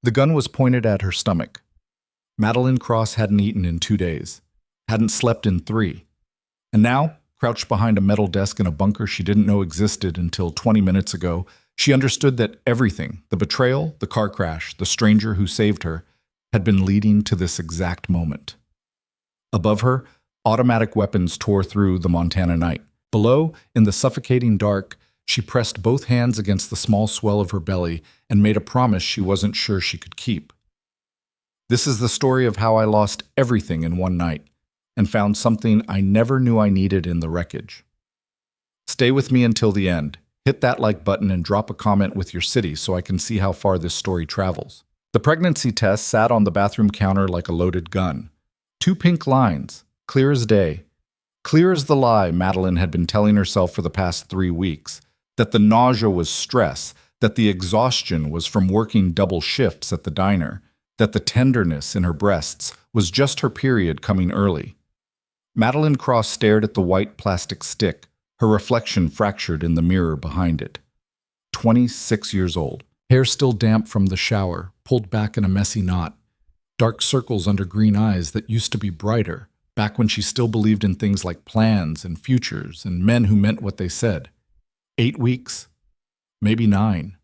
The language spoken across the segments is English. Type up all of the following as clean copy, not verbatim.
The gun was pointed at her stomach. Madeline Cross hadn't eaten in 2 days, hadn't slept in 3. And now, crouched behind a metal desk in a bunker she didn't know existed until 20 minutes ago, she understood that everything, the betrayal, the car crash, the stranger who saved her, had been leading to this exact moment. Above her, automatic weapons tore through the Montana night. Below, in the suffocating dark, she pressed both hands against the small swell of her belly and made a promise she wasn't sure she could keep. This is the story of how I lost everything in one night and found something I never knew I needed in the wreckage. Stay with me until the end. Hit that like button and drop a comment with your city so I can see how far this story travels. The pregnancy test sat on the bathroom counter like a loaded gun. 2 pink lines, clear as day. Clear as the lie Madeline had been telling herself for the past 3 weeks, that the nausea was stress, that the exhaustion was from working double shifts at the diner, that the tenderness in her breasts was just her period coming early. Madeline Cross stared at the white plastic stick, her reflection fractured in the mirror behind it. 26 years old, hair still damp from the shower, pulled back in a messy knot, dark circles under green eyes that used to be brighter, back when she still believed in things like plans and futures and men who meant what they said. 8 weeks? Maybe 9.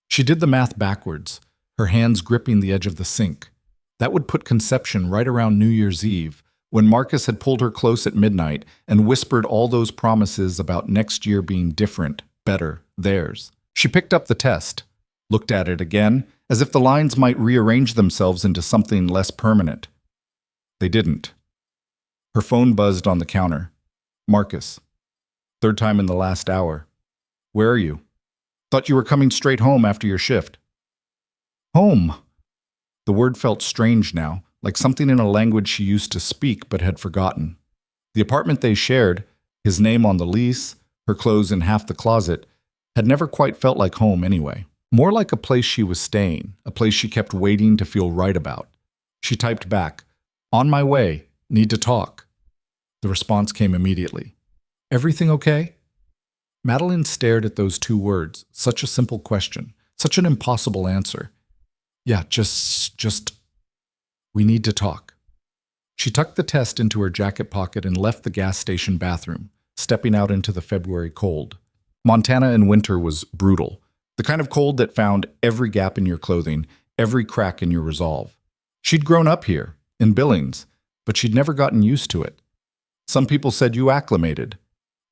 She did the math backwards, her hands gripping the edge of the sink. That would put conception right around New Year's Eve, when Marcus had pulled her close at midnight and whispered all those promises about next year being different, better, theirs. She picked up the test, looked at it again, as if the lines might rearrange themselves into something less permanent. They didn't. Her phone buzzed on the counter. Marcus. 3rd time in the last hour. Where are you? Thought you were coming straight home after your shift. Home. The word felt strange now, like something in a language she used to speak but had forgotten. The apartment they shared, his name on the lease, her clothes in half the closet, had never quite felt like home anyway. More like a place she was staying, a place she kept waiting to feel right about. She typed back, "On my way, need to talk." The response came immediately. "Everything okay?" Madeline stared at those 2 words, such a simple question, such an impossible answer. "Yeah, just, we need to talk." She tucked the test into her jacket pocket and left the gas station bathroom, stepping out into the February cold. Montana in winter was brutal, the kind of cold that found every gap in your clothing, every crack in your resolve. She'd grown up here, in Billings, but she'd never gotten used to it. Some people said you acclimated.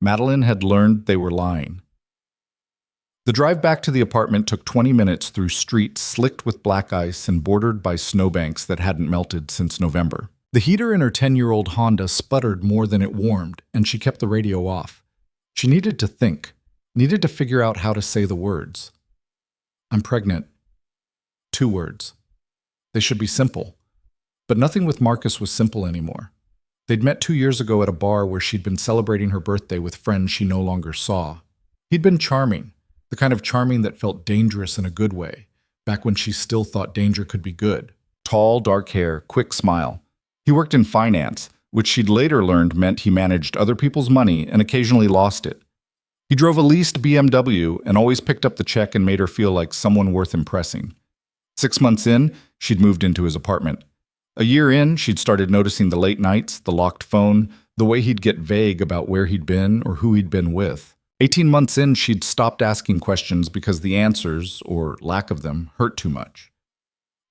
Madeline had learned they were lying. The drive back to the apartment took 20 minutes through streets slicked with black ice and bordered by snowbanks that hadn't melted since November. The heater in her 10-year-old Honda sputtered more than it warmed, and she kept the radio off. She needed to think, needed to figure out how to say the words. "I'm pregnant." 2 words. They should be simple. But nothing with Marcus was simple anymore. They'd met 2 years ago at a bar where she'd been celebrating her birthday with friends she no longer saw. He'd been charming, the kind of charming that felt dangerous in a good way, back when she still thought danger could be good. Tall, dark hair, quick smile. He worked in finance, which she'd later learned meant he managed other people's money and occasionally lost it. He drove a leased BMW and always picked up the check and made her feel like someone worth impressing. 6 months in, she'd moved into his apartment. A year in, she'd started noticing the late nights, the locked phone, the way he'd get vague about where he'd been or who he'd been with. 18 months in, she'd stopped asking questions because the answers, or lack of them, hurt too much.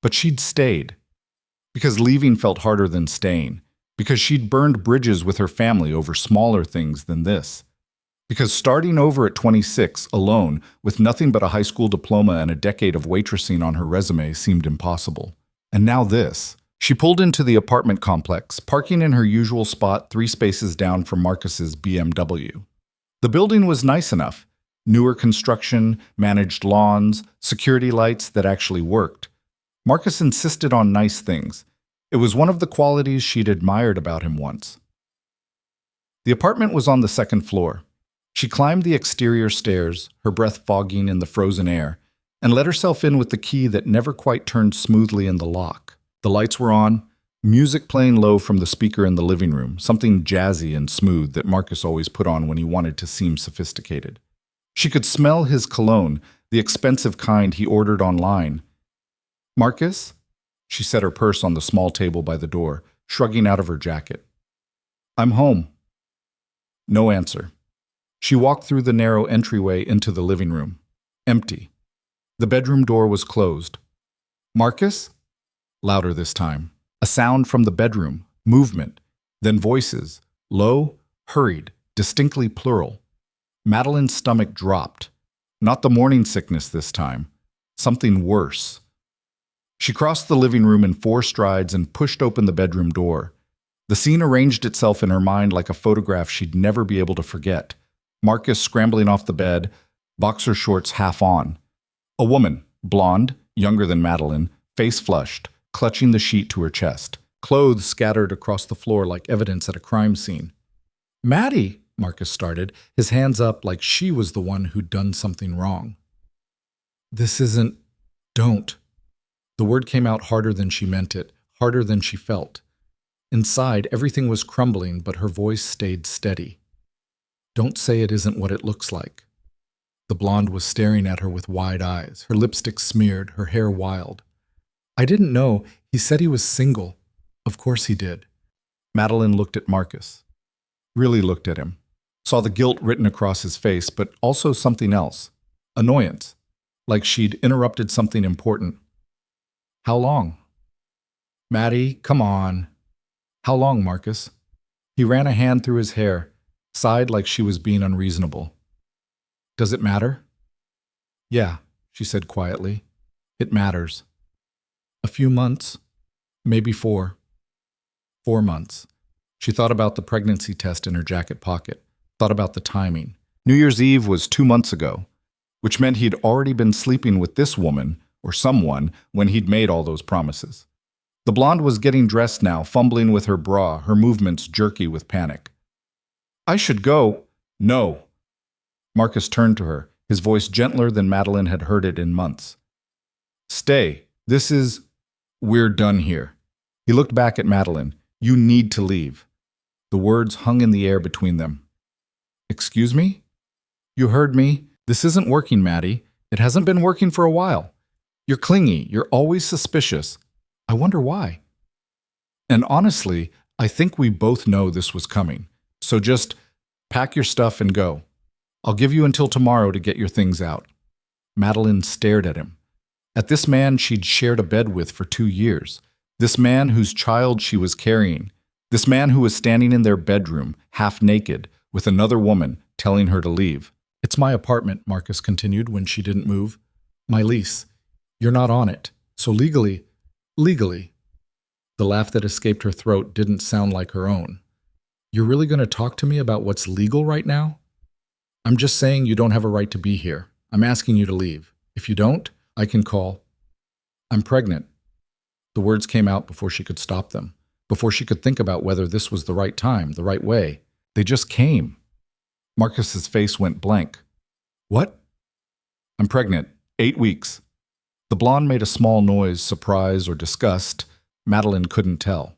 But she'd stayed. Because leaving felt harder than staying. Because she'd burned bridges with her family over smaller things than this. Because starting over at 26, alone, with nothing but a high school diploma and a decade of waitressing on her resume seemed impossible. And now this. She pulled into the apartment complex, parking in her usual spot 3 spaces down from Marcus's BMW. The building was nice enough. Newer construction, managed lawns, security lights that actually worked. Marcus insisted on nice things. It was one of the qualities she'd admired about him once. The apartment was on the 2nd floor. She climbed the exterior stairs, her breath fogging in the frozen air, and let herself in with the key that never quite turned smoothly in the lock. The lights were on, music playing low from the speaker in the living room, something jazzy and smooth that Marcus always put on when he wanted to seem sophisticated. She could smell his cologne, the expensive kind he ordered online. Marcus? She set her purse on the small table by the door, shrugging out of her jacket. I'm home. No answer. She walked through the narrow entryway into the living room. Empty. The bedroom door was closed. Marcus? Louder this time. A sound from the bedroom, movement, then voices, low, hurried, distinctly plural. Madeline's stomach dropped. Not the morning sickness this time. Something worse. She crossed the living room in 4 strides and pushed open the bedroom door. The scene arranged itself in her mind like a photograph she'd never be able to forget. Marcus scrambling off the bed, boxer shorts half on. A woman, blonde, younger than Madeline, face flushed, clutching the sheet to her chest. Clothes scattered across the floor like evidence at a crime scene. Maddie, Marcus started, his hands up like she was the one who'd done something wrong. This isn't... Don't. The word came out harder than she meant it, harder than she felt. Inside, everything was crumbling, but her voice stayed steady. Don't say it isn't what it looks like. The blonde was staring at her with wide eyes, her lipstick smeared, her hair wild. I didn't know. He said he was single. Of course he did. Madeline looked at Marcus. Really looked at him. Saw the guilt written across his face, but also something else. Annoyance. Like she'd interrupted something important. How long? Maddie, come on. How long, Marcus? He ran a hand through his hair, sighed like she was being unreasonable. Does it matter? Yeah, she said quietly. It matters. A few months, maybe 4. 4 months. She thought about the pregnancy test in her jacket pocket, thought about the timing. New Year's Eve was 2 months ago, which meant he'd already been sleeping with this woman, or someone, when he'd made all those promises. The blonde was getting dressed now, fumbling with her bra, her movements jerky with panic. I should go. No. Marcus turned to her, his voice gentler than Madeline had heard it in months. Stay. This is... We're done here. He looked back at Madeline. You need to leave. The words hung in the air between them. Excuse me? You heard me. This isn't working, Maddie. It hasn't been working for a while. You're clingy. You're always suspicious. I wonder why. And honestly, I think we both know this was coming. So just pack your stuff and go. I'll give you until tomorrow to get your things out. Madeline stared at him. At this man she'd shared a bed with for 2 years. This man whose child she was carrying. This man who was standing in their bedroom, half naked, with another woman, telling her to leave. It's my apartment, Marcus continued when she didn't move. My lease. You're not on it. So legally... The laugh that escaped her throat didn't sound like her own. You're really going to talk to me about what's legal right now? I'm just saying you don't have a right to be here. I'm asking you to leave. If you don't, I can call. I'm pregnant. The words came out before she could stop them, before she could think about whether this was the right time, the right way. They just came. Marcus's face went blank. What? I'm pregnant. 8 weeks. The blonde made a small noise, surprise or disgust. Madeline couldn't tell.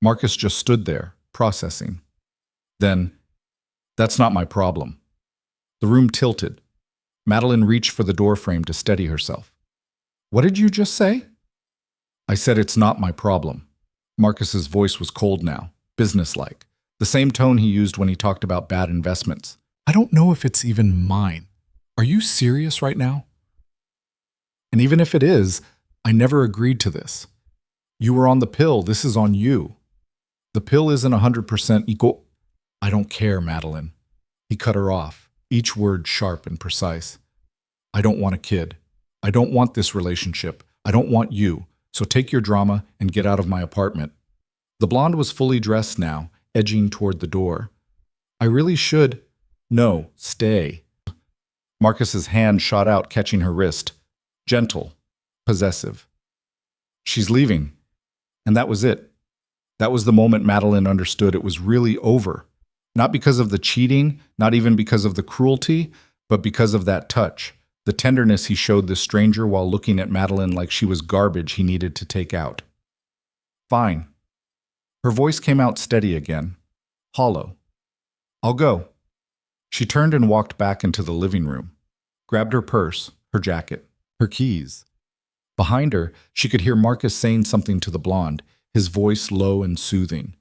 Marcus just stood there, processing. Then, that's not my problem. The room tilted. Madeline reached for the doorframe to steady herself. What did you just say? I said it's not my problem. Marcus's voice was cold now, businesslike. The same tone he used when he talked about bad investments. I don't know if it's even mine. Are you serious right now? And even if it is, I never agreed to this. You were on the pill. This is on you. The pill isn't 100% equal. I don't care, Madeline. He cut her off, each word sharp and precise. I don't want a kid. I don't want this relationship. I don't want you. So take your drama and get out of my apartment. The blonde was fully dressed now, edging toward the door. I really should. No, stay. Marcus's hand shot out, catching her wrist. Gentle, possessive. She's leaving. And that was it. That was the moment Madeline understood it was really over. Not because of the cheating, not even because of the cruelty, but because of that touch, the tenderness he showed this stranger while looking at Madeline like she was garbage he needed to take out. Fine. Her voice came out steady again, hollow. I'll go. She turned and walked back into the living room, grabbed her purse, her jacket, her keys. Behind her, she could hear Marcus saying something to the blonde, his voice low and soothing.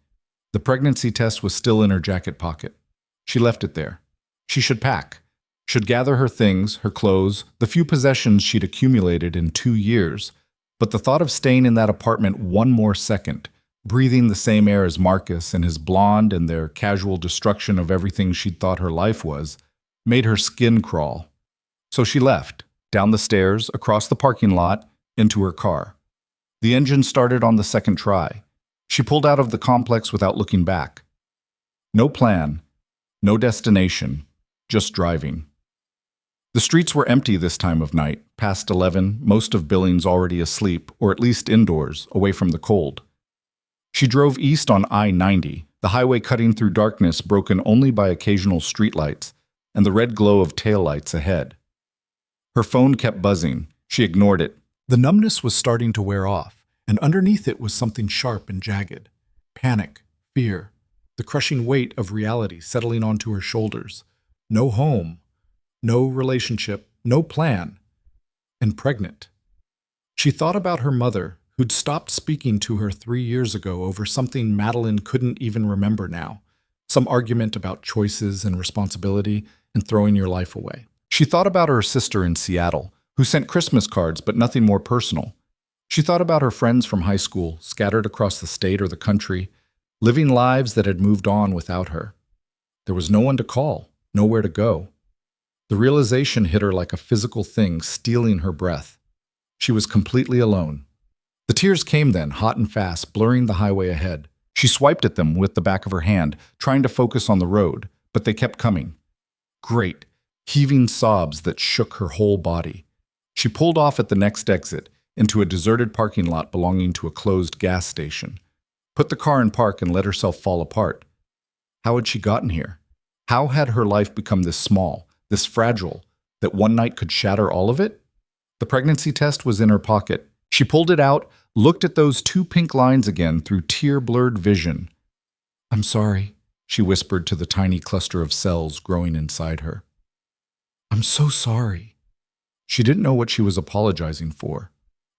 The pregnancy test was still in her jacket pocket. She left it there. She should pack. Should gather her things, her clothes, the few possessions she'd accumulated in 2 years. But the thought of staying in that apartment one more second, breathing the same air as Marcus and his blonde and their casual destruction of everything she'd thought her life was, made her skin crawl. So she left, down the stairs, across the parking lot, into her car. The engine started on the second try. She pulled out of the complex without looking back. No plan, no destination, just driving. The streets were empty this time of night, past 11, most of Billings already asleep, or at least indoors, away from the cold. She drove east on I-90, the highway cutting through darkness broken only by occasional streetlights and the red glow of taillights ahead. Her phone kept buzzing. She ignored it. The numbness was starting to wear off, and underneath it was something sharp and jagged. Panic, fear, the crushing weight of reality settling onto her shoulders. No home, no relationship, no plan, and pregnant. She thought about her mother, who'd stopped speaking to her 3 years ago over something Madeline couldn't even remember now, some argument about choices and responsibility and throwing your life away. She thought about her sister in Seattle, who sent Christmas cards but nothing more personal. She thought about her friends from high school, scattered across the state or the country, living lives that had moved on without her. There was no one to call, nowhere to go. The realization hit her like a physical thing, stealing her breath. She was completely alone. The tears came then, hot and fast, blurring the highway ahead. She swiped at them with the back of her hand, trying to focus on the road, but they kept coming. Great, heaving sobs that shook her whole body. She pulled off at the next exit, into a deserted parking lot belonging to a closed gas station, put the car in park and let herself fall apart. How had she gotten here? How had her life become this small, this fragile, that one night could shatter all of it? The pregnancy test was in her pocket. She pulled it out, looked at those 2 pink lines again through tear-blurred vision. "I'm sorry," she whispered to the tiny cluster of cells growing inside her. "I'm so sorry." She didn't know what she was apologizing for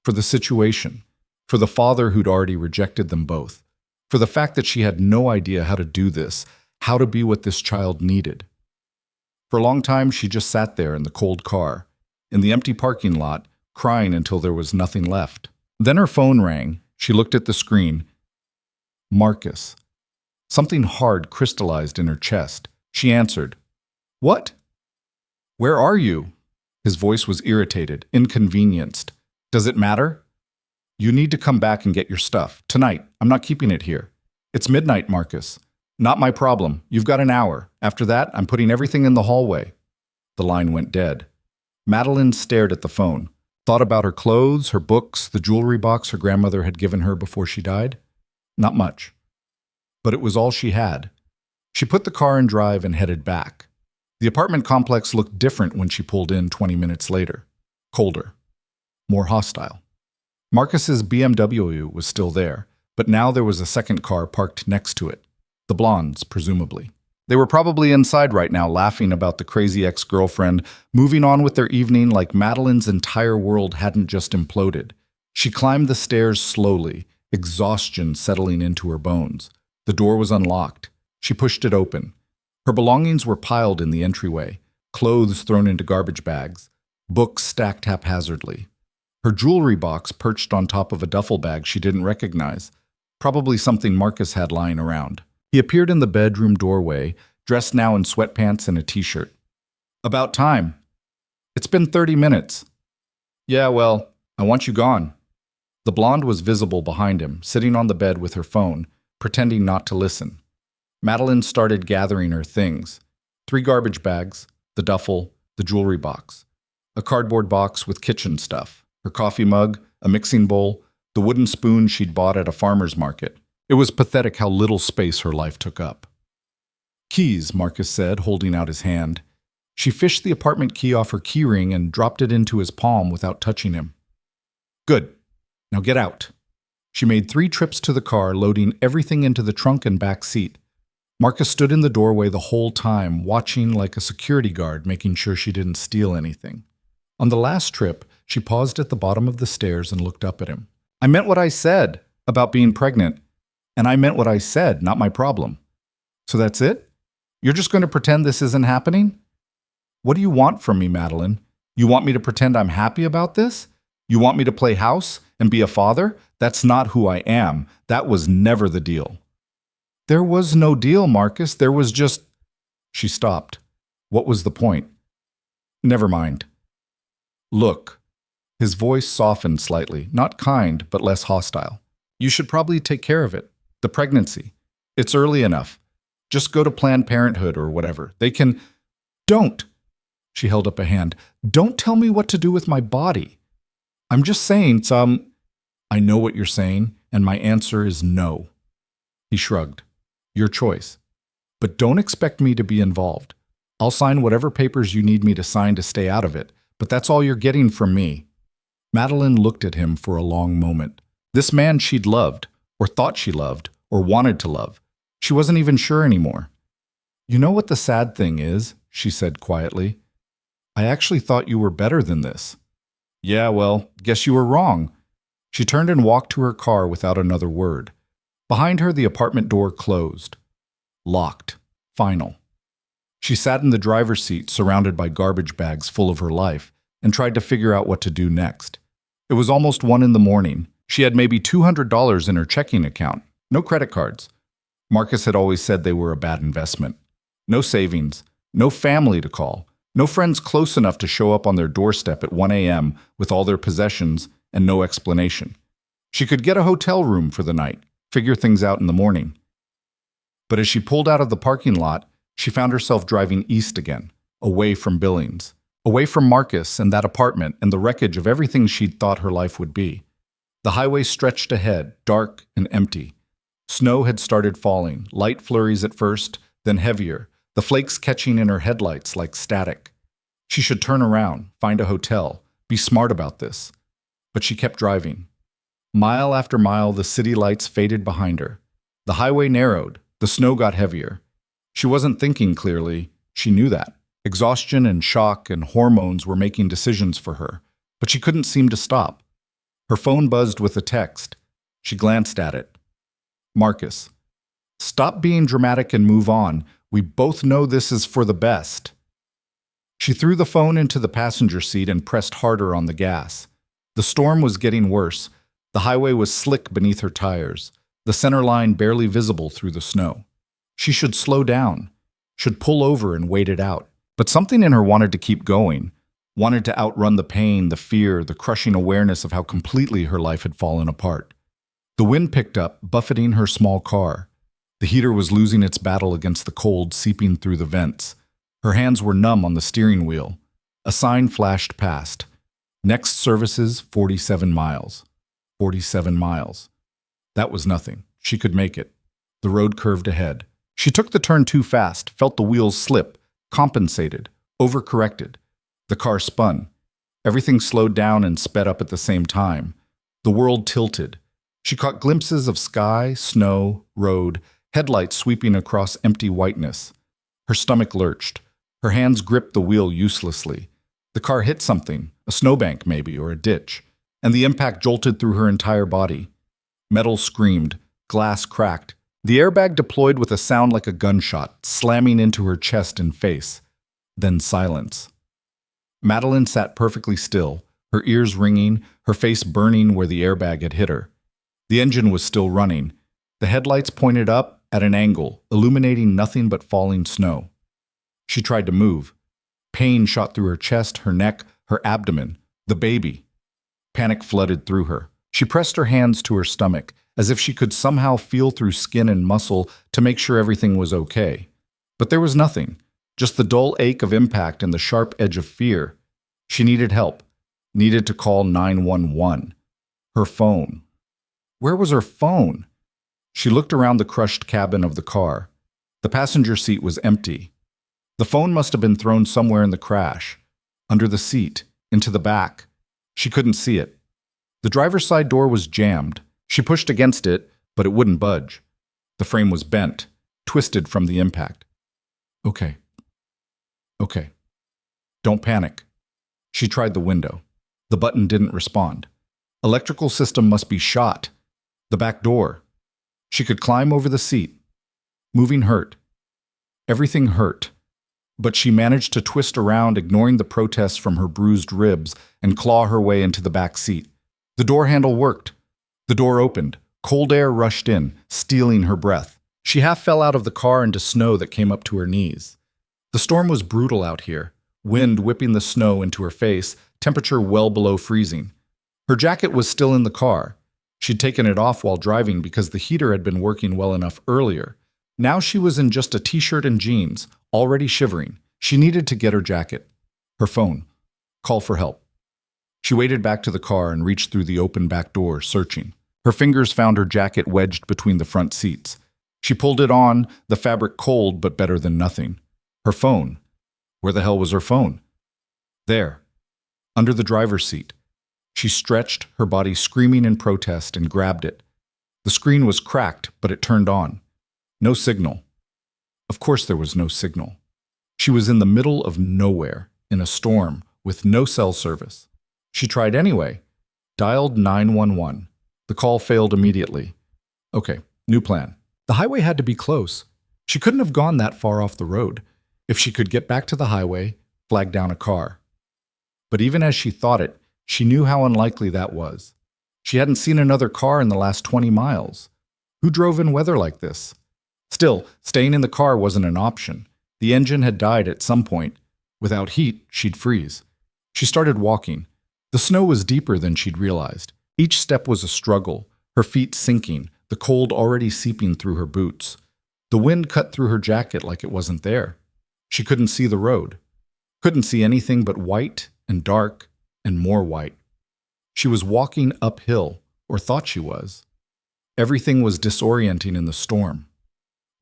the situation, for the father who'd already rejected them both, for the fact that she had no idea how to do this, how to be what this child needed. For a long time, she just sat there in the cold car, in the empty parking lot, crying until there was nothing left. Then her phone rang. She looked at the screen. Marcus. Something hard crystallized in her chest. She answered. "What? Where are you?" His voice was irritated, inconvenienced. "Does it matter? You need to come back and get your stuff. Tonight. I'm not keeping it here. It's midnight, Marcus. Not my problem. You've got an hour. After that, I'm putting everything in the hallway." The line went dead. Madeline stared at the phone, thought about her clothes, her books, the jewelry box her grandmother had given her before she died. Not much. But it was all she had. She put the car in drive and headed back. The apartment complex looked different when she pulled in 20 minutes later. Colder. More hostile. Marcus's BMW was still there, but now there was a second car parked next to it. The blondes, presumably. They were probably inside right now laughing about the crazy ex-girlfriend, moving on with their evening like Madeline's entire world hadn't just imploded. She climbed the stairs slowly, exhaustion settling into her bones. The door was unlocked. She pushed it open. Her belongings were piled in the entryway, clothes thrown into garbage bags, books stacked haphazardly. Her jewelry box perched on top of a duffel bag she didn't recognize, probably something Marcus had lying around. He appeared in the bedroom doorway, dressed now in sweatpants and a t-shirt. "About time. It's been 30 minutes. "Yeah, well, I want you gone." The blonde was visible behind him, sitting on the bed with her phone, pretending not to listen. Madeline started gathering her things. 3 garbage bags, the duffel, the jewelry box, a cardboard box with kitchen stuff, her coffee mug, a mixing bowl, the wooden spoon she'd bought at a farmer's market. It was pathetic how little space her life took up. "Keys," Marcus said, holding out his hand. She fished the apartment key off her keyring and dropped it into his palm without touching him. "Good. Now get out." She made 3 trips to the car, loading everything into the trunk and back seat. Marcus stood in the doorway the whole time, watching like a security guard, making sure she didn't steal anything. On the last trip, she paused at the bottom of the stairs and looked up at him. I meant what I said about being pregnant, and I meant what I said, not my problem. So that's it? You're just going to pretend this isn't happening? What do you want from me, Madeline? You want me to pretend I'm happy about this? You want me to play house and be a father? That's not who I am. That was never the deal. There was no deal, Marcus. There was just... She stopped. What was the point? Never mind. Look. His voice softened slightly, not kind, but less hostile. You should probably take care of it. The pregnancy. It's early enough. Just go to Planned Parenthood or whatever. They can... Don't! She held up a hand. Don't tell me what to do with my body. I'm just saying I know what you're saying, and my answer is no. He shrugged. Your choice. But don't expect me to be involved. I'll sign whatever papers you need me to sign to stay out of it, but that's all you're getting from me. Madeline looked at him for a long moment. This man she'd loved, or thought she loved, or wanted to love. She wasn't even sure anymore. You know what the sad thing is, she said quietly. I actually thought you were better than this. Yeah, well, guess you were wrong. She turned and walked to her car without another word. Behind her, the apartment door closed. Locked. Final. She sat in the driver's seat, surrounded by garbage bags full of her life, and tried to figure out what to do next. It was almost 1 a.m. She had maybe $200 in her checking account. No credit cards. Marcus had always said they were a bad investment. No savings. No family to call. No friends close enough to show up on their doorstep at 1 a.m. with all their possessions and no explanation. She could get a hotel room for the night, figure things out in the morning. But as she pulled out of the parking lot, she found herself driving east again, away from Billings, away from Marcus and that apartment and the wreckage of everything she'd thought her life would be. The highway stretched ahead, dark and empty. Snow had started falling, light flurries at first, then heavier, the flakes catching in her headlights like static. She should turn around, find a hotel, be smart about this. But she kept driving. Mile after mile, the city lights faded behind her. The highway narrowed, the snow got heavier. She wasn't thinking clearly, she knew that. Exhaustion and shock and hormones were making decisions for her, but she couldn't seem to stop. Her phone buzzed with a text. She glanced at it. Marcus. Stop being dramatic and move on. We both know this is for the best. She threw the phone into the passenger seat and pressed harder on the gas. The storm was getting worse. The highway was slick beneath her tires, the center line barely visible through the snow. She should slow down, should pull over and wait it out. But something in her wanted to keep going, wanted to outrun the pain, the fear, the crushing awareness of how completely her life had fallen apart. The wind picked up, buffeting her small car. The heater was losing its battle against the cold seeping through the vents. Her hands were numb on the steering wheel. A sign flashed past. Next services, 47 miles. 47 miles. That was nothing. She could make it. The road curved ahead. She took the turn too fast, felt the wheels slip, compensated, overcorrected. The car spun. Everything slowed down and sped up at the same time. The world tilted. She caught glimpses of sky, snow, road, headlights sweeping across empty whiteness. Her stomach lurched. Her hands gripped the wheel uselessly. The car hit something, a snowbank maybe, or a ditch, and the impact jolted through her entire body. Metal screamed, glass cracked. The airbag deployed with a sound like a gunshot, slamming into her chest and face. Then silence. Madeline sat perfectly still, her ears ringing, her face burning where the airbag had hit her. The engine was still running. The headlights pointed up at an angle, illuminating nothing but falling snow. She tried to move. Pain shot through her chest, her neck, her abdomen. The baby. Panic flooded through her. She pressed her hands to her stomach, as if she could somehow feel through skin and muscle to make sure everything was okay. But there was nothing, just the dull ache of impact and the sharp edge of fear. She needed help, needed to call 911. Her phone. Where was her phone? She looked around the crushed cabin of the car. The passenger seat was empty. The phone must have been thrown somewhere in the crash, under the seat, into the back. She couldn't see it. The driver's side door was jammed. She pushed against it, but it wouldn't budge. The frame was bent, twisted from the impact. Okay. Don't panic. She tried the window. The button didn't respond. Electrical system must be shot. The back door. She could climb over the seat. Moving hurt. Everything hurt. But she managed to twist around, ignoring the protests from her bruised ribs, and claw her way into the back seat. The door handle worked. The door opened. Cold air rushed in, stealing her breath. She half fell out of the car into snow that came up to her knees. The storm was brutal out here, wind whipping the snow into her face, temperature well below freezing. Her jacket was still in the car. She'd taken it off while driving because the heater had been working well enough earlier. Now she was in just a t-shirt and jeans, already shivering. She needed to get her jacket. Her phone. Call for help. She waded back to the car and reached through the open back door, searching. Her fingers found her jacket wedged between the front seats. She pulled it on, the fabric cold but better than nothing. Her phone. Where the hell was her phone? There. Under the driver's seat. She stretched, her body screaming in protest, and grabbed it. The screen was cracked, but it turned on. No signal. Of course there was no signal. She was in the middle of nowhere, in a storm, with no cell service. She tried anyway. Dialed 911. The call failed immediately. Okay, new plan. The highway had to be close. She couldn't have gone that far off the road. If she could get back to the highway, flag down a car. But even as she thought it, she knew how unlikely that was. She hadn't seen another car in the last 20 miles. Who drove in weather like this? Still, staying in the car wasn't an option. The engine had died at some point. Without heat, she'd freeze. She started walking. The snow was deeper than she'd realized. Each step was a struggle, her feet sinking, the cold already seeping through her boots. The wind cut through her jacket like it wasn't there. She couldn't see the road. Couldn't see anything but white and dark and more white. She was walking uphill, or thought she was. Everything was disorienting in the storm.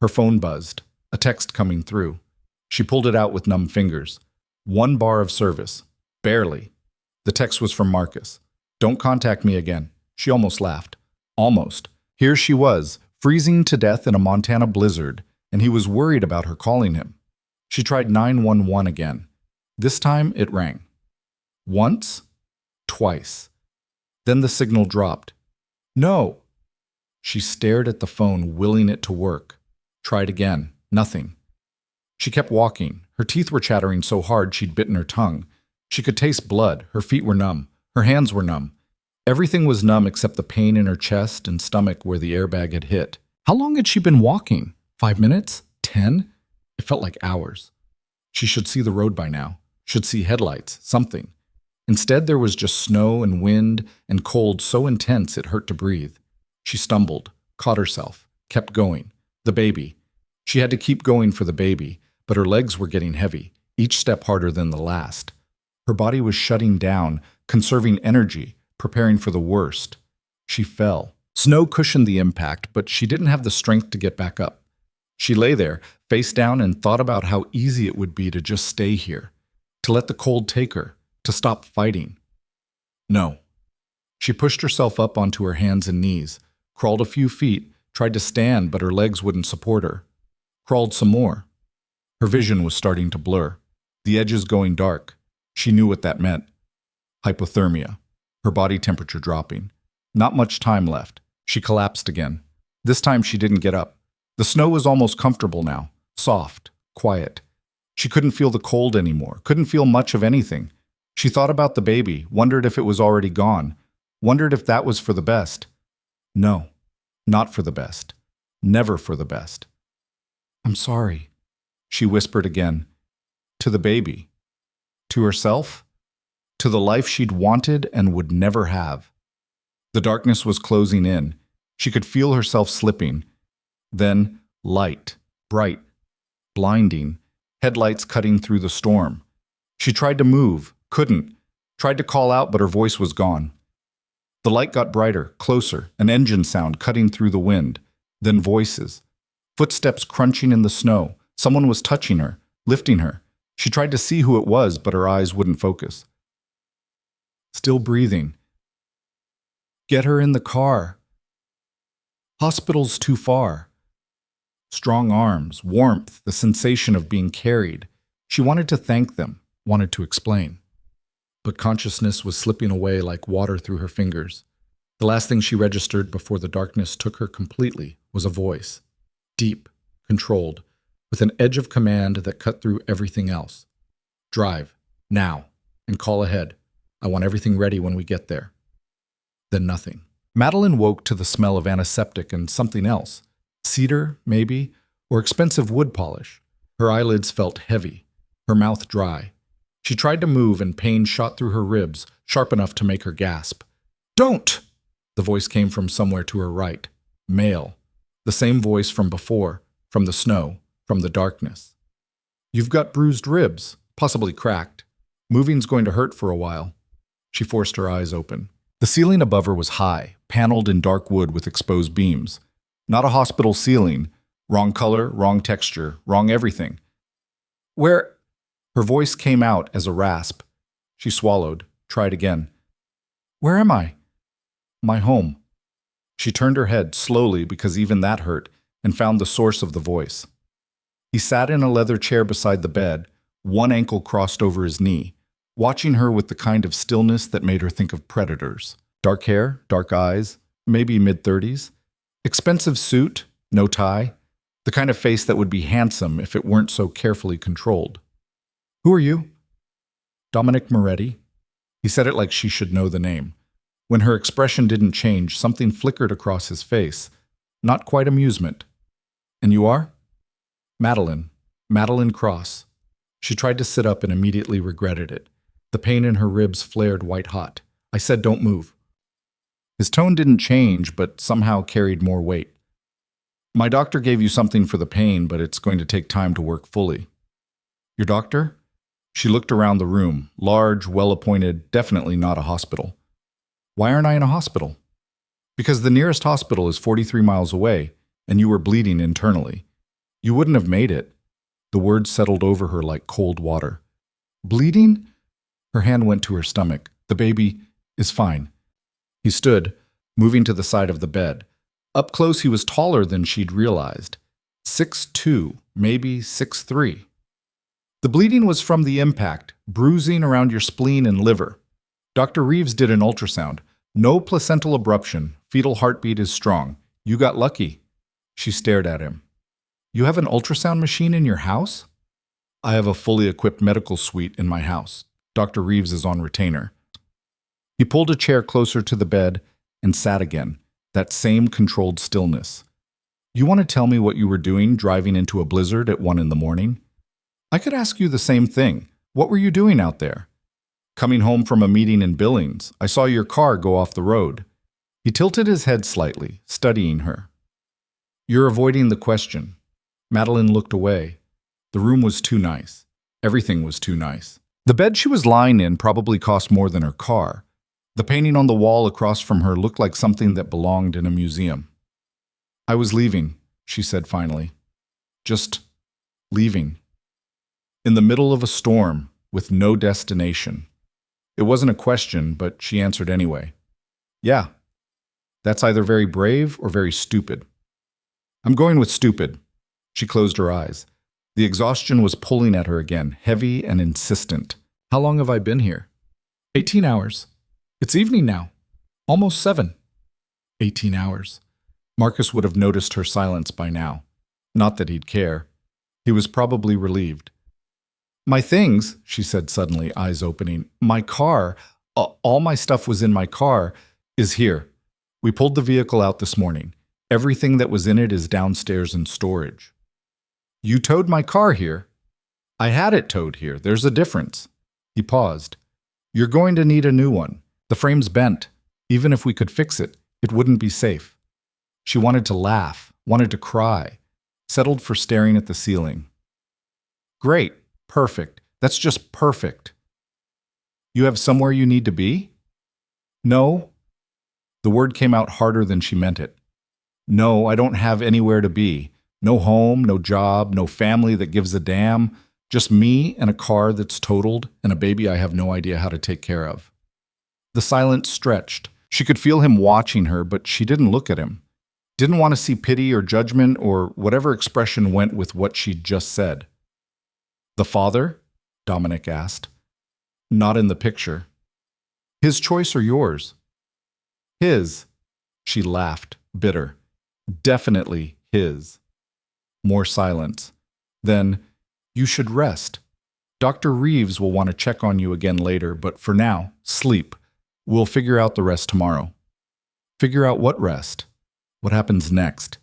Her phone buzzed, a text coming through. She pulled it out with numb fingers. 1 bar of service. Barely. The text was from Marcus. Don't contact me again. She almost laughed. Almost. Here she was, freezing to death in a Montana blizzard, and he was worried about her calling him. She tried 911 again. This time it rang. Once, twice. Then the signal dropped. No. She stared at the phone, willing it to work. Tried again. Nothing. She kept walking. Her teeth were chattering so hard she'd bitten her tongue. She could taste blood. Her feet were numb. Her hands were numb. Everything was numb except the pain in her chest and stomach where the airbag had hit. How long had she been walking? 5 minutes? 10? It felt like hours. She should see the road by now. Should see headlights, something. Instead, there was just snow and wind and cold so intense it hurt to breathe. She stumbled, caught herself, kept going. The baby. She had to keep going for the baby, but her legs were getting heavy, each step harder than the last. Her body was shutting down, conserving energy, preparing for the worst. She fell. Snow cushioned the impact, but she didn't have the strength to get back up. She lay there, face down, and thought about how easy it would be to just stay here, to let the cold take her, to stop fighting. No. She pushed herself up onto her hands and knees, crawled a few feet, tried to stand, but her legs wouldn't support her. Crawled some more. Her vision was starting to blur, the edges going dark. She knew what that meant. Hypothermia. Her body temperature dropping. Not much time left. She collapsed again. This time she didn't get up. The snow was almost comfortable now. Soft. Quiet. She couldn't feel the cold anymore. Couldn't feel much of anything. She thought about the baby, wondered if it was already gone. Wondered if that was for the best. No. Not for the best. Never for the best. I'm sorry, she whispered again. To the baby. To herself. To the life she'd wanted and would never have. The darkness was closing in. She could feel herself slipping. Then, light, bright, blinding, headlights cutting through the storm. She tried to move, couldn't. Tried to call out, but her voice was gone. The light got brighter, closer, an engine sound cutting through the wind. Then voices. Footsteps crunching in the snow. Someone was touching her, lifting her. She tried to see who it was, but her eyes wouldn't focus. Still breathing. Get her in the car. Hospital's too far. Strong arms, warmth, the sensation of being carried. She wanted to thank them, wanted to explain. but consciousness was slipping away like water through her fingers. The last thing she registered before the darkness took her completely was a voice. Deep, controlled, with an edge of command that cut through everything else. Drive, now, and call ahead. I want everything ready when we get there. Then nothing. Madeline woke to the smell of antiseptic and something else. Cedar, maybe, or expensive wood polish. Her eyelids felt heavy, her mouth dry. She tried to move and pain shot through her ribs, sharp enough to make her gasp. Don't! The voice came from somewhere to her right. Male. The same voice from before, from the snow, from the darkness. You've got bruised ribs, possibly cracked. Moving's going to hurt for a while. She forced her eyes open. The ceiling above her was high, paneled in dark wood with exposed beams. Not a hospital ceiling. Wrong color, wrong texture, wrong everything. Where? Her voice came out as a rasp. She swallowed, tried again. Where am I? My home. She turned her head slowly because even that hurt, and found the source of the voice. He sat in a leather chair beside the bed, one ankle crossed over his knee, watching her with the kind of stillness that made her think of predators. Dark hair, dark eyes, maybe mid-30s. Expensive suit, no tie. The kind of face that would be handsome if it weren't so carefully controlled. Who are you? Dominic Moretti. He said it like she should know the name. When her expression didn't change, something flickered across his face. Not quite amusement. And you are? Madeline. Madeline Cross. She tried to sit up and immediately regretted it. The pain in her ribs flared white hot. I said don't move. His tone didn't change, but somehow carried more weight. My doctor gave you something for the pain, but it's going to take time to work fully. Your doctor? She looked around the room, large, well-appointed, definitely not a hospital. Why aren't I in a hospital? Because the nearest hospital is 43 miles away, and you were bleeding internally. You wouldn't have made it. The words settled over her like cold water. Bleeding? Her hand went to her stomach. The baby is fine. He stood, moving to the side of the bed. Up close, he was taller than she'd realized. 6'2", maybe 6'3". The bleeding was from the impact, bruising around your spleen and liver. Dr. Reeves did an ultrasound. No placental abruption. Fetal heartbeat is strong. You got lucky. She stared at him. You have an ultrasound machine in your house? I have a fully equipped medical suite in my house. Dr. Reeves is on retainer. He pulled a chair closer to the bed and sat again, that same controlled stillness. You want to tell me what you were doing driving into a blizzard at 1 a.m? I could ask you the same thing. What were you doing out there? Coming home from a meeting in Billings, I saw your car go off the road. He tilted his head slightly, studying her. You're avoiding the question. Madeline looked away. The room was too nice. Everything was too nice. The bed she was lying in probably cost more than her car. The painting on the wall across from her looked like something that belonged in a museum. I was leaving, she said finally. Just leaving. In the middle of a storm, with no destination. It wasn't a question, but she answered anyway. Yeah, that's either very brave or very stupid. I'm going with stupid. She closed her eyes. The exhaustion was pulling at her again, heavy and insistent. How long have I been here? 18 hours. It's evening now. Almost 7. 18 hours. Marcus would have noticed her silence by now. Not that he'd care. He was probably relieved. My things, she said suddenly, eyes opening. My car, all my stuff was in my car, is here. We pulled the vehicle out this morning. Everything that was in it is downstairs in storage. You towed my car here? I had it towed here. There's a difference. He paused. You're going to need a new one. The frame's bent. Even if we could fix it, it wouldn't be safe. She wanted to laugh, wanted to cry, settled for staring at the ceiling. Great. Perfect. That's just perfect. You have somewhere you need to be? No. The word came out harder than she meant it. No, I don't have anywhere to be. No home, no job, no family that gives a damn. Just me and a car that's totaled and a baby I have no idea how to take care of. The silence stretched. She could feel him watching her, but she didn't look at him. Didn't want to see pity or judgment or whatever expression went with what she'd just said. The father? Dominic asked. Not in the picture. His choice or yours? His. She laughed, bitter. Definitely his. More silence. Then, you should rest. Dr. Reeves will want to check on you again later, but for now, sleep. We'll figure out the rest tomorrow. Figure out what rest? What happens next?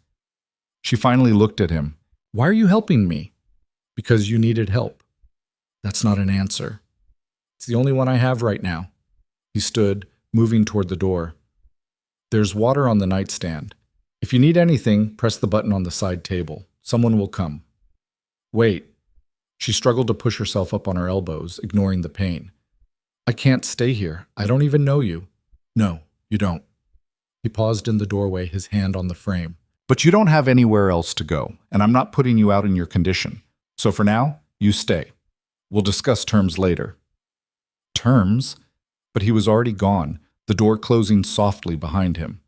She finally looked at him. Why are you helping me? Because you needed help. That's not an answer. It's the only one I have right now. He stood, moving toward the door. There's water on the nightstand. If you need anything, press the button on the side table. Someone will come. Wait. She struggled to push herself up on her elbows, ignoring the pain. I can't stay here. I don't even know you. No, you don't. He paused in the doorway, his hand on the frame. But you don't have anywhere else to go, and I'm not putting you out in your condition. So for now, you stay. We'll discuss terms later. Terms? But he was already gone, the door closing softly behind him.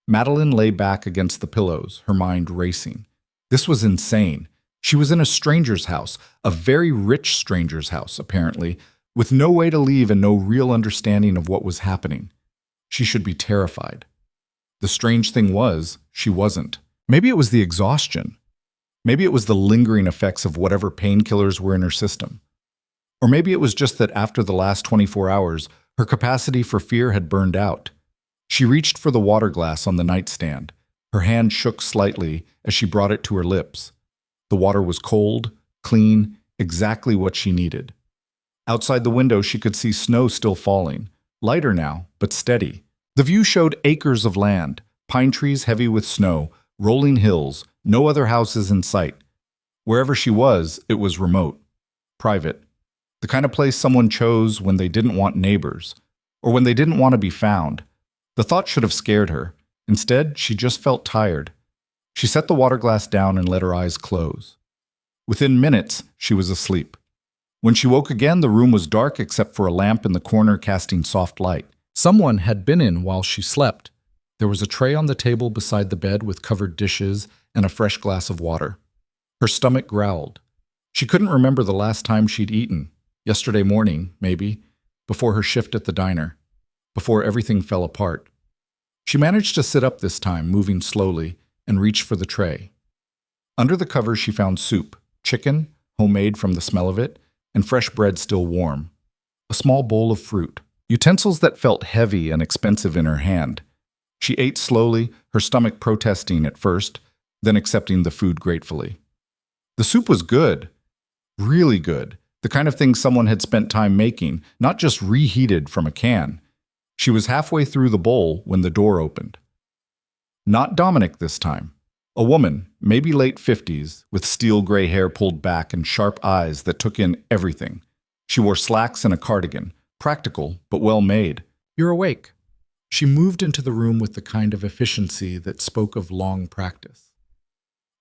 Madeline lay back against the pillows, her mind racing. This was insane. She was in a stranger's house, a very rich stranger's house, apparently, with no way to leave and no real understanding of what was happening. She should be terrified. The strange thing was, she wasn't. Maybe it was the exhaustion. Maybe it was the lingering effects of whatever painkillers were in her system. Or maybe it was just that after the last 24 hours, her capacity for fear had burned out. She reached for the water glass on the nightstand. Her hand shook slightly as she brought it to her lips. The water was cold, clean, exactly what she needed. Outside the window, she could see snow still falling, lighter now, but steady. The view showed acres of land, pine trees heavy with snow, rolling hills, no other houses in sight. Wherever she was, it was remote, private, the kind of place someone chose when they didn't want neighbors, or when they didn't want to be found. The thought should have scared her. Instead, she just felt tired. She set the water glass down and let her eyes close. Within minutes, she was asleep. When she woke again, the room was dark except for a lamp in the corner casting soft light. Someone had been in while she slept. There was a tray on the table beside the bed with covered dishes and a fresh glass of water. Her stomach growled. She couldn't remember the last time she'd eaten. Yesterday morning, maybe, before her shift at the diner, before everything fell apart. She managed to sit up this time, moving slowly, and reached for the tray. Under the covers she found soup, chicken, homemade from the smell of it, and fresh bread still warm. A small bowl of fruit, utensils that felt heavy and expensive in her hand. She ate slowly, her stomach protesting at first, then accepting the food gratefully. The soup was good, really good, the kind of thing someone had spent time making, not just reheated from a can. She was halfway through the bowl when the door opened. Not Dominic this time. A woman, maybe late 50s, with steel gray hair pulled back and sharp eyes that took in everything. She wore slacks and a cardigan, practical but well made. You're awake. She moved into the room with the kind of efficiency that spoke of long practice.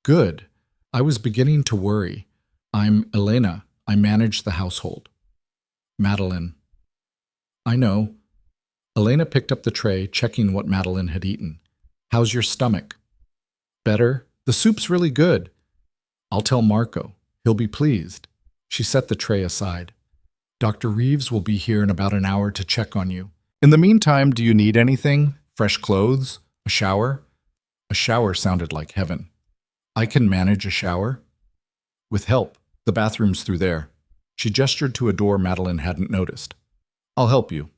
Good. I was beginning to worry. I'm Lena. I manage the household. Madeline. I know. Elena picked up the tray, checking what Madeline had eaten. How's your stomach? Better? The soup's really good. I'll tell Marco. He'll be pleased. She set the tray aside. Dr. Reeves will be here in about an hour to check on you. In the meantime, do you need anything? Fresh clothes? A shower? A shower sounded like heaven. I can manage a shower. With help. The bathroom's through there. She gestured to a door Madeline hadn't noticed. I'll help you.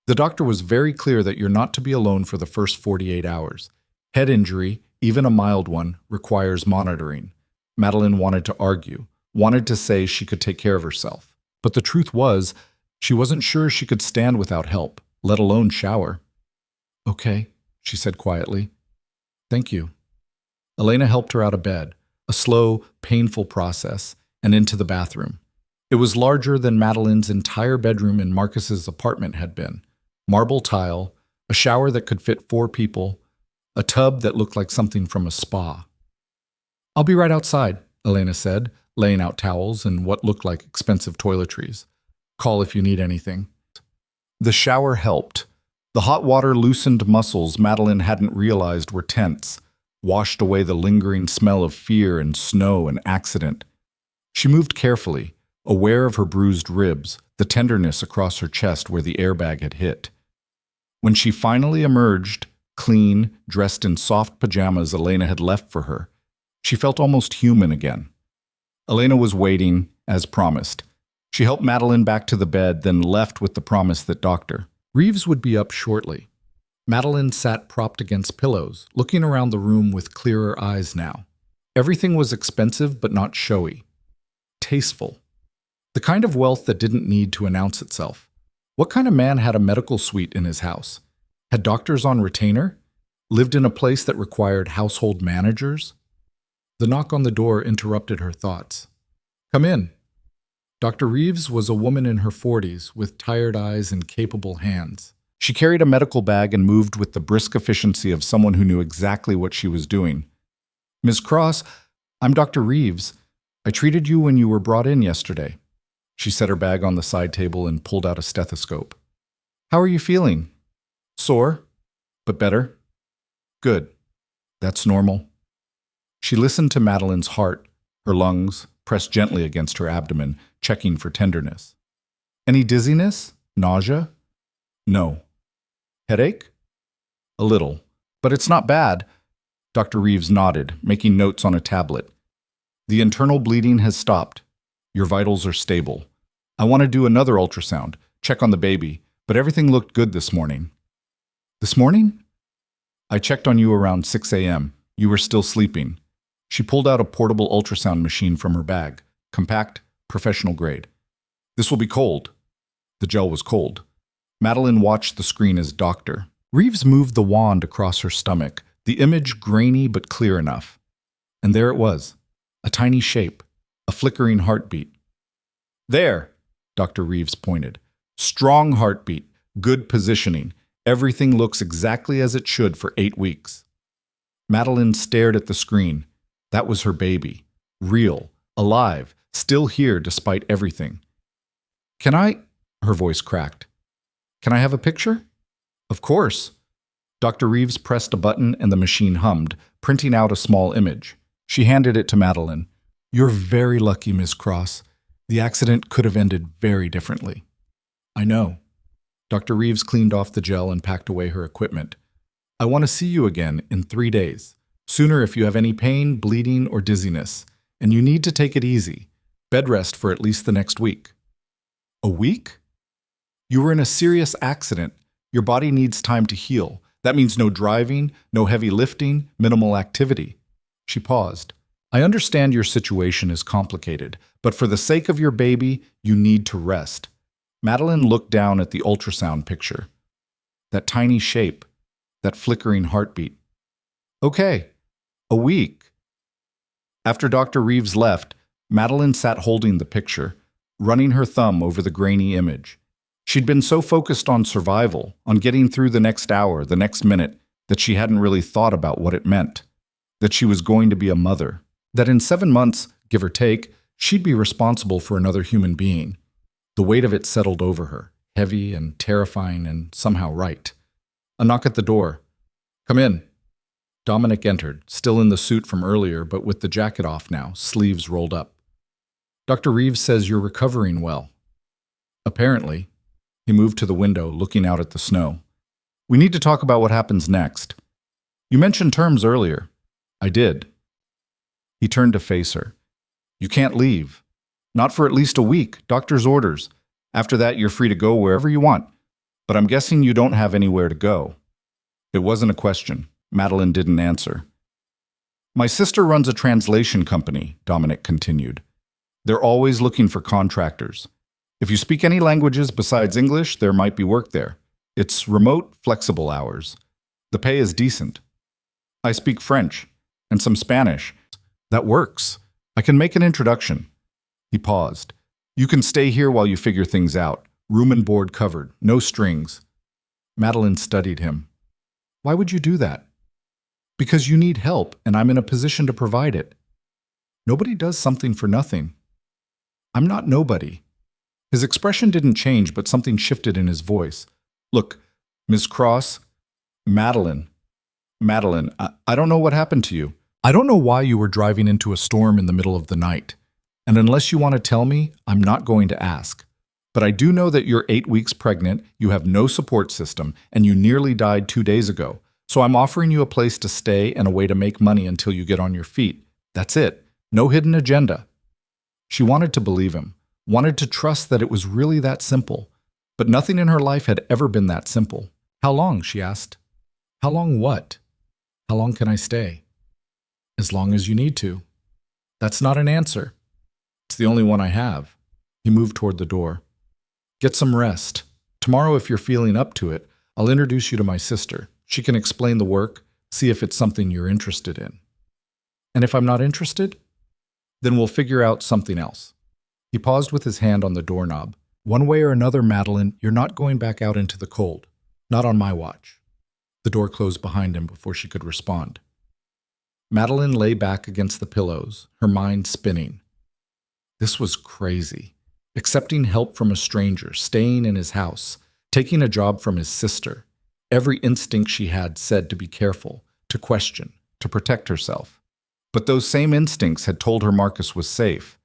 The doctor was very clear that you're not to be alone for the first 48 hours. Head injury, even a mild one, requires monitoring. Madeline wanted to argue, wanted to say she could take care of herself. But the truth was, she wasn't sure she could stand without help, let alone shower. Okay, she said quietly. Thank you. Elena helped her out of bed, a slow, painful process, and into the bathroom. It was larger than Madeline's entire bedroom in Marcus's apartment had been. Marble tile, a shower that could fit 4 people, a tub that looked like something from a spa. I'll be right outside, Elena said, laying out towels and what looked like expensive toiletries. Call if you need anything. The shower helped. The hot water loosened muscles Madeline hadn't realized were tense, washed away the lingering smell of fear and snow and accident. She moved carefully, aware of her bruised ribs, the tenderness across her chest where the airbag had hit. When she finally emerged, clean, dressed in soft pajamas Elena had left for her, she felt almost human again. Elena was waiting, as promised. She helped Madeline back to the bed, then left with the promise that Dr. Reeves would be up shortly. Madeline sat propped against pillows, looking around the room with clearer eyes now. Everything was expensive but not showy. Tasteful. The kind of wealth that didn't need to announce itself. What kind of man had a medical suite in his house? Had doctors on retainer? Lived in a place that required household managers? The knock on the door interrupted her thoughts. "Come in." Dr. Reeves was a woman in her 40s with tired eyes and capable hands. She carried a medical bag and moved with the brisk efficiency of someone who knew exactly what she was doing. "Ms. Cross, I'm Dr. Reeves. I treated you when you were brought in yesterday." She set her bag on the side table and pulled out a stethoscope. "How are you feeling?" "Sore, but better." "Good. That's normal." She listened to Madeline's heart, her lungs, pressed gently against her abdomen, checking for tenderness. "Any dizziness? Nausea?" "No." "Headache?" "A little, but it's not bad." Dr. Reeves nodded, making notes on a tablet. "The internal bleeding has stopped. Your vitals are stable. I want to do another ultrasound, check on the baby, but everything looked good this morning." "This morning?" "I checked on you around 6 a.m. You were still sleeping." She pulled out a portable ultrasound machine from her bag, compact, professional grade. "This will be cold." The gel was cold. Madeline watched the screen as Dr. Reeves moved the wand across her stomach, the image grainy but clear enough. And there it was, a tiny shape, a flickering heartbeat. "There," Dr. Reeves pointed. "Strong heartbeat, good positioning. Everything looks exactly as it should for 8 weeks." Madeline stared at the screen. That was her baby. Real, alive, still here despite everything. "Can I?" Her voice cracked. "Can I have a picture?" "Of course." Dr. Reeves pressed a button and the machine hummed, printing out a small image. She handed it to Madeline. "You're very lucky, Miss Cross. The accident could have ended very differently." "I know." Dr. Reeves cleaned off the gel and packed away her equipment. "I want to see you again in 3 days. Sooner if you have any pain, bleeding, or dizziness. And you need to take it easy. Bed rest for at least the next week." "A week?" "You were in a serious accident. Your body needs time to heal. That means no driving, no heavy lifting, minimal activity." She paused. "I understand your situation is complicated, but for the sake of your baby, you need to rest." Madeline looked down at the ultrasound picture. That tiny shape, that flickering heartbeat. "Okay, a week." After Dr. Reeves left, Madeline sat holding the picture, running her thumb over the grainy image. She'd been so focused on survival, on getting through the next hour, the next minute, that she hadn't really thought about what it meant. That she was going to be a mother. That in 7 months, give or take, she'd be responsible for another human being. The weight of it settled over her, heavy and terrifying and somehow right. A knock at the door. "Come in." Dominic entered, still in the suit from earlier, but with the jacket off now, sleeves rolled up. "Dr. Reeves says you're recovering well." "Apparently." He moved to the window, looking out at the snow. "We need to talk about what happens next." "You mentioned terms earlier." "I did." He turned to face her. "You can't leave. Not for at least a week, doctor's orders. After that, you're free to go wherever you want. But I'm guessing you don't have anywhere to go." It wasn't a question. Madeline didn't answer. "My sister runs a translation company," Dominic continued. "They're always looking for contractors. If you speak any languages besides English, there might be work there. It's remote, flexible hours. The pay is decent. I speak French and some Spanish. That works. I can make an introduction." He paused. "You can stay here while you figure things out. Room and board covered. No strings." Madeline studied him. "Why would you do that?" "Because you need help, and I'm in a position to provide it. Nobody does something for nothing." "I'm not nobody." His expression didn't change, but something shifted in his voice. "Look, Miss Cross, Madeline, I don't know what happened to you. I don't know why you were driving into a storm in the middle of the night. And unless you want to tell me, I'm not going to ask. But I do know that you're 8 weeks pregnant, you have no support system, and you nearly died 2 days ago. So I'm offering you a place to stay and a way to make money until you get on your feet. That's it. No hidden agenda." She wanted to believe him, wanted to trust that it was really that simple. But nothing in her life had ever been that simple. "How long?" she asked. "How long what? How long can I stay?" "As long as you need to." "That's not an answer." "It's the only one I have." He moved toward the door. "Get some rest. Tomorrow, if you're feeling up to it, I'll introduce you to my sister. She can explain the work, see if it's something you're interested in." "And if I'm not interested?" "Then we'll figure out something else." He paused with his hand on the doorknob. "One way or another, Madeline, you're not going back out into the cold. Not on my watch." The door closed behind him before she could respond. Madeline lay back against the pillows, her mind spinning. This was crazy. Accepting help from a stranger, staying in his house, taking a job from his sister. Every instinct she had said to be careful, to question, to protect herself. But those same instincts had told her Marcus was safe,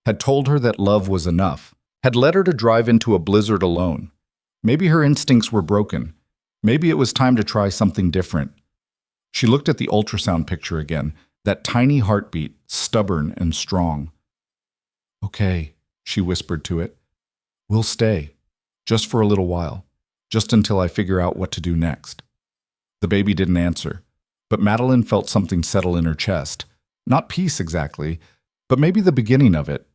had told her that love was enough, had led her to drive into a blizzard alone. Maybe her instincts were broken. Maybe it was time to try something different. She looked at the ultrasound picture again, that tiny heartbeat, stubborn and strong. "Okay," she whispered to it. "We'll stay, just for a little while, just until I figure out what to do next." The baby didn't answer, but Madeline felt something settle in her chest. Not peace exactly, but maybe the beginning of it.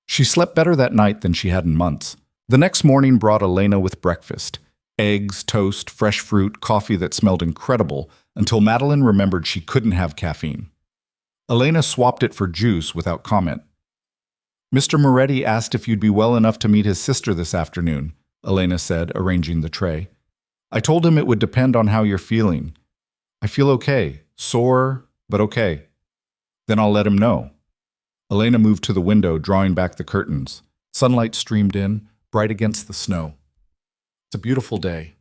She slept better that night than she had in months. The next morning brought Lena with breakfast. Eggs, toast, fresh fruit, coffee that smelled incredible, until Madeline remembered she couldn't have caffeine. Elena swapped it for juice without comment. "Mr. Moretti asked if you'd be well enough to meet his sister this afternoon," Elena said, arranging the tray. "I told him it would depend on how you're feeling. I feel okay, sore, but okay. Then I'll let him know." Elena moved to the window, drawing back the curtains. Sunlight streamed in, bright against the snow. "It's a beautiful day.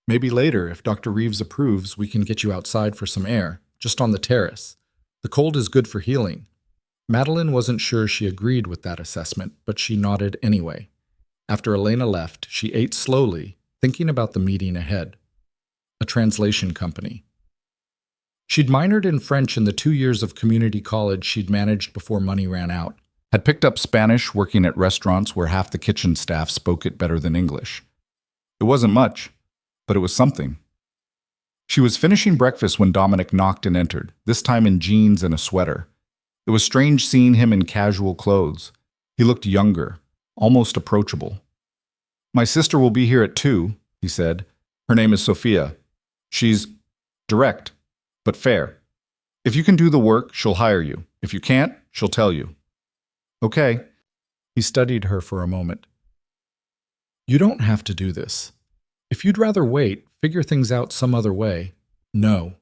Maybe later, if Dr. Reeves approves, we can get you outside for some air, just on the terrace. The cold is good for healing." Madeline wasn't sure she agreed with that assessment, but she nodded anyway. After Elena left, she ate slowly, thinking about the meeting ahead. A translation company. She'd minored in French in the 2 years of community college she'd managed before money ran out. Had picked up Spanish working at restaurants where half the kitchen staff spoke it better than English. It wasn't much, but it was something. She was finishing breakfast when Dominic knocked and entered, this time in jeans and a sweater. It was strange seeing him in casual clothes. He looked younger, almost approachable. "My sister will be here at 2, he said. "Her name is Sophia. She's direct, but fair. If you can do the work, she'll hire you. If you can't, she'll tell you." "Okay." He studied her for a moment. "You don't have to do this. If you'd rather wait, figure things out some other way." "No."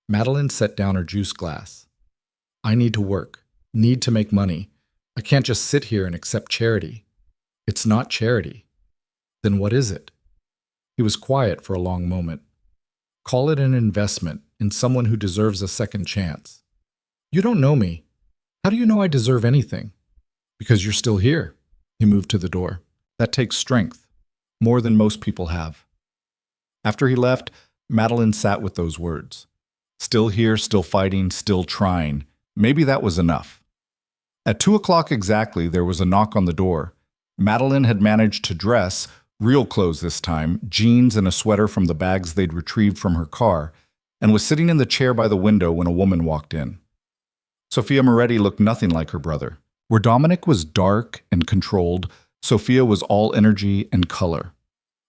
Madeline set down her juice glass. "I need to work, need to make money. I can't just sit here and accept charity." "It's not charity." "Then what is it?" He was quiet for a long moment. "Call it an investment in someone who deserves a second chance." "You don't know me. How do you know I deserve anything?" "Because you're still here." He moved to the door. "That takes strength, more than most people have." After he left, Madeline sat with those words. Still here, still fighting, still trying. Maybe that was enough. At 2 o'clock exactly, there was a knock on the door. Madeline had managed to dress, real clothes this time, jeans and a sweater from the bags they'd retrieved from her car, and was sitting in the chair by the window when a woman walked in. Sophia Moretti looked nothing like her brother. Where Dominic was dark and controlled, Sophia was all energy and color.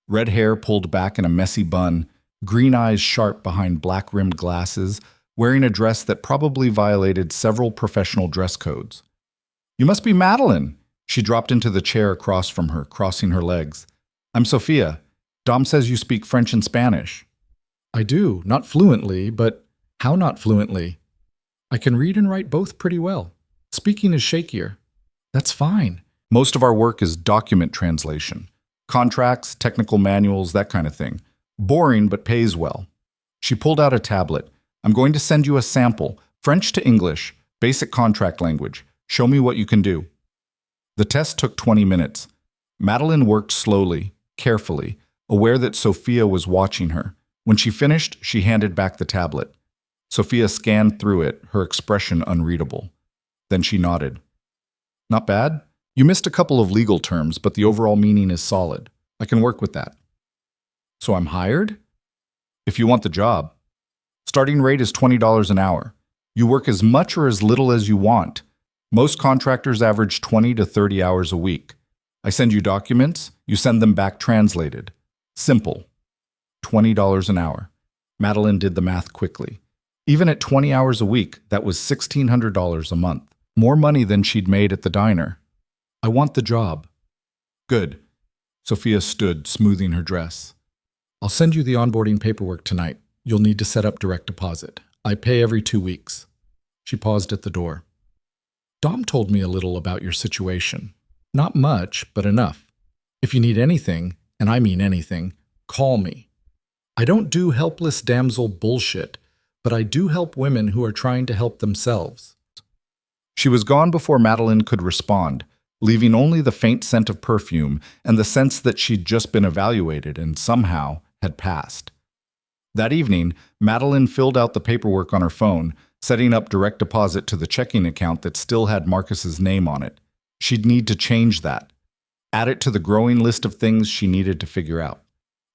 Red hair pulled back in a messy bun, green eyes sharp behind black-rimmed glasses, wearing a dress that probably violated several professional dress codes. "You must be Madeline." She dropped into the chair across from her, crossing her legs. "I'm Sophia. Dom says you speak French and Spanish." "I do, not fluently, but how not fluently? I can read and write both pretty well. Speaking is shakier." "That's fine. Most of our work is document translation. Contracts, technical manuals, that kind of thing. Boring, but pays well." She pulled out a tablet. "I'm going to send you a sample, French to English, basic contract language. Show me what you can do." The test took 20 minutes. Madeline worked slowly, carefully, aware that Sophia was watching her. When she finished, she handed back the tablet. Sophia scanned through it, her expression unreadable. Then she nodded. Not bad. You missed a couple of legal terms, but the overall meaning is solid. I can work with that. So I'm hired? If you want the job. Starting rate is $20 an hour. You work as much or as little as you want. Most contractors average 20 to 30 hours a week. I send you documents, you send them back translated. Simple. $20 an hour. Madeline did the math quickly. Even at 20 hours a week, that was $1,600 a month. More money than she'd made at the diner. I want the job. Good. Sophia stood, smoothing her dress. I'll send you the onboarding paperwork tonight. You'll need to set up direct deposit. I pay every 2 weeks. She paused at the door. Dom told me a little about your situation. Not much, but enough. If you need anything, and I mean anything, call me. I don't do helpless damsel bullshit, but I do help women who are trying to help themselves. She was gone before Madeline could respond, leaving only the faint scent of perfume and the sense that she'd just been evaluated and somehow had passed. That evening, Madeline filled out the paperwork on her phone, setting up direct deposit to the checking account that still had Marcus's name on it. She'd need to change that, add it to the growing list of things she needed to figure out.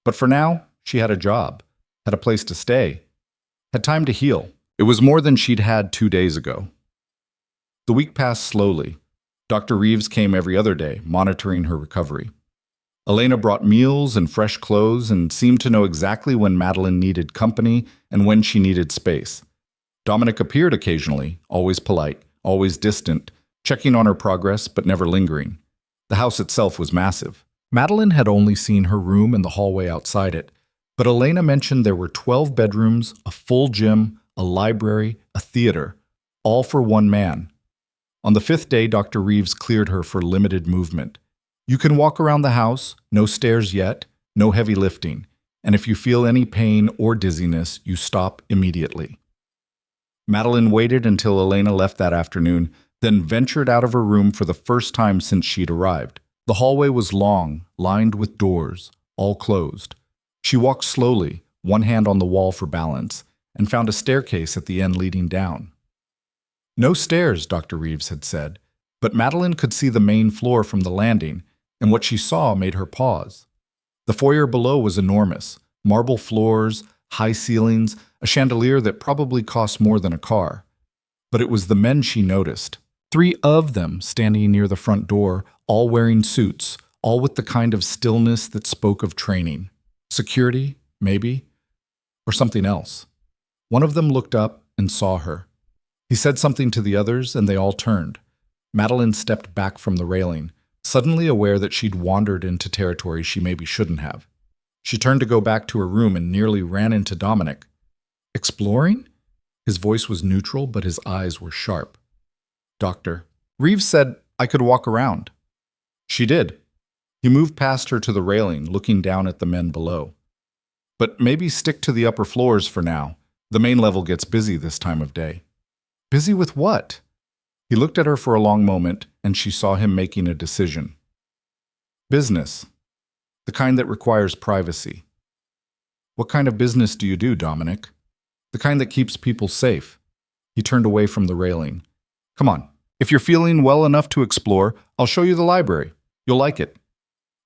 But for now, she had a job, had a place to stay, had time to heal. It was more than she'd had 2 days ago. The week passed slowly. Dr. Reeves came every other day, monitoring her recovery. Elena brought meals and fresh clothes and seemed to know exactly when Madeline needed company and when she needed space. Dominic appeared occasionally, always polite, always distant, checking on her progress but never lingering. The house itself was massive. Madeline had only seen her room and the hallway outside it, but Elena mentioned there were 12 bedrooms, a full gym, a library, a theater, all for one man. On the 5th day, Dr. Reeves cleared her for limited movement. You can walk around the house, no stairs yet, no heavy lifting, and if you feel any pain or dizziness, you stop immediately. Madeline waited until Elena left that afternoon, then ventured out of her room for the first time since she'd arrived. The hallway was long, lined with doors, all closed. She walked slowly, one hand on the wall for balance, and found a staircase at the end leading down. No stairs, Dr. Reeves had said, but Madeline could see the main floor from the landing, and what she saw made her pause. The foyer below was enormous, marble floors, high ceilings, a chandelier that probably cost more than a car. But it was the men she noticed. 3 of them standing near the front door, all wearing suits, all with the kind of stillness that spoke of training. Security, maybe, or something else. One of them looked up and saw her. He said something to the others, and they all turned. Madeline stepped back from the railing, suddenly aware that she'd wandered into territory she maybe shouldn't have. She turned to go back to her room and nearly ran into Dominic. Exploring? His voice was neutral, but his eyes were sharp. Doctor, Reeves said I could walk around. She did. He moved past her to the railing, looking down at the men below. But maybe stick to the upper floors for now. The main level gets busy this time of day. Busy with what? He looked at her for a long moment, and she saw him making a decision. Business. The kind that requires privacy. What kind of business do you do, Dominic? The kind that keeps people safe. He turned away from the railing. Come on. If you're feeling well enough to explore, I'll show you the library. You'll like it.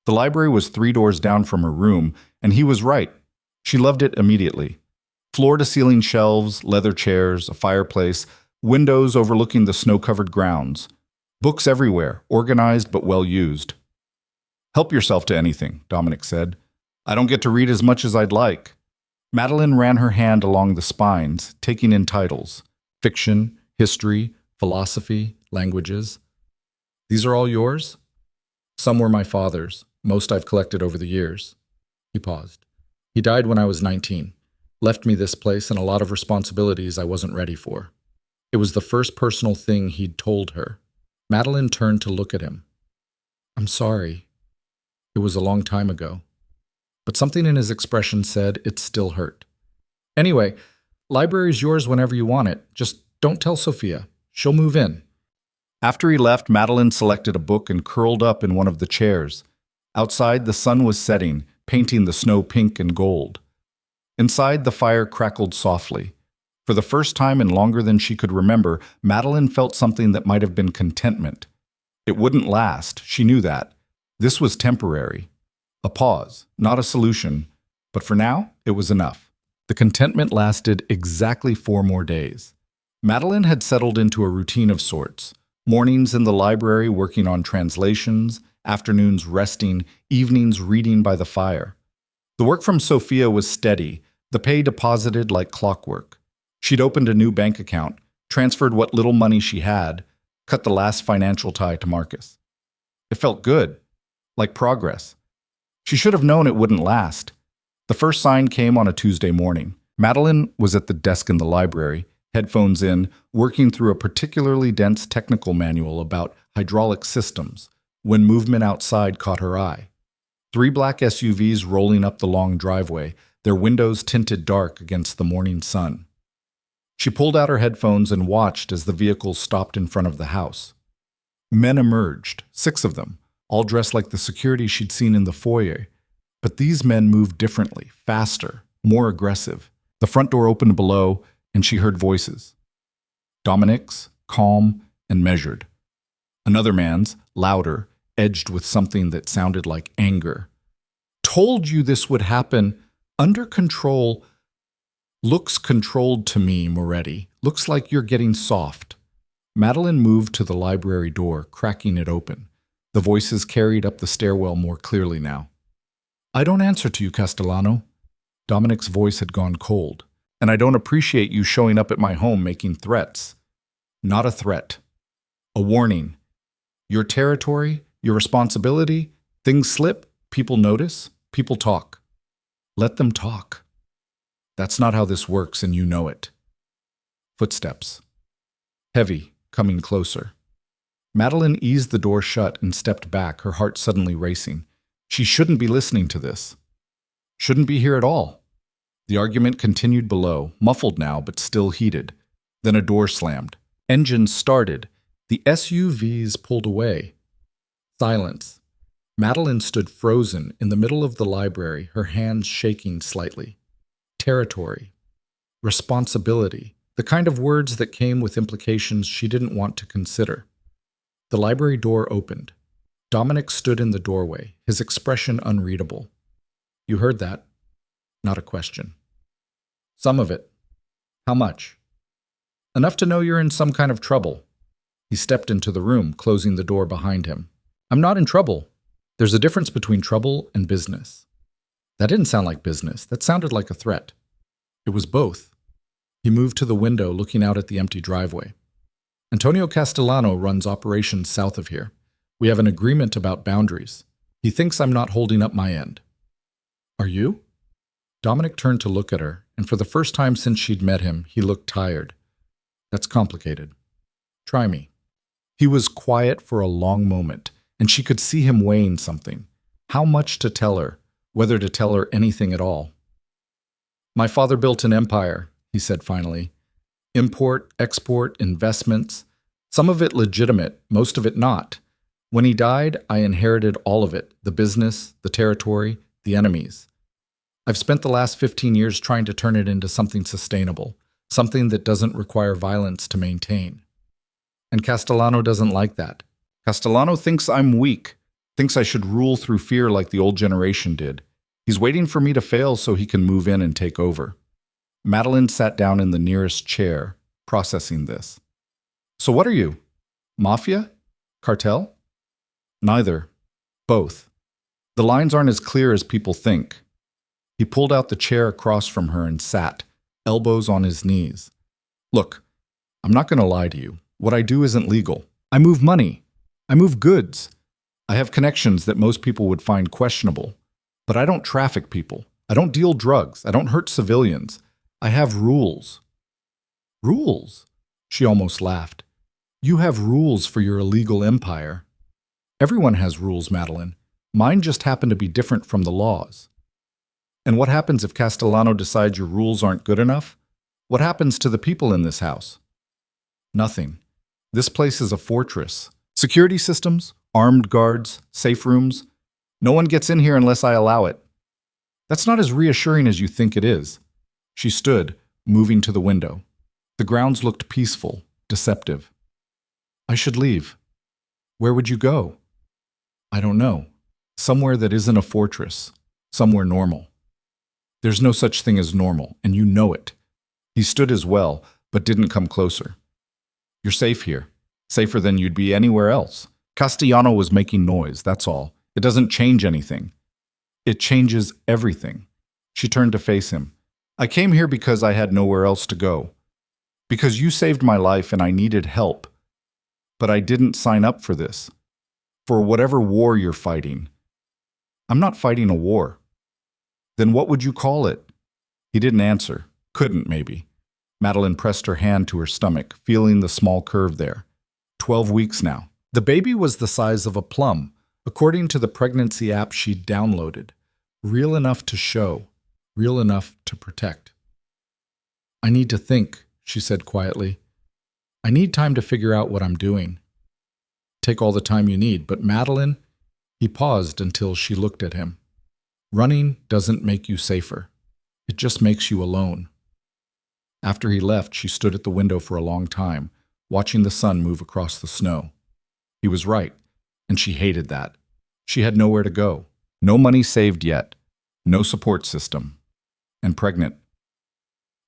The library was 3 doors down from her room, and he was right. She loved it immediately. Floor-to-ceiling shelves, leather chairs, a fireplace, windows overlooking the snow-covered grounds. Books everywhere, organized but well-used. Help yourself to anything, Dominic said. I don't get to read as much as I'd like. Madeline ran her hand along the spines, taking in titles. Fiction, history, philosophy, languages. These are all yours? Some were my father's. Most I've collected over the years. He paused. He died when I was 19. Left me this place and a lot of responsibilities I wasn't ready for. It was the first personal thing he'd told her. Madeline turned to look at him. I'm sorry. It was a long time ago. But something in his expression said it still hurt. Anyway, library's yours whenever you want it. Just don't tell Sophia. She'll move in. After he left, Madeline selected a book and curled up in one of the chairs. Outside, the sun was setting, painting the snow pink and gold. Inside, the fire crackled softly. For the first time in longer than she could remember, Madeline felt something that might have been contentment. It wouldn't last, she knew that. This was temporary. A pause, not a solution, but for now, it was enough. The contentment lasted exactly 4 more days. Madeline had settled into a routine of sorts. Mornings in the library working on translations, afternoons resting, evenings reading by the fire. The work from Sophia was steady, the pay deposited like clockwork. She'd opened a new bank account, transferred what little money she had, cut the last financial tie to Marcus. It felt good, like progress. She should have known it wouldn't last. The first sign came on a Tuesday morning. Madeline was at the desk in the library, headphones in, working through a particularly dense technical manual about hydraulic systems, when movement outside caught her eye. 3 black SUVs rolling up the long driveway, their windows tinted dark against the morning sun. She pulled out her headphones and watched as the vehicles stopped in front of the house. Men emerged, 6 of them, all dressed like the security she'd seen in the foyer. But these men moved differently, faster, more aggressive. The front door opened below, and she heard voices. Dominic's, calm and measured. Another man's, louder, edged with something that sounded like anger. Told you this would happen. Under control. Looks controlled to me, Moretti. Looks like you're getting soft. Madeline moved to the library door, cracking it open. The voices carried up the stairwell more clearly now. I don't answer to you, Castellano. Dominic's voice had gone cold. And I don't appreciate you showing up at my home making threats. Not a threat. A warning. Your territory, your responsibility, things slip, people notice, people talk. Let them talk. That's not how this works, and you know it. Footsteps. Heavy, coming closer. Madeline eased the door shut and stepped back, her heart suddenly racing. She shouldn't be listening to this. Shouldn't be here at all. The argument continued below, muffled now, but still heated. Then a door slammed. Engines started. The SUVs pulled away. Silence. Madeline stood frozen in the middle of the library, her hands shaking slightly. Territory. Responsibility. The kind of words that came with implications she didn't want to consider. The library door opened. Dominic stood in the doorway, his expression unreadable. You heard that. Not a question. Some of it. How much? Enough to know you're in some kind of trouble. He stepped into the room, closing the door behind him. I'm not in trouble. There's a difference between trouble and business. That didn't sound like business. That sounded like a threat. It was both. He moved to the window, looking out at the empty driveway. Antonio Castellano runs operations south of here. We have an agreement about boundaries. He thinks I'm not holding up my end. Are you? Dominic turned to look at her, and for the first time since she'd met him, he looked tired. That's complicated. Try me. He was quiet for a long moment, and she could see him weighing something. How much to tell her, whether to tell her anything at all. My father built an empire, he said finally. Import, export, investments. Some of it legitimate, most of it not. When he died, I inherited all of it, the business, the territory, the enemies. I've spent the last 15 years trying to turn it into something sustainable, something that doesn't require violence to maintain. And Castellano doesn't like that. Castellano thinks I'm weak, thinks I should rule through fear like the old generation did. He's waiting for me to fail so he can move in and take over. Madeline sat down in the nearest chair, processing this. So what are you? Mafia? Cartel? Neither. Both. The lines aren't as clear as people think. He pulled out the chair across from her and sat, elbows on his knees. Look, I'm not going to lie to you. What I do isn't legal. I move money. I move goods. I have connections that most people would find questionable. But I don't traffic people. I don't deal drugs. I don't hurt civilians. I have rules. Rules? She almost laughed. You have rules for your illegal empire. Everyone has rules, Madeline. Mine just happen to be different from the laws. And what happens if Castellano decides your rules aren't good enough? What happens to the people in this house? Nothing. This place is a fortress. Security systems, armed guards, safe rooms. No one gets in here unless I allow it. That's not as reassuring as you think it is. She stood, moving to the window. The grounds looked peaceful, deceptive. I should leave. Where would you go? I don't know. Somewhere that isn't a fortress. Somewhere normal. There's no such thing as normal, and you know it. He stood as well, but didn't come closer. You're safe here. Safer than you'd be anywhere else. Castellano was making noise, that's all. It doesn't change anything. It changes everything. She turned to face him. I came here because I had nowhere else to go. Because you saved my life and I needed help. But I didn't sign up for this. For whatever war you're fighting. I'm not fighting a war. Then what would you call it? He didn't answer. Couldn't, maybe. Madeline pressed her hand to her stomach, feeling the small curve there. 12 weeks now. The baby was the size of a plum, according to the pregnancy app she'd downloaded. Real enough to show, real enough to protect. I need to think, she said quietly. I need time to figure out what I'm doing. Take all the time you need, but Madeline, he paused until she looked at him. Running doesn't make you safer. It just makes you alone. After he left, she stood at the window for a long time, watching the sun move across the snow. He was right, and she hated that. She had nowhere to go. No money saved yet. No support system. And pregnant.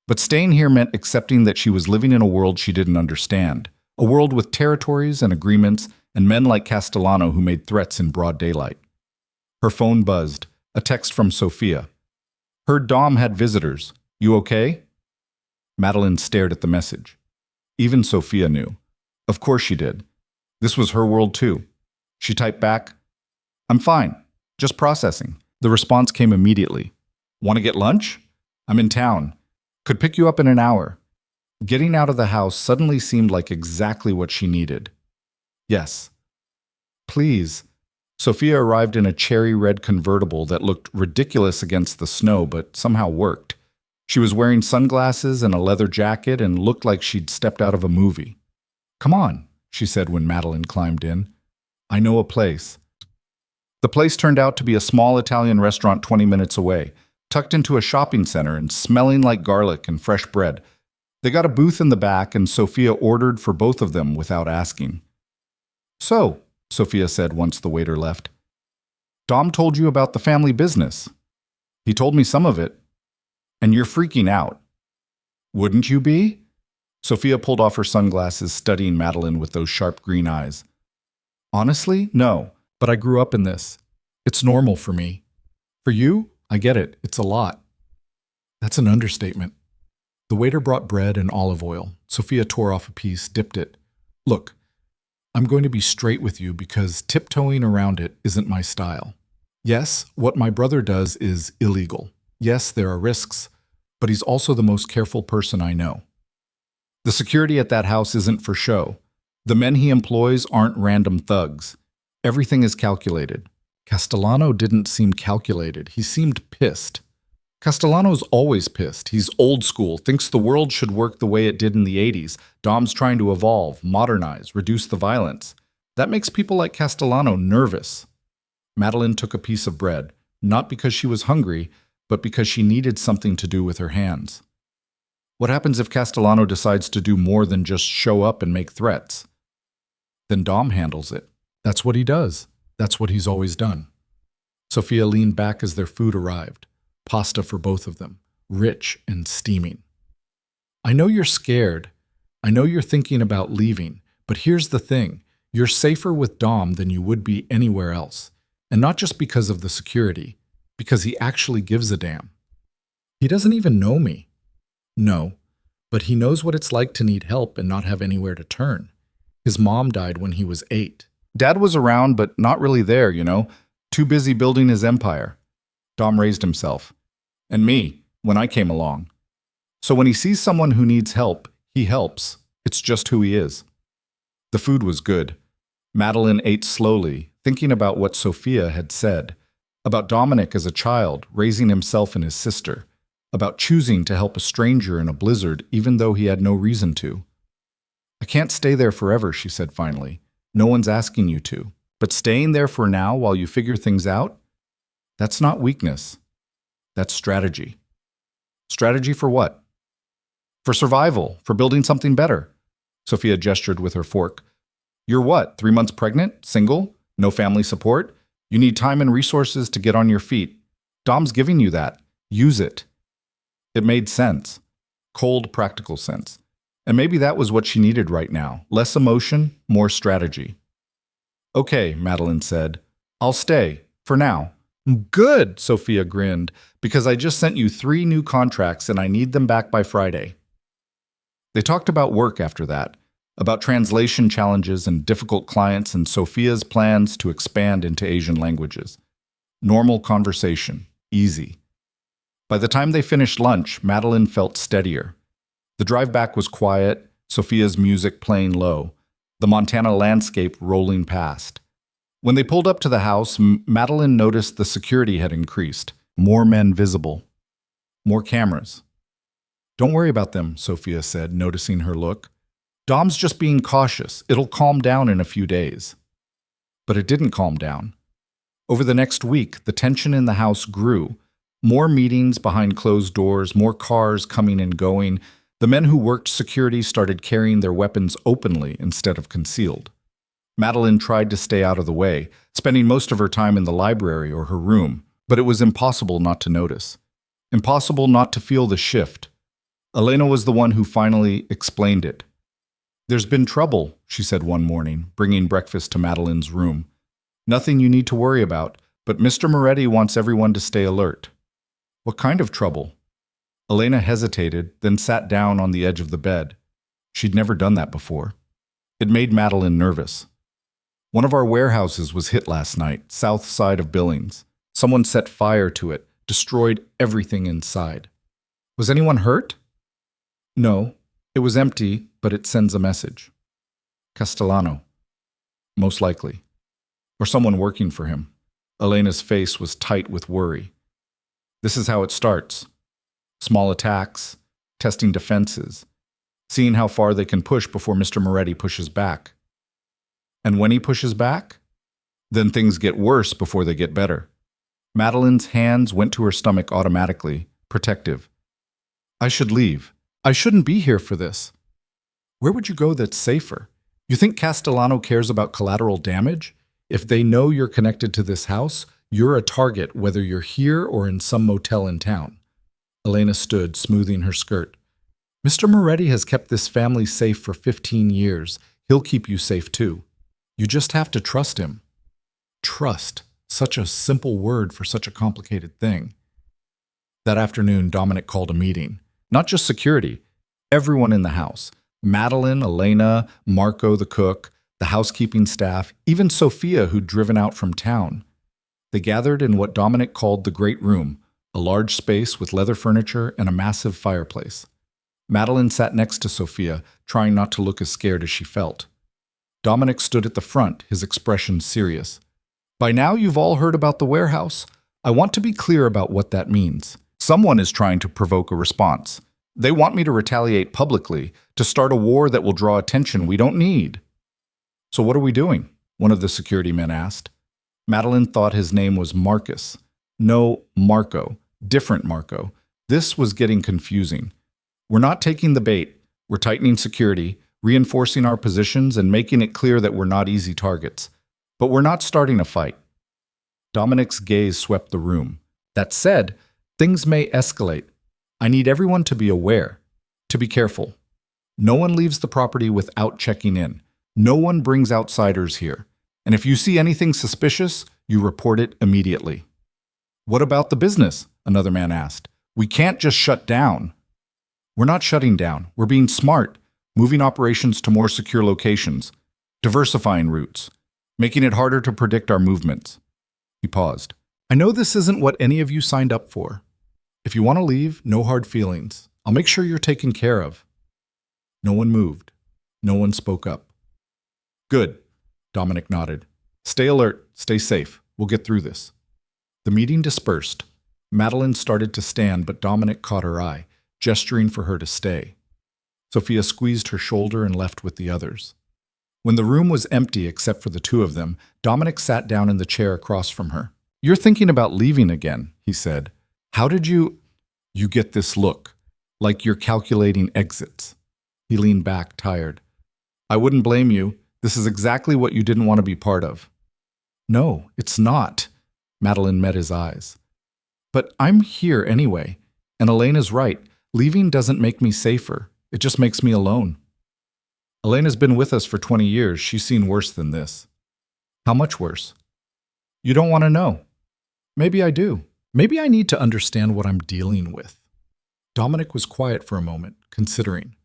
But staying here meant accepting that she was living in a world she didn't understand. A world with territories and agreements and men like Castellano who made threats in broad daylight. Her phone buzzed. A text from Sophia. Heard Dom had visitors. You okay? Madeline stared at the message. Even Sophia knew. Of course she did. This was her world too. She typed back, I'm fine. Just processing. The response came immediately. Want to get lunch? I'm in town. Could pick you up in an hour. Getting out of the house suddenly seemed like exactly what she needed. Yes. Please. Sophia arrived in a cherry-red convertible that looked ridiculous against the snow, but somehow worked. She was wearing sunglasses and a leather jacket and looked like she'd stepped out of a movie. Come on, she said when Madeline climbed in. I know a place. The place turned out to be a small Italian restaurant 20 minutes away, tucked into a shopping center and smelling like garlic and fresh bread. They got a booth in the back and Sophia ordered for both of them without asking. So, Sophia said once the waiter left, Dom told you about the family business. He told me some of it. And you're freaking out. Wouldn't you be? Sophia pulled off her sunglasses, studying Madeline with those sharp green eyes. Honestly, no, but I grew up in this. It's normal for me. For you, I get it. It's a lot. That's an understatement. The waiter brought bread and olive oil. Sophia tore off a piece, dipped it. Look, I'm going to be straight with you because tiptoeing around it isn't my style. Yes, what my brother does is illegal. Yes, there are risks, but he's also the most careful person I know. The security at that house isn't for show. The men he employs aren't random thugs. Everything is calculated. Castellano didn't seem calculated. He seemed pissed. Castellano's always pissed. He's old school, thinks the world should work the way it did in the 80s. Dom's trying to evolve, modernize, reduce the violence. That makes people like Castellano nervous. Madeline took a piece of bread, not because she was hungry, but because she needed something to do with her hands. What happens if Castellano decides to do more than just show up and make threats? Then Dom handles it. That's what he does. That's what he's always done. Sophia leaned back as their food arrived. Pasta for both of them, rich and steaming. I know you're scared. I know you're thinking about leaving, but here's the thing. You're safer with Dom than you would be anywhere else. And not just because of the security, because he actually gives a damn. He doesn't even know me. No, but he knows what it's like to need help and not have anywhere to turn. His mom died when he was 8. Dad was around, but not really there, you know, too busy building his empire. Dom raised himself. And me, when I came along. So when he sees someone who needs help, he helps. It's just who he is. The food was good. Madeline ate slowly, thinking about what Sophia had said, about Dominic as a child, raising himself and his sister, about choosing to help a stranger in a blizzard even though he had no reason to. I can't stay there forever, she said finally. No one's asking you to. But staying there for now while you figure things out, That's not weakness. That's strategy. Strategy for what? For survival, for building something better. Sophia gestured with her fork. You're what, 3 months pregnant? Single? No family support? You need time and resources to get on your feet. Dom's giving you that. Use it. It made sense. Cold, practical sense. And maybe that was what she needed right now. Less emotion, more strategy. Okay, Madeline said. I'll stay, for now. Good, Sophia grinned, because I just sent you 3 new contracts and I need them back by Friday. They talked about work after that, about translation challenges and difficult clients and Sophia's plans to expand into Asian languages. Normal conversation, easy. By the time they finished lunch, Madeline felt steadier. The drive back was quiet, Sophia's music playing low, the Montana landscape rolling past. When they pulled up to the house, Madeline noticed the security had increased. More men visible. More cameras. Don't worry about them, Sophia said, noticing her look. Dom's just being cautious. It'll calm down in a few days. But it didn't calm down. Over the next week, the tension in the house grew. More meetings behind closed doors, more cars coming and going. The men who worked security started carrying their weapons openly instead of concealed. Madeline tried to stay out of the way, spending most of her time in the library or her room, but it was impossible not to notice. Impossible not to feel the shift. Lena was the one who finally explained it. There's been trouble, she said one morning, bringing breakfast to Madeline's room. Nothing you need to worry about, but Mr. Moretti wants everyone to stay alert. What kind of trouble? Lena hesitated, then sat down on the edge of the bed. She'd never done that before. It made Madeline nervous. One of our warehouses was hit last night, south side of Billings. Someone set fire to it, destroyed everything inside. Was anyone hurt? No, it was empty, but it sends a message. Castellano. Most likely. Or someone working for him. Elena's face was tight with worry. This is how it starts. Small attacks, testing defenses, seeing how far they can push before Mr. Moretti pushes back. And when he pushes back, then things get worse before they get better. Madeline's hands went to her stomach automatically, protective. I should leave. I shouldn't be here for this. Where would you go that's safer? You think Castellano cares about collateral damage? If they know you're connected to this house, you're a target whether you're here or in some motel in town. Elena stood, smoothing her skirt. Mr. Moretti has kept this family safe for 15 years. He'll keep you safe too. You just have to trust him. Trust. Such a simple word for such a complicated thing. That afternoon, Dominic called a meeting. Not just security. Everyone in the house. Madeline, Elena, Marco the cook, the housekeeping staff, even Sophia who'd driven out from town. They gathered in what Dominic called the Great Room, a large space with leather furniture and a massive fireplace. Madeline sat next to Sophia, trying not to look as scared as she felt. Dominic stood at the front, his expression serious. By now you've all heard about the warehouse. I want to be clear about what that means. Someone is trying to provoke a response. They want me to retaliate publicly, to start a war that will draw attention we don't need. So what are we doing? One of the security men asked. Madeline thought his name was Marcus. No, Marco. Different Marco. This was getting confusing. We're not taking the bait. We're tightening security, reinforcing our positions, and making it clear that we're not easy targets. But we're not starting a fight. Dominic's gaze swept the room. That said, things may escalate. I need everyone to be aware, to be careful. No one leaves the property without checking in. No one brings outsiders here. And if you see anything suspicious, you report it immediately. What about the business? Another man asked. We can't just shut down. We're not shutting down. We're being smart, moving operations to more secure locations, diversifying routes, making it harder to predict our movements. He paused. I know this isn't what any of you signed up for. If you want to leave, no hard feelings. I'll make sure you're taken care of. No one moved. No one spoke up. Good, Dominic nodded. Stay alert, stay safe. We'll get through this. The meeting dispersed. Madeline started to stand, but Dominic caught her eye, gesturing for her to stay. Sophia squeezed her shoulder and left with the others. When the room was empty except for the two of them, Dominic sat down in the chair across from her. You're thinking about leaving again, he said. How did you... You get this look, like you're calculating exits. He leaned back, tired. I wouldn't blame you. This is exactly what you didn't want to be part of. No, it's not. Madeline met his eyes. But I'm here anyway, and Elena's right. Leaving doesn't make me safer. It just makes me alone. Elena's been with us for 20 years. She's seen worse than this. How much worse? You don't want to know. Maybe I do. Maybe I need to understand what I'm dealing with. Dominic was quiet for a moment, considering.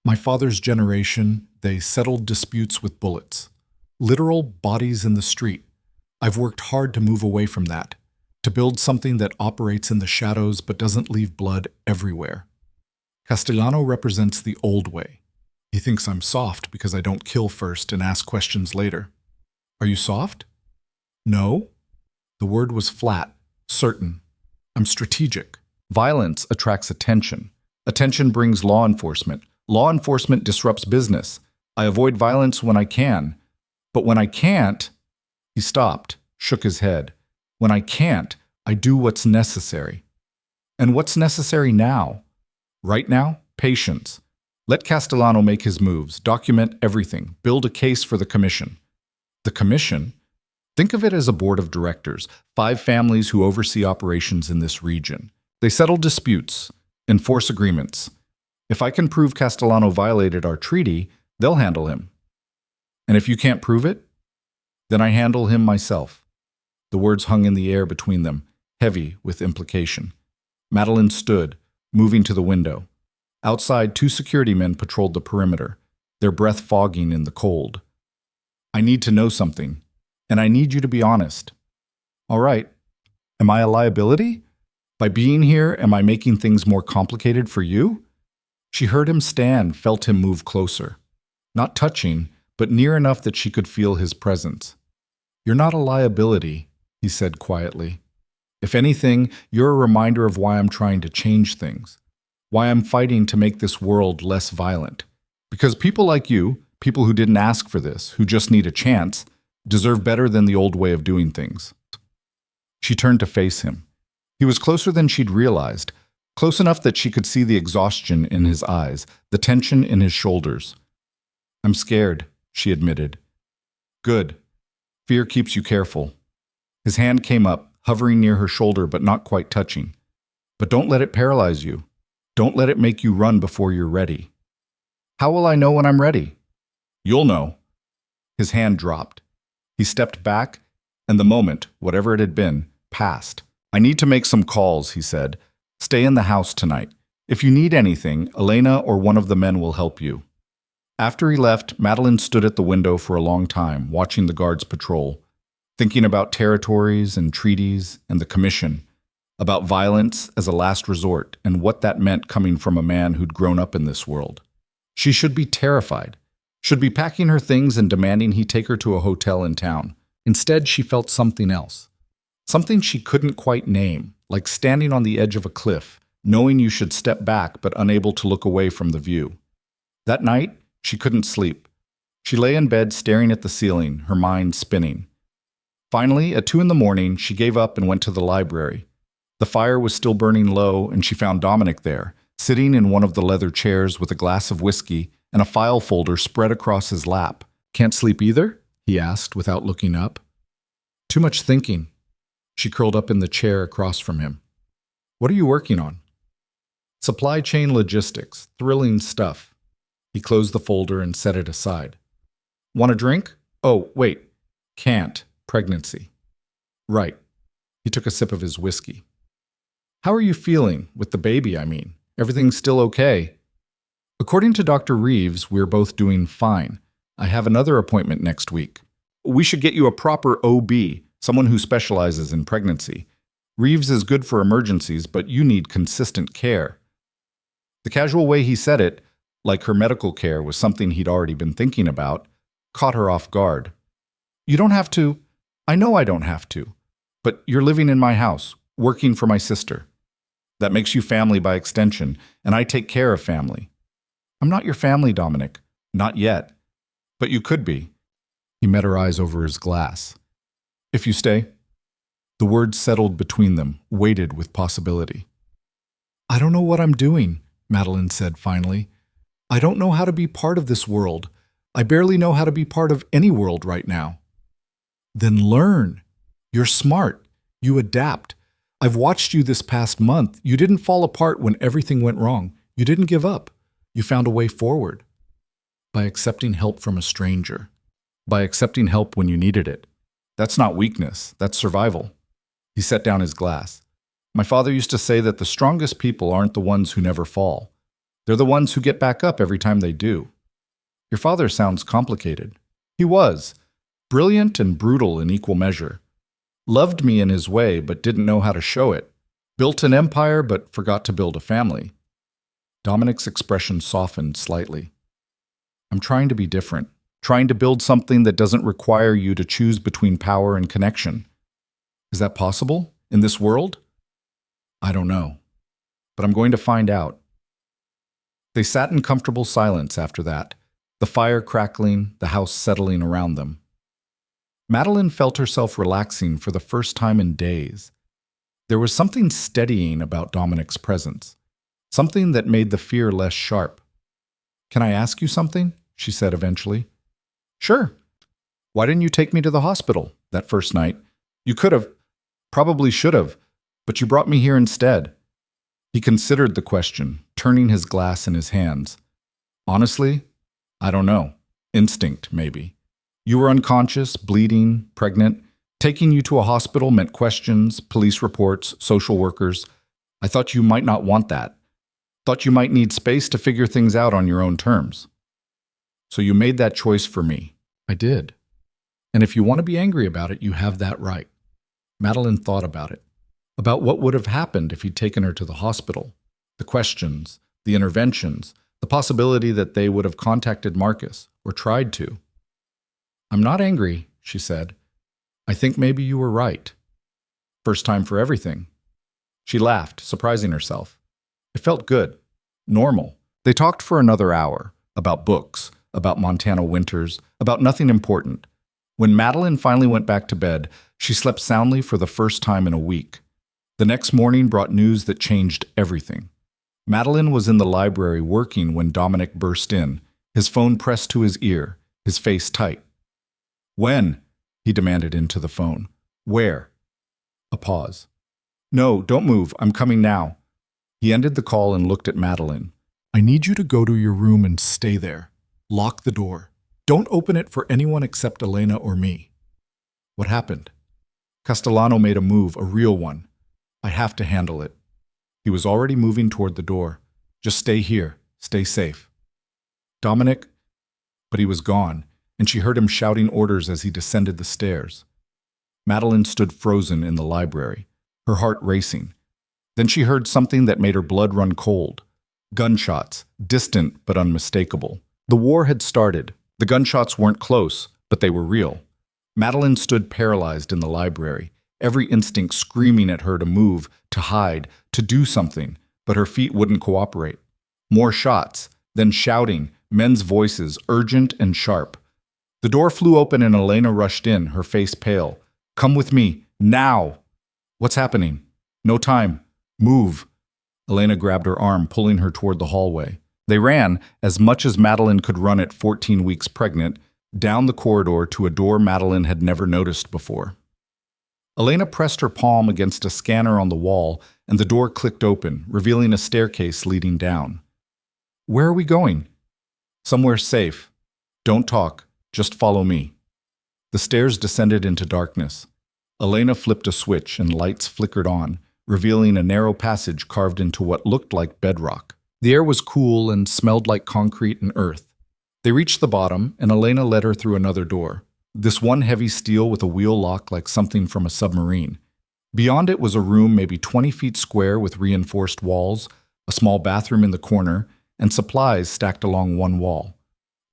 My father's generation, they settled disputes with bullets. Literal bodies in the street. I've worked hard to move away from that, to build something that operates in the shadows but doesn't leave blood everywhere. Castellano represents the old way. He thinks I'm soft because I don't kill first and ask questions later. Are you soft? No. The word was flat, certain. I'm strategic. Violence attracts attention. Attention brings law enforcement. Law enforcement disrupts business. I avoid violence when I can. But when I can't, he stopped, shook his head. When I can't, I do what's necessary. And what's necessary now? Right now? Patience. Let Castellano make his moves, document everything, build a case for the commission. The commission? Think of it as a board of directors, 5 families who oversee operations in this region. They settle disputes, enforce agreements. If I can prove Castellano violated our treaty, they'll handle him. And if you can't prove it, then I handle him myself. The words hung in the air between them, heavy with implication. Madeline stood, moving to the window. Outside, 2 security men patrolled the perimeter, their breath fogging in the cold. I need to know something, and I need you to be honest. All right. Am I a liability? By being here, am I making things more complicated for you? She heard him stand, felt him move closer. Not touching, but near enough that she could feel his presence. You're not a liability, he said quietly. If anything, you're a reminder of why I'm trying to change things, why I'm fighting to make this world less violent. Because people like you, people who didn't ask for this, who just need a chance, deserve better than the old way of doing things. She turned to face him. He was closer than she'd realized, close enough that she could see the exhaustion in his eyes, the tension in his shoulders. I'm scared, she admitted. Good. Fear keeps you careful. His hand came up, hovering near her shoulder but not quite touching. But don't let it paralyze you. Don't let it make you run before you're ready. How will I know when I'm ready? You'll know. His hand dropped. He stepped back, and the moment, whatever it had been, passed. I need to make some calls, he said. Stay in the house tonight. If you need anything, Elena or one of the men will help you. After he left, Madeline stood at the window for a long time, watching the guards patrol, thinking about territories and treaties and the commission, about violence as a last resort and what that meant coming from a man who'd grown up in this world. She should be terrified, should be packing her things and demanding he take her to a hotel in town. Instead, she felt something else. Something she couldn't quite name, like standing on the edge of a cliff, knowing you should step back but unable to look away from the view. That night, she couldn't sleep. She lay in bed staring at the ceiling, her mind spinning. Finally, at 2 a.m, she gave up and went to the library. The fire was still burning low, and she found Dominic there, sitting in one of the leather chairs with a glass of whiskey and a file folder spread across his lap. Can't sleep either? He asked without looking up. Too much thinking. She curled up in the chair across from him. What are you working on? Supply chain logistics, thrilling stuff. He closed the folder and set it aside. Want a drink? Oh, wait. Can't. Pregnancy. Right. He took a sip of his whiskey. How are you feeling? With the baby, I mean. Everything's still okay? According to Dr. Reeves, we're both doing fine. I have another appointment next week. We should get you a proper OB, someone who specializes in pregnancy. Reeves is good for emergencies, but you need consistent care. The casual way he said it, like her medical care was something he'd already been thinking about, caught her off guard. You don't have to. I know I don't have to. But you're living in my house, working for my sister. That makes you family by extension, and I take care of family. I'm not your family, Dominic. Not yet. But you could be. He met her eyes over his glass. If you stay? The words settled between them, weighted with possibility. I don't know what I'm doing, Madeline said finally. I don't know how to be part of this world. I barely know how to be part of any world right now. Then learn. You're smart. You adapt. I've watched you this past month. You didn't fall apart when everything went wrong. You didn't give up. You found a way forward. By accepting help from a stranger. By accepting help when you needed it. That's not weakness. That's survival. He set down his glass. My father used to say that the strongest people aren't the ones who never fall. They're the ones who get back up every time they do. Your father sounds complicated. He was. Brilliant and brutal in equal measure. Loved me in his way, but didn't know how to show it. Built an empire, but forgot to build a family. Dominic's expression softened slightly. I'm trying to be different. Trying to build something that doesn't require you to choose between power and connection. Is that possible? In this world? I don't know. But I'm going to find out. They sat in comfortable silence after that, the fire crackling, the house settling around them. Madeline felt herself relaxing for the first time in days. There was something steadying about Dominic's presence, something that made the fear less sharp. Can I ask you something? She said eventually. Sure. Why didn't you take me to the hospital that first night? You could have, probably should have, but you brought me here instead. He considered the question, turning his glass in his hands. Honestly, I don't know. Instinct, maybe. You were unconscious, bleeding, pregnant. Taking you to a hospital meant questions, police reports, social workers. I thought you might not want that. Thought you might need space to figure things out on your own terms. So you made that choice for me. I did. And if you want to be angry about it, you have that right. Madeline thought about it. About what would have happened if he'd taken her to the hospital. The questions, the interventions, the possibility that they would have contacted Marcus, or tried to. I'm not angry, she said. I think maybe you were right. First time for everything. She laughed, surprising herself. It felt good. Normal. They talked for another hour. About books, about Montana winters, about nothing important. When Madeline finally went back to bed, she slept soundly for the first time in a week. The next morning brought news that changed everything. Madeline was in the library working when Dominic burst in, his phone pressed to his ear, his face tight. When? He demanded into the phone. Where? A pause. No, don't move. I'm coming now. He ended the call and looked at Madeline. I need you to go to your room and stay there. Lock the door. Don't open it for anyone except Elena or me. What happened? Castellano made a move, a real one. I have to handle it. He was already moving toward the door. Just stay here. Stay safe. Dominic? But he was gone, and she heard him shouting orders as he descended the stairs. Madeline stood frozen in the library, her heart racing. Then she heard something that made her blood run cold. Gunshots, distant but unmistakable. The war had started. The gunshots weren't close, but they were real. Madeline stood paralyzed in the library, every instinct screaming at her to move, to hide, to do something, but her feet wouldn't cooperate. More shots, then shouting, men's voices, urgent and sharp. The door flew open and Elena rushed in, her face pale. Come with me, now! What's happening? No time. Move. Elena grabbed her arm, pulling her toward the hallway. They ran, as much as Madeline could run at 14 weeks pregnant, down the corridor to a door Madeline had never noticed before. Elena pressed her palm against a scanner on the wall, and the door clicked open, revealing a staircase leading down. Where are we going? Somewhere safe. Don't talk. Just follow me. The stairs descended into darkness. Elena flipped a switch and lights flickered on, revealing a narrow passage carved into what looked like bedrock. The air was cool and smelled like concrete and earth. They reached the bottom, and Elena led her through another door. This one heavy steel with a wheel lock like something from a submarine. Beyond it was a room maybe 20 feet square with reinforced walls, a small bathroom in the corner, and supplies stacked along one wall.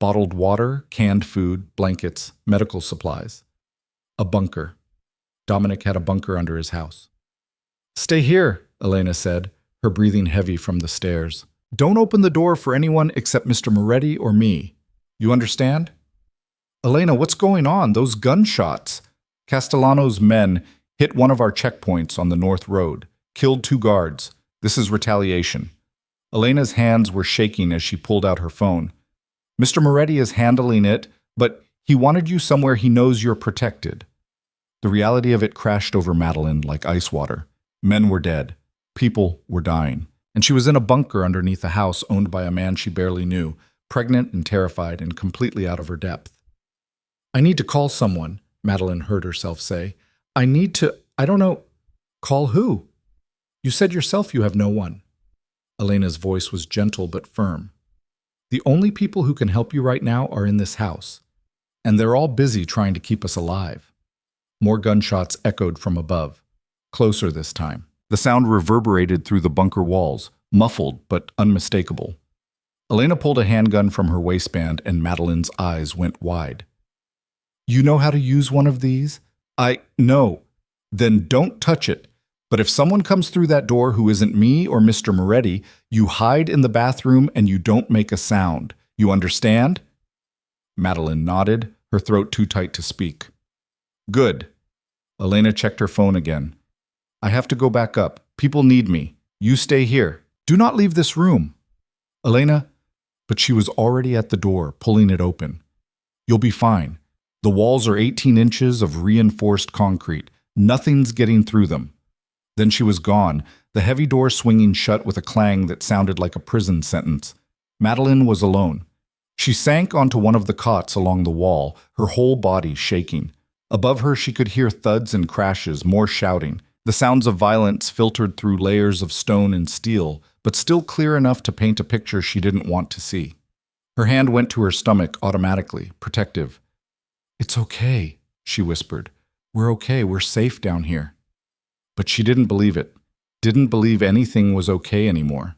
Bottled water, canned food, blankets, medical supplies. A bunker. Dominic had a bunker under his house. Stay here, Elena said, her breathing heavy from the stairs. Don't open the door for anyone except Mr. Moretti or me. You understand? Elena, what's going on? Those gunshots. Castellano's men, Hit one of our checkpoints on the North Road. Killed 2 guards. This is retaliation. Elena's hands were shaking as she pulled out her phone. Mr. Moretti is handling it, but he wanted you somewhere he knows you're protected. The reality of it crashed over Madeline like ice water. Men were dead. People were dying. And she was in a bunker underneath a house owned by a man she barely knew, pregnant and terrified and completely out of her depth. I need to call someone, Madeline heard herself say. I don't know. Call who? You said yourself you have no one. Elena's voice was gentle but firm. The only people who can help you right now are in this house, and they're all busy trying to keep us alive. More gunshots echoed from above, closer this time. The sound reverberated through the bunker walls, muffled but unmistakable. Elena pulled a handgun from her waistband and Madeline's eyes went wide. You know how to use one of these? No. Then don't touch it. But if someone comes through that door who isn't me or Mr. Moretti, you hide in the bathroom and you don't make a sound. You understand? Madeline nodded, her throat too tight to speak. Good. Elena checked her phone again. I have to go back up. People need me. You stay here. Do not leave this room. Elena, but she was already at the door, pulling it open. You'll be fine. The walls are 18 inches of reinforced concrete. Nothing's getting through them. Then she was gone, the heavy door swinging shut with a clang that sounded like a prison sentence. Madeline was alone. She sank onto one of the cots along the wall, her whole body shaking. Above her she could hear thuds and crashes, more shouting. The sounds of violence filtered through layers of stone and steel, but still clear enough to paint a picture she didn't want to see. Her hand went to her stomach automatically, protective. It's okay, she whispered. We're okay, we're safe down here. But she didn't believe it, didn't believe anything was okay anymore.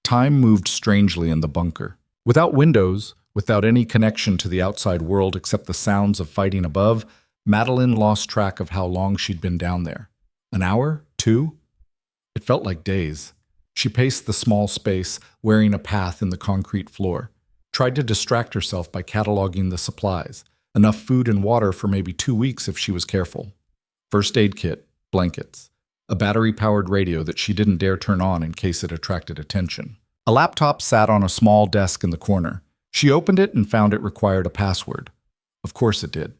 Time moved strangely in the bunker. Without windows, without any connection to the outside world except the sounds of fighting above, Madeline lost track of how long she'd been down there. An hour? 2? It felt like days. She paced the small space, wearing a path in the concrete floor. Tried to distract herself by cataloging the supplies. Enough food and water for maybe 2 weeks if she was careful. First aid kit, blankets, a battery-powered radio that she didn't dare turn on in case it attracted attention. A laptop sat on a small desk in the corner. She opened it and found it required a password. Of course it did.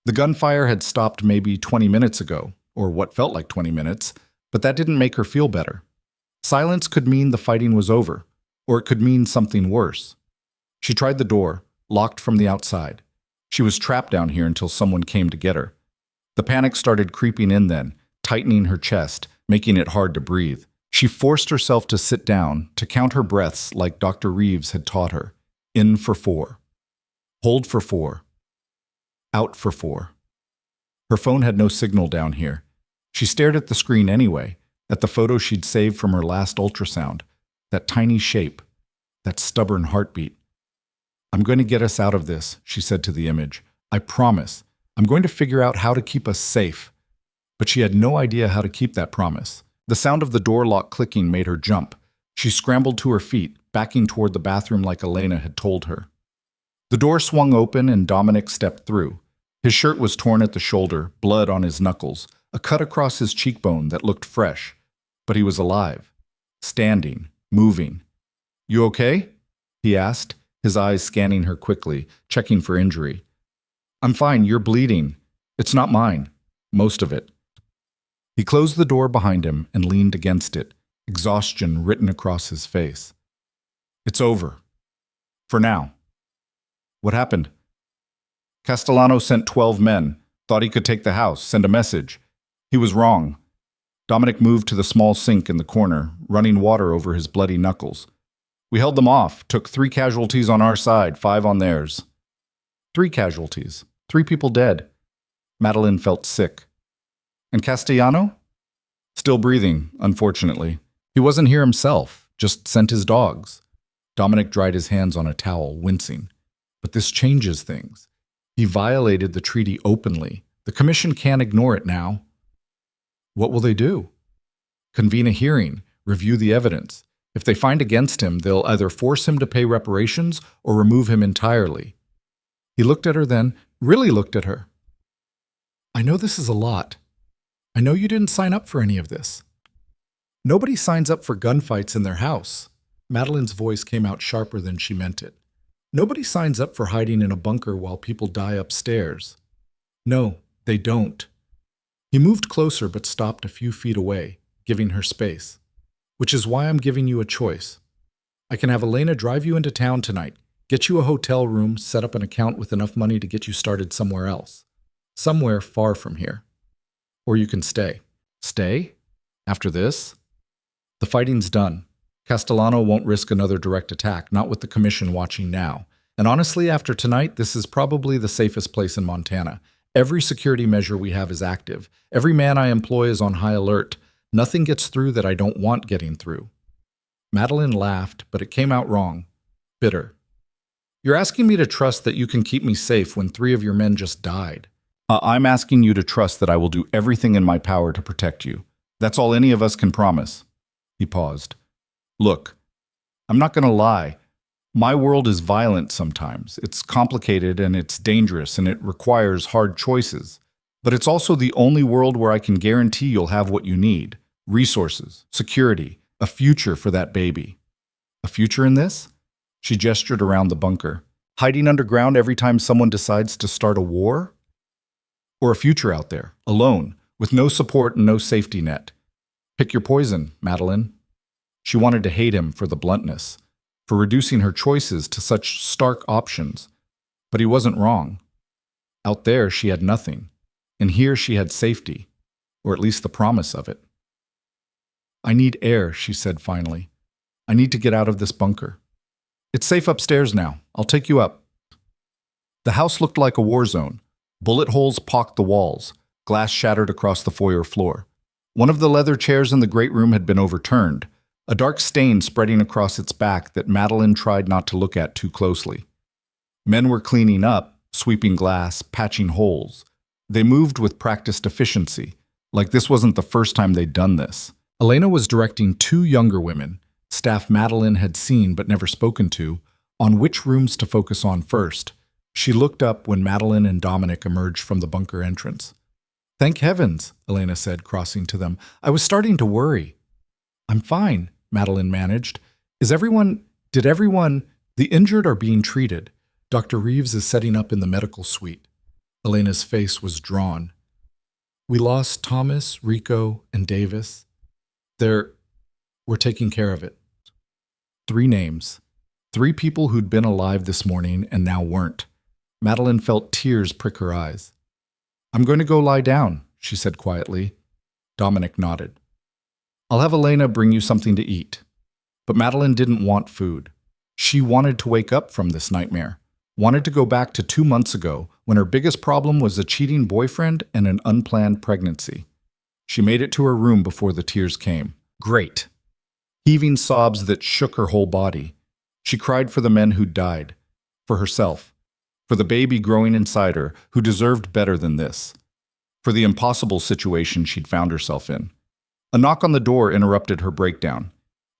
The gunfire had stopped maybe 20 minutes ago, or what felt like 20 minutes, but that didn't make her feel better. Silence could mean the fighting was over, or it could mean something worse. She tried the door, locked from the outside. She was trapped down here until someone came to get her. The panic started creeping in then, tightening her chest, making it hard to breathe. She forced herself to sit down, to count her breaths like Dr. Reeves had taught her. In for 4. Hold for 4. Out for 4. Her phone had no signal down here. She stared at the screen anyway, at the photo she'd saved from her last ultrasound, that tiny shape, that stubborn heartbeat. I'm going to get us out of this, she said to the image. I promise. I'm going to figure out how to keep us safe. But she had no idea how to keep that promise. The sound of the door lock clicking made her jump. She scrambled to her feet, backing toward the bathroom like Elena had told her. The door swung open and Dominic stepped through. His shirt was torn at the shoulder, blood on his knuckles, a cut across his cheekbone that looked fresh. But he was alive, standing, moving. You okay? He asked, his eyes scanning her quickly, checking for injury. I'm fine, you're bleeding. It's not mine. Most of it. He closed the door behind him and leaned against it, exhaustion written across his face. It's over. For now. What happened? Castellano sent 12 men, thought he could take the house, send a message. He was wrong. Dominic moved to the small sink in the corner, running water over his bloody knuckles. We held them off, took 3 casualties on our side, 5 on theirs. 3 casualties. 3 people dead. Madeline felt sick. And Castellano? Still breathing, unfortunately. He wasn't here himself, just sent his dogs. Dominic dried his hands on a towel, wincing. But this changes things. He violated the treaty openly. The commission can't ignore it now. What will they do? Convene a hearing, review the evidence. If they find against him, they'll either force him to pay reparations or remove him entirely. He looked at her then, really looked at her. I know this is a lot. I know you didn't sign up for any of this. Nobody signs up for gunfights in their house. Madeline's voice came out sharper than she meant it. Nobody signs up for hiding in a bunker while people die upstairs. No, they don't. He moved closer but stopped a few feet away, giving her space. Which is why I'm giving you a choice. I can have Elena drive you into town tonight, get you a hotel room, set up an account with enough money to get you started somewhere else. Somewhere far from here. Or you can stay. Stay? After this? The fighting's done. Castellano won't risk another direct attack, not with the commission watching now. And honestly, after tonight, this is probably the safest place in Montana. Every security measure we have is active. Every man I employ is on high alert. Nothing gets through that I don't want getting through. Madeline laughed, but it came out wrong. Bitter. You're asking me to trust that you can keep me safe when 3 of your men just died. I'm asking you to trust that I will do everything in my power to protect you. That's all any of us can promise. He paused. Look, I'm not going to lie. My world is violent sometimes. It's complicated and it's dangerous and it requires hard choices. But it's also the only world where I can guarantee you'll have what you need. Resources, security, a future for that baby. A future in this? She gestured around the bunker. Hiding underground every time someone decides to start a war? Or a future out there, alone, with no support and no safety net. Pick your poison, Madeline. She wanted to hate him for the bluntness, for reducing her choices to such stark options. But he wasn't wrong. Out there, she had nothing. And here she had safety, or at least the promise of it. I need air, she said finally. I need to get out of this bunker. It's safe upstairs now. I'll take you up. The house looked like a war zone. Bullet holes pocked the walls. Glass shattered across the foyer floor. One of the leather chairs in the great room had been overturned, a dark stain spreading across its back that Madeline tried not to look at too closely. Men were cleaning up, sweeping glass, patching holes. They moved with practiced efficiency, like this wasn't the first time they'd done this. Elena was directing 2 younger women, staff Madeline had seen but never spoken to, on which rooms to focus on first. She looked up when Madeline and Dominic emerged from the bunker entrance. Thank heavens, Elena said, crossing to them. I was starting to worry. I'm fine, Madeline managed. Did everyone, the injured are being treated. Dr. Reeves is setting up in the medical suite. Elena's face was drawn. We lost Thomas, Rico, and Davis. We're taking care of it. 3 names. 3 people who'd been alive this morning and now weren't. Madeline felt tears prick her eyes. I'm going to go lie down, she said quietly. Dominic nodded. I'll have Elena bring you something to eat. But Madeline didn't want food. She wanted to wake up from this nightmare. Wanted to go back to 2 months ago when her biggest problem was a cheating boyfriend and an unplanned pregnancy. She made it to her room before the tears came. Great. Heaving sobs that shook her whole body. She cried for the men who'd died. For herself. For the baby growing inside her, who deserved better than this. For the impossible situation she'd found herself in. A knock on the door interrupted her breakdown.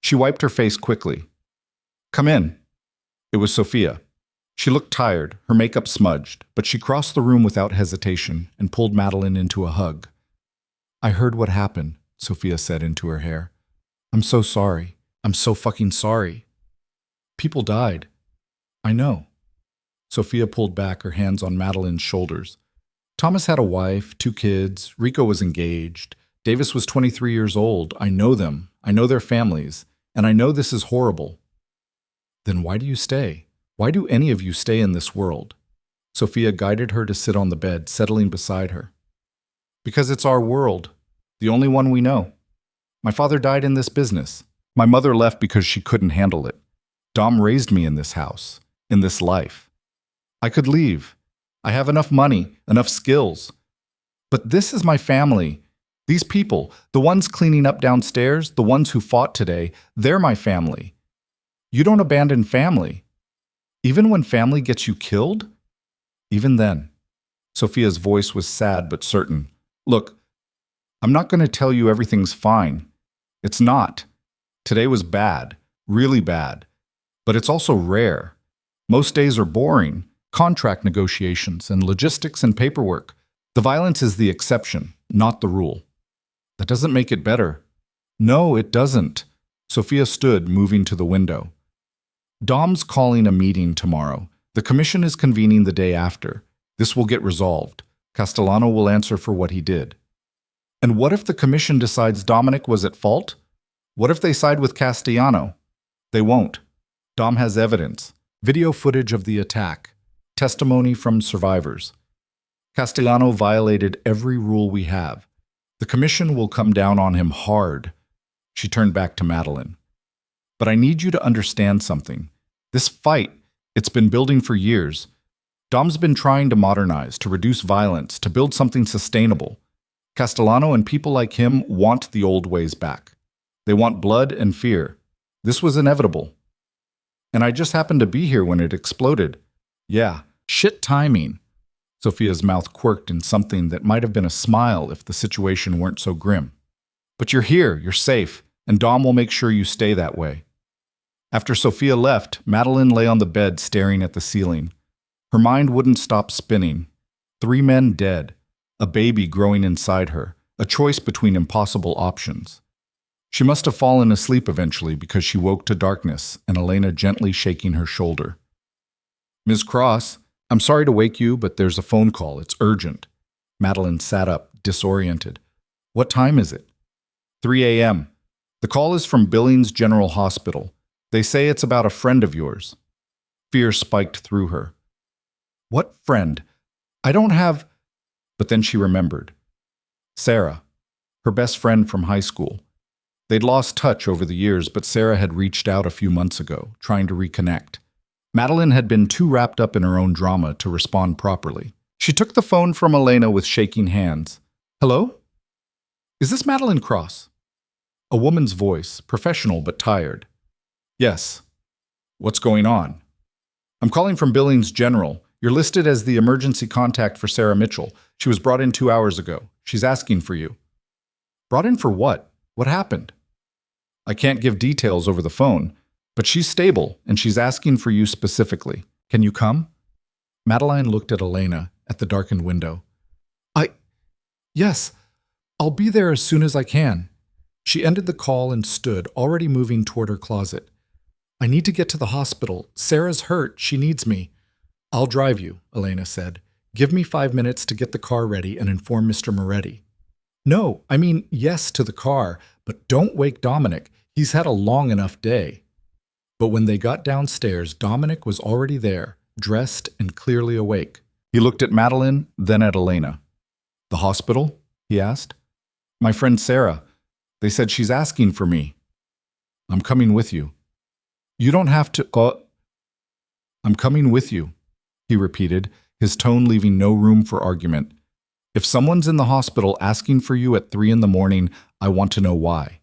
She wiped her face quickly. Come in. It was Sophia. She looked tired, her makeup smudged, but she crossed the room without hesitation and pulled Madeline into a hug. I heard what happened, Sophia said into her hair. I'm so sorry. I'm so fucking sorry. People died. I know. Sophia pulled back, her hands on Madeline's shoulders. Thomas had a wife, 2 kids. Rico was engaged. Davis was 23 years old. I know them. I know their families. And I know this is horrible. Then why do you stay? Why do any of you stay in this world? Sophia guided her to sit on the bed, settling beside her. Because it's our world. The only one we know. My father died in this business. My mother left because she couldn't handle it. Dom raised me in this house, in this life. I could leave. I have enough money, enough skills. But this is my family. These people, the ones cleaning up downstairs, the ones who fought today, they're my family. You don't abandon family. Even when family gets you killed? Even then. Sophia's voice was sad but certain. Look, I'm not going to tell you everything's fine. It's not. Today was bad, really bad. But it's also rare. Most days are boring. Contract negotiations and logistics and paperwork. The violence is the exception, not the rule. That doesn't make it better. No, it doesn't. Sophia stood, moving to the window. Dom's calling a meeting tomorrow. The commission is convening the day after. This will get resolved. Castellano will answer for what he did. And what if the commission decides Dominic was at fault? What if they side with Castellano? They won't. Dom has evidence. Video footage of the attack. Testimony from survivors. Castellano violated every rule we have. The commission will come down on him hard. She turned back to Madeline. But I need you to understand something. This fight, it's been building for years. Dom's been trying to modernize, to reduce violence, to build something sustainable. Castellano and people like him want the old ways back. They want blood and fear. This was inevitable. And I just happened to be here when it exploded. Yeah, shit timing. Sophia's mouth quirked in something that might have been a smile if the situation weren't so grim. But you're here, you're safe, and Dom will make sure you stay that way. After Sophia left, Madeline lay on the bed staring at the ceiling. Her mind wouldn't stop spinning. 3 men dead, a baby growing inside her, a choice between impossible options. She must have fallen asleep eventually because she woke to darkness and Elena gently shaking her shoulder. Ms. Cross, I'm sorry to wake you, but there's a phone call. It's urgent. Madeline sat up, disoriented. What time is it? 3 a.m. The call is from Billings General Hospital. They say it's about a friend of yours. Fear spiked through her. What friend? I don't have... But then she remembered. Sarah, her best friend from high school. They'd lost touch over the years, but Sarah had reached out a few months ago, trying to reconnect. Madeline had been too wrapped up in her own drama to respond properly. She took the phone from Elena with shaking hands. Hello? Is this Madeline Cross? A woman's voice, professional but tired. Yes. What's going on? I'm calling from Billings General. You're listed as the emergency contact for Sarah Mitchell. She was brought in 2 hours ago. She's asking for you. Brought in for what? What happened? I can't give details over the phone, but she's stable and she's asking for you specifically. Can you come? Madeline looked at Elena at the darkened window. Yes, I'll be there as soon as I can. She ended the call and stood, already moving toward her closet. I need to get to the hospital. Sarah's hurt. She needs me. I'll drive you, Elena said. Give me 5 minutes to get the car ready and inform Mr. Moretti. No, I mean yes to the car, but don't wake Dominic. He's had a long enough day. But when they got downstairs, Dominic was already there, dressed and clearly awake. He looked at Madeline, then at Elena. The hospital? He asked. My friend Sarah. They said she's asking for me. I'm coming with you. You don't have to... I'm coming with you, he repeated, his tone leaving no room for argument. If someone's in the hospital asking for you at 3 a.m, I want to know why.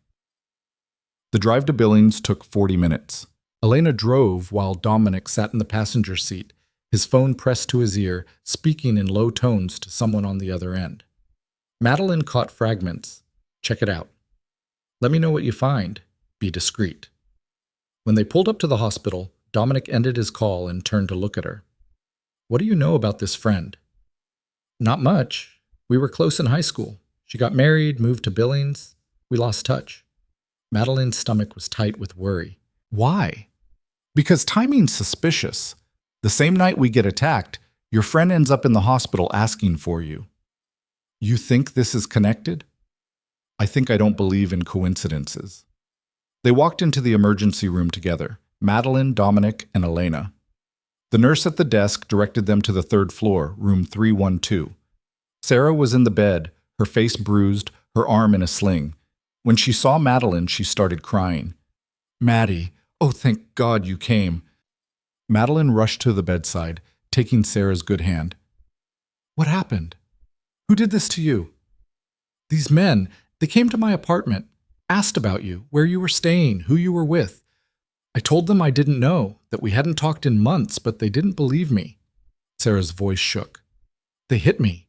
The drive to Billings took 40 minutes. Elena drove while Dominic sat in the passenger seat, his phone pressed to his ear, speaking in low tones to someone on the other end. Madeline caught fragments. Check it out. Let me know what you find. Be discreet. When they pulled up to the hospital, Dominic ended his call and turned to look at her. What do you know about this friend? Not much. We were close in high school. She got married, moved to Billings. We lost touch. Madeline's stomach was tight with worry. Why? Because timing's suspicious. The same night we get attacked, your friend ends up in the hospital asking for you. You think this is connected? I think I don't believe in coincidences. They walked into the emergency room together, Madeline, Dominic, and Elena. The nurse at the desk directed them to the 3rd floor, room 312. Sarah was in the bed, her face bruised, her arm in a sling. When she saw Madeline, she started crying. Maddie, oh, thank God you came. Madeline rushed to the bedside, taking Sarah's good hand. What happened? Who did this to you? These men, they came to my apartment, asked about you, where you were staying, who you were with. I told them I didn't know, that we hadn't talked in months, but they didn't believe me. Sarah's voice shook. They hit me,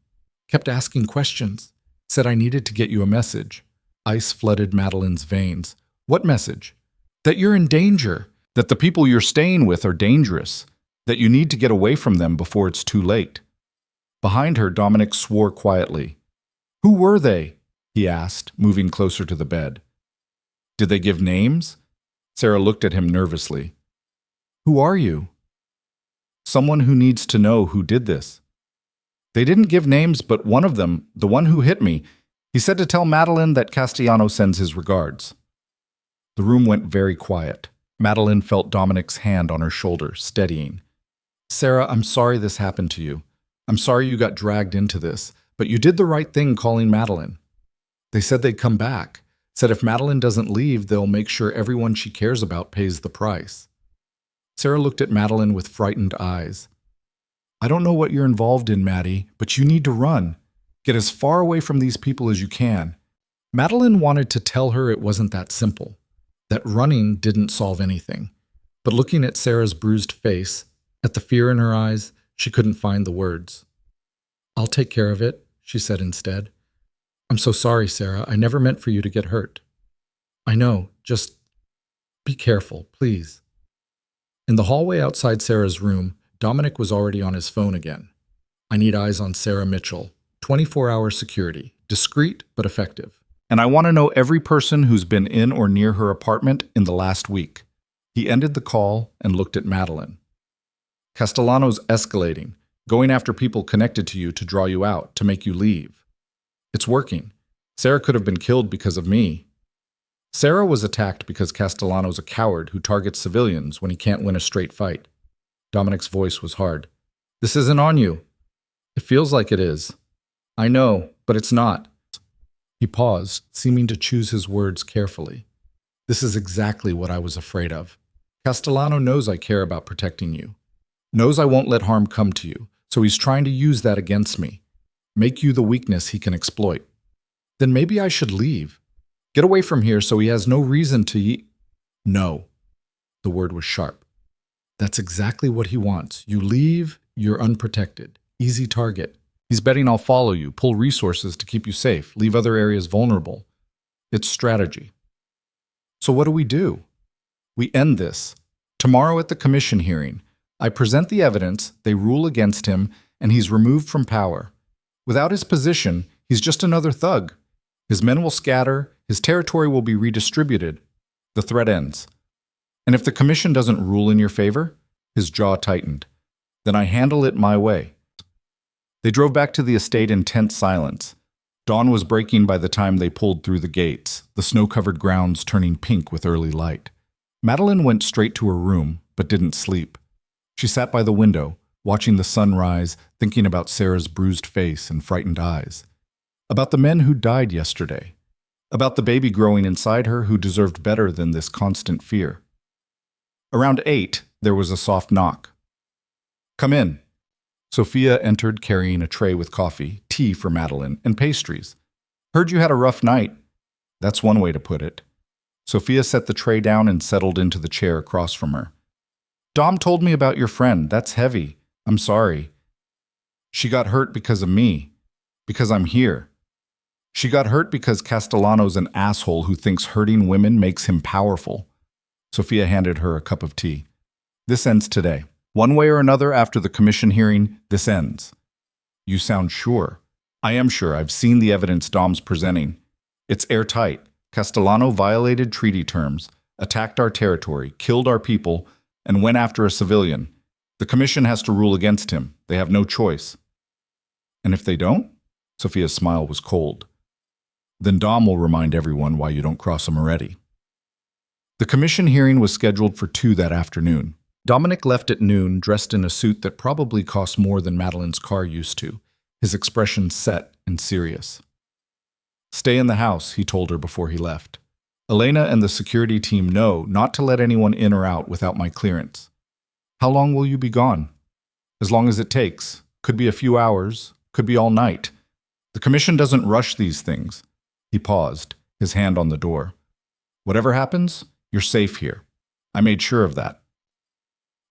kept asking questions, said I needed to get you a message. Ice flooded Madeline's veins. What message? That you're in danger, that the people you're staying with are dangerous, that you need to get away from them before it's too late. Behind her, Dominic swore quietly. Who were they? he asked, moving closer to the bed. Did they give names? Sarah looked at him nervously. Who are you? Someone who needs to know who did this. They didn't give names, but one of them, the one who hit me, he said to tell Madeline that Castellano sends his regards. The room went very quiet. Madeline felt Dominic's hand on her shoulder, steadying. Sarah, I'm sorry this happened to you. I'm sorry you got dragged into this, but you did the right thing calling Madeline. They said they'd come back. Said if Madeline doesn't leave, they'll make sure everyone she cares about pays the price. Sarah looked at Madeline with frightened eyes. I don't know what you're involved in, Maddie, but you need to run. Get as far away from these people as you can. Madeline wanted to tell her it wasn't that simple, that running didn't solve anything. But looking at Sarah's bruised face, at the fear in her eyes, she couldn't find the words. I'll take care of it, she said instead. I'm so sorry, Sarah. I never meant for you to get hurt. I know. Just be careful, please. In the hallway outside Sarah's room, Dominic was already on his phone again. I need eyes on Sarah Mitchell. 24-hour security. Discreet but effective. And I want to know every person who's been in or near her apartment in the last week. He ended the call and looked at Madeline. Castellano's escalating, going after people connected to you to draw you out, to make you leave. It's working. Sarah could have been killed because of me. Sarah was attacked because Castellano's a coward who targets civilians when he can't win a straight fight. Dominic's voice was hard. This isn't on you. It feels like it is. I know, but it's not. He paused, seeming to choose his words carefully. This is exactly what I was afraid of. Castellano knows I care about protecting you. Knows I won't let harm come to you, so he's trying to use that against me. Make you the weakness he can exploit. Then maybe I should leave. Get away from here so he has no reason to No. The word was sharp. That's exactly what he wants. You leave, you're unprotected. Easy target. He's betting I'll follow you, pull resources to keep you safe, leave other areas vulnerable. It's strategy. So what do? We end this. Tomorrow at the commission hearing, I present the evidence, they rule against him, and he's removed from power. Without his position, he's just another thug. His men will scatter, his territory will be redistributed. The threat ends. And if the commission doesn't rule in your favor, his jaw tightened. Then I handle it my way. They drove back to the estate in tense silence. Dawn was breaking by the time they pulled through the gates, the snow-covered grounds turning pink with early light. Madeline went straight to her room, but didn't sleep. She sat by the window, watching the sun rise, thinking about Sarah's bruised face and frightened eyes. About the men who died yesterday. About the baby growing inside her who deserved better than this constant fear. Around 8, there was a soft knock. Come in. Sophia entered carrying a tray with coffee, tea for Madeline, and pastries. Heard you had a rough night. That's one way to put it. Sophia set the tray down and settled into the chair across from her. Dom told me about your friend. That's heavy. I'm sorry. She got hurt because of me. Because I'm here. She got hurt because Castellano's an asshole who thinks hurting women makes him powerful. Sophia handed her a cup of tea. This ends today. One way or another, after the commission hearing, this ends. You sound sure. I am sure. I've seen the evidence Dom's presenting. It's airtight. Castellano violated treaty terms, attacked our territory, killed our people, and went after a civilian. The commission has to rule against him. They have no choice. And if they don't? Sophia's smile was cold. Then Dom will remind everyone why you don't cross him already. The commission hearing was scheduled for 2 that afternoon. Dominic left at noon, dressed in a suit that probably cost more than Madeline's car used to, his expression set and serious. Stay in the house, he told her before he left. Lena and the security team know not to let anyone in or out without my clearance. How long will you be gone? As long as it takes. Could be a few hours, could be all night. The commission doesn't rush these things. He paused, his hand on the door. Whatever happens, you're safe here. I made sure of that.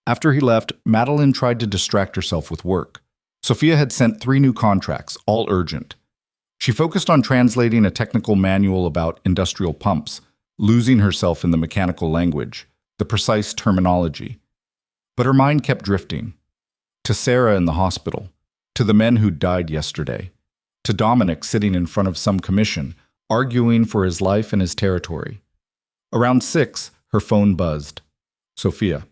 After he left, Madeline tried to distract herself with work. Sophia had sent 3 new contracts, all urgent. She focused on translating a technical manual about industrial pumps, losing herself in the mechanical language, the precise terminology. But her mind kept drifting. To Sarah in the hospital, to the men who died yesterday, to Dominic sitting in front of some commission, arguing for his life and his territory. Around 6, her phone buzzed. Sophia.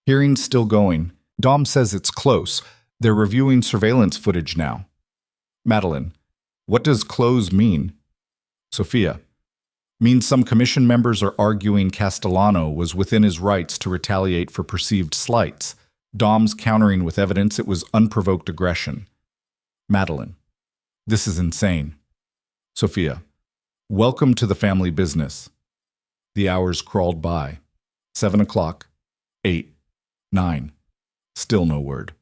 Hearing's still going. Dom says it's close. They're reviewing surveillance footage now. Madeline. What does close mean? Sophia. Means some commission members are arguing Castellano was within his rights to retaliate for perceived slights. Dom's countering with evidence it was unprovoked aggression. Madeline. This is insane. Sophia. Welcome to the family business. The hours crawled by. 7 o'clock. 8. 9. Still no word.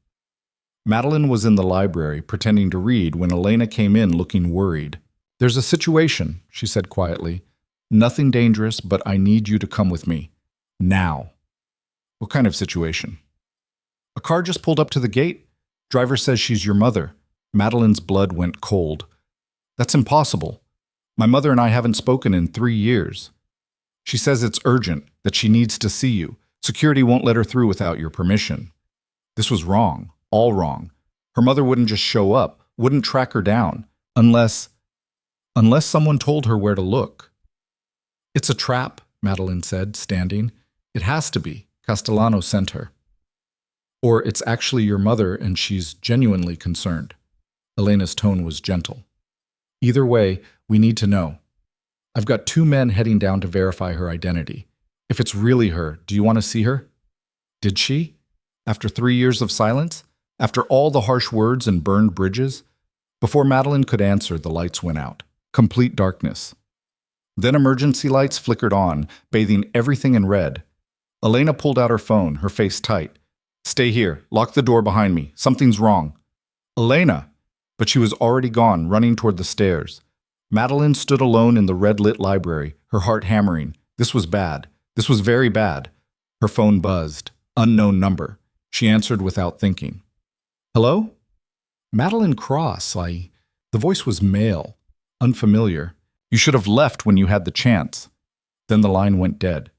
Madeline was in the library pretending to read when Elena came in looking worried. There's a situation, she said quietly. Nothing dangerous, but I need you to come with me. Now. What kind of situation? A car just pulled up to the gate. Driver says she's your mother. Madeline's blood went cold. That's impossible. My mother and I haven't spoken in 3 years. She says it's urgent, that she needs to see you. Security won't let her through without your permission. This was wrong, all wrong. Her mother wouldn't just show up, wouldn't track her down, unless someone told her where to look. It's a trap, Madeline said, standing. It has to be. Castellano sent her. Or it's actually your mother and she's genuinely concerned. Elena's tone was gentle. Either way, we need to know. I've got 2 men heading down to verify her identity. If it's really her, do you want to see her? Did she? After 3 years of silence? After all the harsh words and burned bridges? Before Madeline could answer, the lights went out. Complete darkness. Then emergency lights flickered on, bathing everything in red. Elena pulled out her phone, her face tight. Stay here. Lock the door behind me. Something's wrong. Elena! But she was already gone, running toward the stairs. Madeline stood alone in the red-lit library, her heart hammering. This was bad. This was very bad. Her phone buzzed. Unknown number. She answered without thinking. Hello? Madeline Cross. The voice was male, unfamiliar. You should have left when you had the chance. Then the line went dead.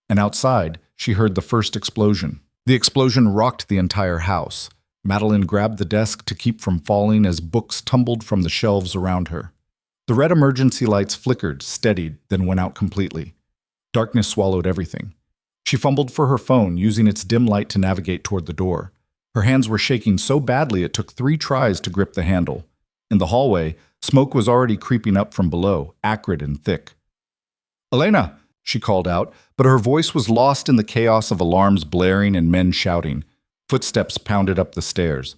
And outside, she heard the first explosion. The explosion rocked the entire house. Madeline grabbed the desk to keep from falling as books tumbled from the shelves around her. The red emergency lights flickered, steadied, then went out completely. Darkness swallowed everything. She fumbled for her phone, using its dim light to navigate toward the door. Her hands were shaking so badly it took 3 tries to grip the handle. In the hallway, smoke was already creeping up from below, acrid and thick. Elena, she called out, but her voice was lost in the chaos of alarms blaring and men shouting. Footsteps pounded up the stairs.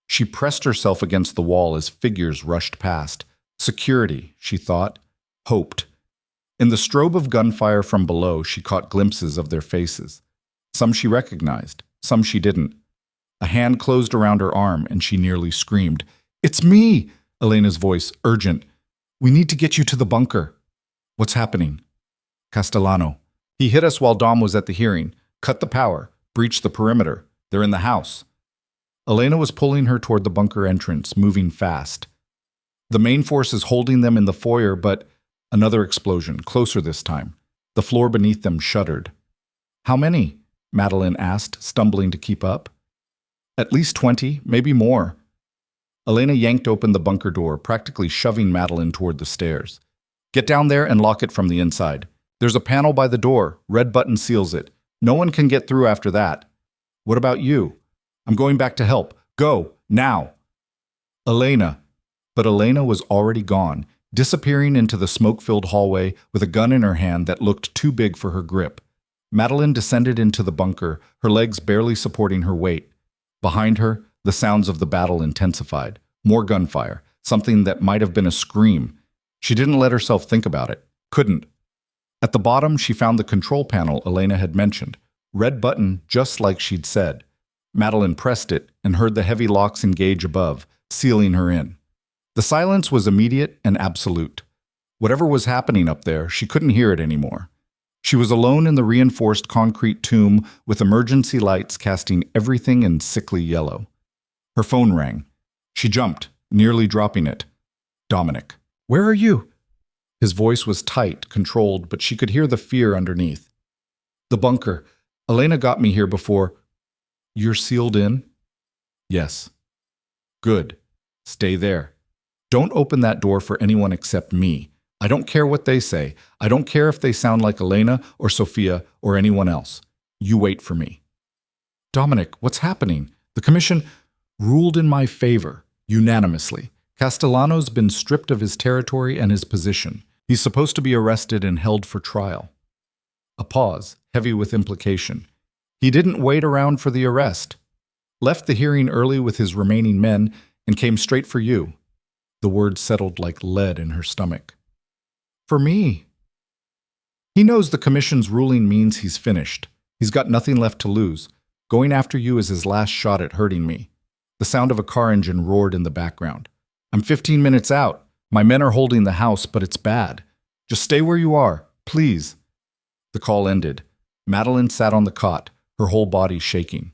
She pressed herself against the wall as figures rushed past. Security, she thought, hoped. In the strobe of gunfire from below, she caught glimpses of their faces. Some she recognized, some she didn't. A hand closed around her arm, and she nearly screamed. It's me! Elena's voice, urgent. We need to get you to the bunker. What's happening? Castellano. He hit us while Dom was at the hearing. Cut the power. Breached the perimeter. They're in the house. Elena was pulling her toward the bunker entrance, moving fast. The main force is holding them in the foyer, but another explosion, closer this time. The floor beneath them shuddered. How many? Madeline asked, stumbling to keep up. At least 20, maybe more. Elena yanked open the bunker door, practically shoving Madeline toward the stairs. Get down there and lock it from the inside. There's a panel by the door. Red button seals it. No one can get through after that. What about you? I'm going back to help. Go, now. Elena. But Elena was already gone, disappearing into the smoke-filled hallway with a gun in her hand that looked too big for her grip. Madeline descended into the bunker, her legs barely supporting her weight. Behind her, the sounds of the battle intensified. More gunfire, something that might have been a scream. She didn't let herself think about it. Couldn't. At the bottom, she found the control panel Elena had mentioned. Red button, just like she'd said. Madeline pressed it and heard the heavy locks engage above, sealing her in. The silence was immediate and absolute. Whatever was happening up there, she couldn't hear it anymore. She was alone in the reinforced concrete tomb with emergency lights casting everything in sickly yellow. Her phone rang. She jumped, nearly dropping it. Dominic. Where are you? His voice was tight, controlled, but she could hear the fear underneath. The bunker. Elena got me here before. You're sealed in? Yes. Good. Stay there. Don't open that door for anyone except me. I don't care what they say. I don't care if they sound like Elena or Sophia or anyone else. You wait for me. Dominic, what's happening? The commission ruled in my favor, unanimously. Castellano's been stripped of his territory and his position. He's supposed to be arrested and held for trial. A pause, heavy with implication. He didn't wait around for the arrest. Left the hearing early with his remaining men and came straight for you. The words settled like lead in her stomach. For me. He knows the commission's ruling means he's finished. He's got nothing left to lose. Going after you is his last shot at hurting me. The sound of a car engine roared in the background. I'm 15 minutes out. My men are holding the house, but it's bad. Just stay where you are, please. The call ended. Madeline sat on the cot, her whole body shaking.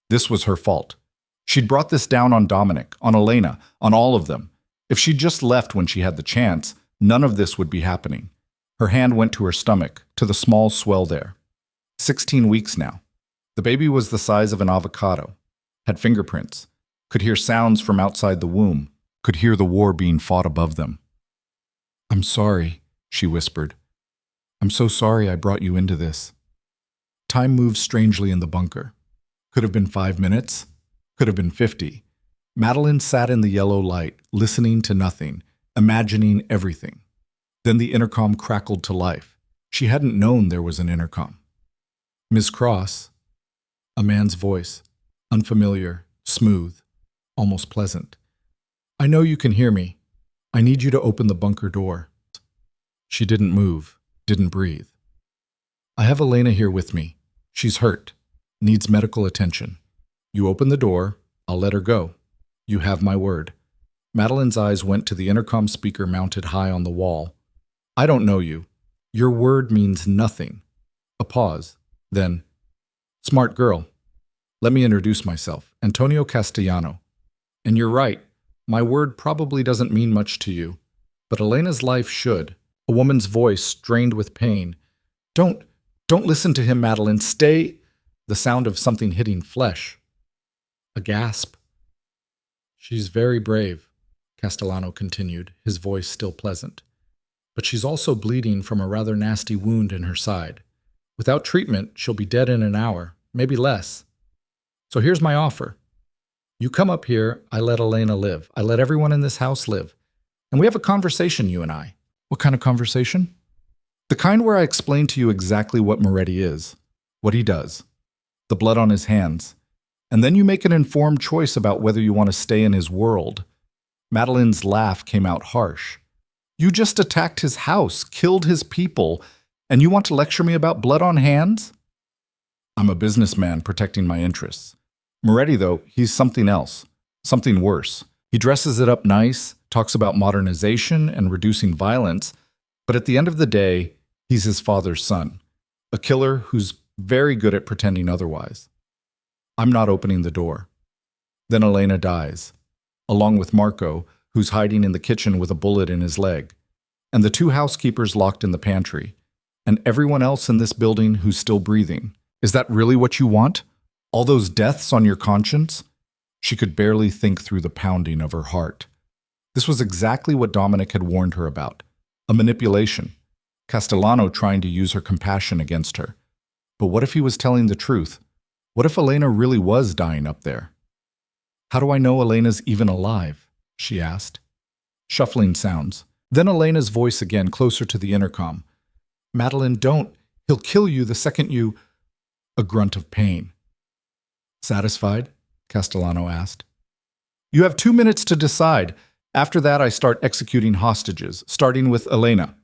This was her fault. She'd brought this down on Dominic, on Elena, on all of them. If she'd just left when she had the chance, none of this would be happening. Her hand went to her stomach, to the small swell there. 16 weeks now. The baby was the size of an avocado, had fingerprints, could hear sounds from outside the womb, could hear the war being fought above them. I'm sorry, she whispered. I'm so sorry I brought you into this. Time moved strangely in the bunker. Could have been 5 minutes, could have been 50. Madeline sat in the yellow light, listening to nothing, imagining everything. Then the intercom crackled to life. She hadn't known there was an intercom. Miss Cross, a man's voice, unfamiliar, smooth, almost pleasant. I know you can hear me. I need you to open the bunker door. She didn't move, didn't breathe. I have Elena here with me. She's hurt, needs medical attention. You open the door, I'll let her go. You have my word. Madeline's eyes went to the intercom speaker mounted high on the wall. I don't know you. Your word means nothing. A pause. Then, smart girl. Let me introduce myself, Antonio Castellano. And you're right, my word probably doesn't mean much to you, but Elena's life should. A woman's voice strained with pain. Don't listen to him, Madeline. Stay. The sound of something hitting flesh. A gasp. She's very brave, Castellano continued, his voice still pleasant. But she's also bleeding from a rather nasty wound in her side. Without treatment, she'll be dead in an hour, maybe less. So here's my offer. You come up here, I let Elena live. I let everyone in this house live. And we have a conversation, you and I. What kind of conversation? The kind where I explain to you exactly what Moretti is, what he does, the blood on his hands, and then you make an informed choice about whether you want to stay in his world. Madeline's laugh came out harsh. You just attacked his house, killed his people, and you want to lecture me about blood on hands? I'm a businessman protecting my interests. Moretti, though, he's something else, something worse. He dresses it up nice, talks about modernization and reducing violence, but at the end of the day, he's his father's son, a killer who's very good at pretending otherwise. I'm not opening the door. Then Elena dies, along with Marco, who's hiding in the kitchen with a bullet in his leg, and the 2 housekeepers locked in the pantry, and everyone else in this building who's still breathing. Is that really what you want? All those deaths on your conscience? She could barely think through the pounding of her heart. This was exactly what Dominic had warned her about. A manipulation. Castellano trying to use her compassion against her. But what if he was telling the truth? What if Elena really was dying up there? How do I know Elena's even alive? She asked. Shuffling sounds. Then Elena's voice again, closer to the intercom. Madeline, don't. He'll kill you the second you... A grunt of pain. Satisfied? Castellano asked. You have 2 minutes to decide. After that, I start executing hostages, starting with Elena.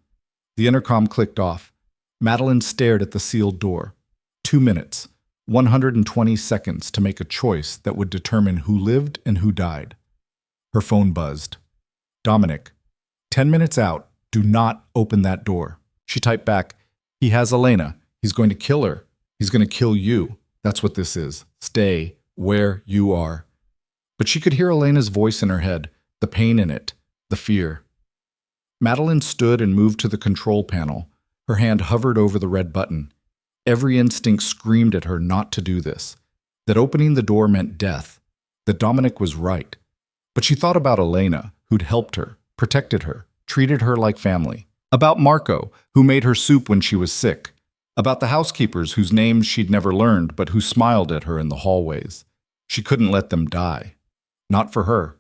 The intercom clicked off. Madeline stared at the sealed door. 2 minutes, 120 seconds to make a choice that would determine who lived and who died. Her phone buzzed. Dominic, 10 minutes out, do not open that door. She typed back, he has Elena. He's going to kill her. He's going to kill you. That's what this is. Stay where you are. But she could hear Elena's voice in her head, the pain in it, the fear. Madeline stood and moved to the control panel. Her hand hovered over the red button. Every instinct screamed at her not to do this, that opening the door meant death, that Dominic was right. But she thought about Elena, who'd helped her, protected her, treated her like family. About Marco, who made her soup when she was sick. About the housekeepers whose names she'd never learned but who smiled at her in the hallways. She couldn't let them die. Not for her.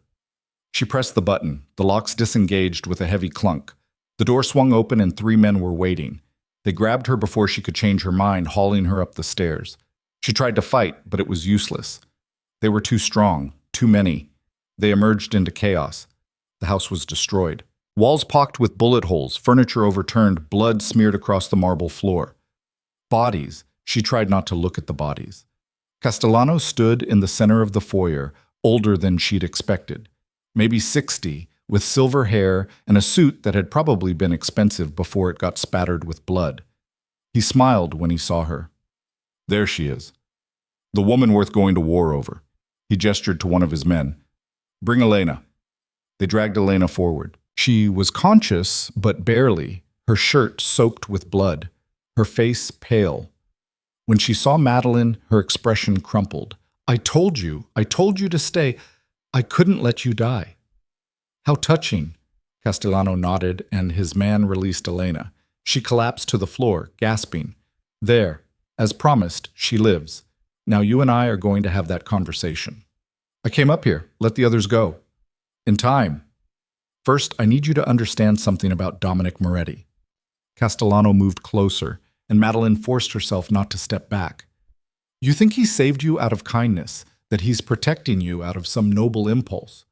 She pressed the button. The locks disengaged with a heavy clunk. The door swung open and 3 men were waiting. They grabbed her before she could change her mind, hauling her up the stairs. She tried to fight, but it was useless. They were too strong, too many. They emerged into chaos. The house was destroyed. Walls pocked with bullet holes, furniture overturned, blood smeared across the marble floor. Bodies. She tried not to look at the bodies. Castellano stood in the center of the foyer, older than she'd expected. Maybe 60, with silver hair and a suit that had probably been expensive before it got spattered with blood. He smiled when he saw her. There she is. The woman worth going to war over. He gestured to one of his men. Bring Elena. They dragged Elena forward. She was conscious, but barely, her shirt soaked with blood, her face pale. When she saw Madeline, her expression crumpled. I told you to stay. I couldn't let you die. How touching. Castellano nodded, and his man released Elena. She collapsed to the floor, gasping. There, as promised, she lives. Now you and I are going to have that conversation. I came up here. Let the others go. In time. First, I need you to understand something about Dominic Moretti. Castellano moved closer, and Madeline forced herself not to step back. You think he saved you out of kindness, that he's protecting you out of some noble impulse.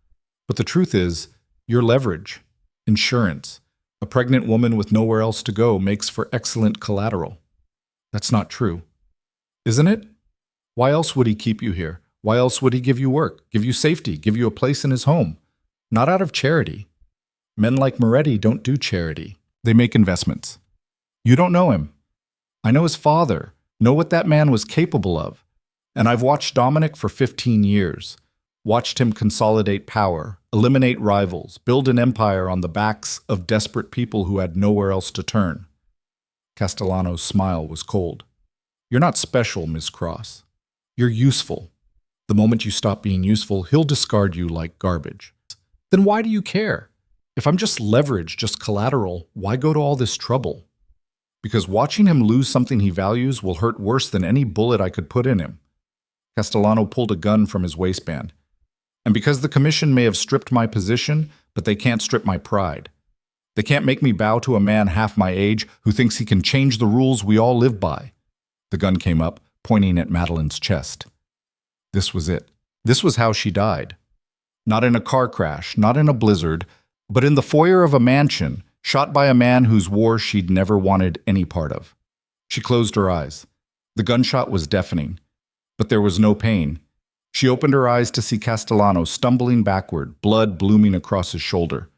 But the truth is, your leverage, insurance, a pregnant woman with nowhere else to go makes for excellent collateral. That's not true. Isn't it? Why else would he keep you here? Why else would he give you work, give you safety, give you a place in his home? Not out of charity. Men like Moretti don't do charity. They make investments. You don't know him. I know his father, know what that man was capable of. And I've watched Dominic for 15 years. Watched him consolidate power, eliminate rivals, build an empire on the backs of desperate people who had nowhere else to turn. Castellano's smile was cold. You're not special, Miss Cross. You're useful. The moment you stop being useful, he'll discard you like garbage. Then why do you care? If I'm just leverage, just collateral, why go to all this trouble? Because watching him lose something he values will hurt worse than any bullet I could put in him. Castellano pulled a gun from his waistband. And because the commission may have stripped my position, but they can't strip my pride. They can't make me bow to a man half my age who thinks he can change the rules we all live by. The gun came up, pointing at Madeline's chest. This was it. This was how she died. Not in a car crash, not in a blizzard, but in the foyer of a mansion, shot by a man whose war she'd never wanted any part of. She closed her eyes. The gunshot was deafening, but there was no pain. She opened her eyes to see Castellano stumbling backward, blood blooming across his shoulder.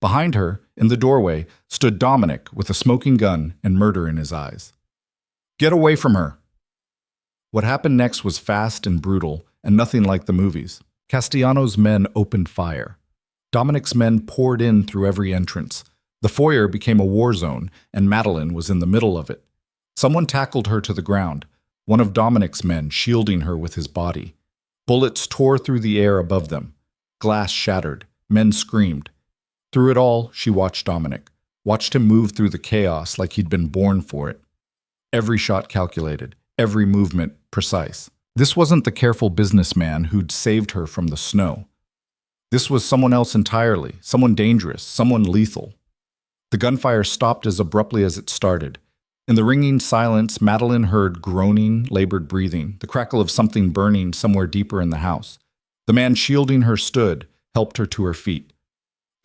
Behind her, in the doorway, stood Dominic with a smoking gun and murder in his eyes. Get away from her! What happened next was fast and brutal, and nothing like the movies. Castellano's men opened fire. Dominic's men poured in through every entrance. The foyer became a war zone, and Madeline was in the middle of it. Someone tackled her to the ground, one of Dominic's men shielding her with his body. Bullets tore through the air above them. Glass shattered. Men screamed. Through it all, she watched Dominic, watched him move through the chaos like he'd been born for it. Every shot calculated, every movement precise. This wasn't the careful businessman who'd saved her from the snow. This was someone else entirely, someone dangerous, someone lethal. The gunfire stopped as abruptly as it started. In the ringing silence, Madeline heard groaning, labored breathing, the crackle of something burning somewhere deeper in the house. The man shielding her stood, helped her to her feet.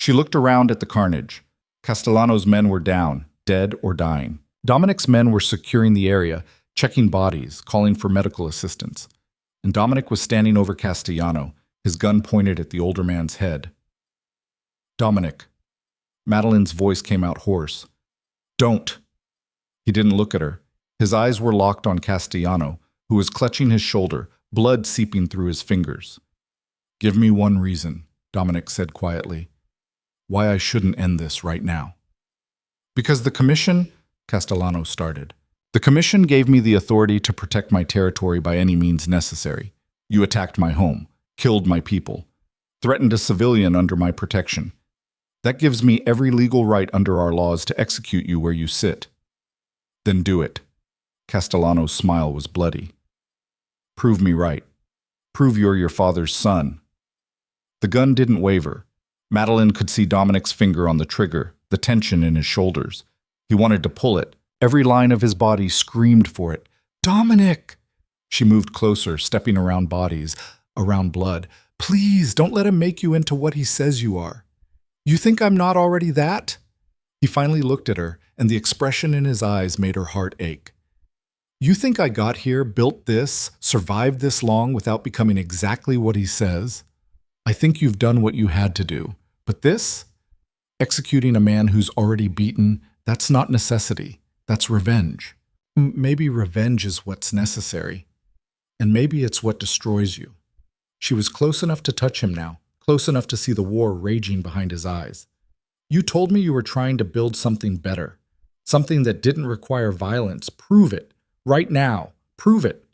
She looked around at the carnage. Castellano's men were down, dead or dying. Dominic's men were securing the area, checking bodies, calling for medical assistance. And Dominic was standing over Castellano, his gun pointed at the older man's head. Dominic. Madeline's voice came out hoarse. Don't. He didn't look at her. His eyes were locked on Castellano, who was clutching his shoulder, blood seeping through his fingers. Give me one reason, Dominic said quietly, why I shouldn't end this right now. Because the commission, Castellano started. The commission gave me the authority to protect my territory by any means necessary. You attacked my home, killed my people, threatened a civilian under my protection. That gives me every legal right under our laws to execute you where you sit. Then do it. Castellano's smile was bloody. Prove me right. Prove you're your father's son. The gun didn't waver. Madeline could see Dominic's finger on the trigger, the tension in his shoulders. He wanted to pull it. Every line of his body screamed for it. Dominic! She moved closer, stepping around bodies, around blood. Please, don't let him make you into what he says you are. You think I'm not already that? He finally looked at her, and the expression in his eyes made her heart ache. You think I got here, built this, survived this long without becoming exactly what he says? I think you've done what you had to do. But this? Executing a man who's already beaten, that's not necessity. That's revenge. Maybe revenge is what's necessary. And maybe it's what destroys you. She was close enough to touch him now, close enough to see the war raging behind his eyes. You told me you were trying to build something better, something that didn't require violence. Prove it. Right now. Prove it.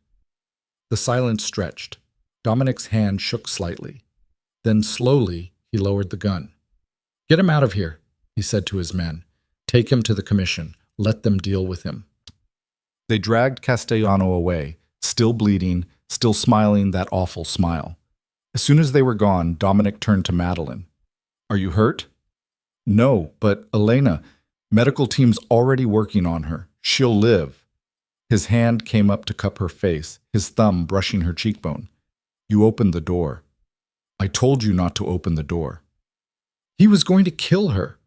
The silence stretched. Dominic's hand shook slightly. Then slowly, he lowered the gun. Get him out of here, he said to his men. Take him to the commission. Let them deal with him. They dragged Castellano away, still bleeding, still smiling that awful smile. As soon as they were gone, Dominic turned to Madeline. Are you hurt? No, but Elena, medical team's already working on her. She'll live. His hand came up to cup her face, his thumb brushing her cheekbone. You opened the door. I told you not to open the door. He was going to kill her.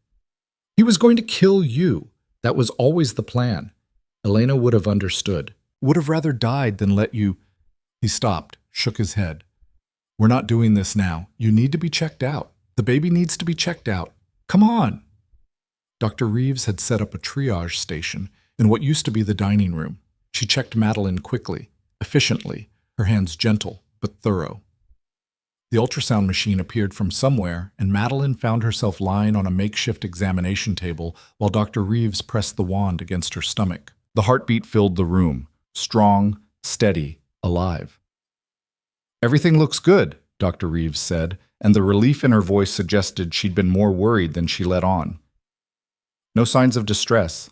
He was going to kill you. That was always the plan. Elena would have understood, would have rather died than let you... He stopped, shook his head. We're not doing this now. You need to be checked out. The baby needs to be checked out. Come on. Dr. Reeves had set up a triage station in what used to be the dining room. She checked Madeline quickly, efficiently, her hands gentle but thorough. The ultrasound machine appeared from somewhere, and Madeline found herself lying on a makeshift examination table while Dr. Reeves pressed the wand against her stomach. The heartbeat filled the room, strong, steady, alive. Everything looks good, Dr. Reeves said, and the relief in her voice suggested she'd been more worried than she let on. No signs of distress.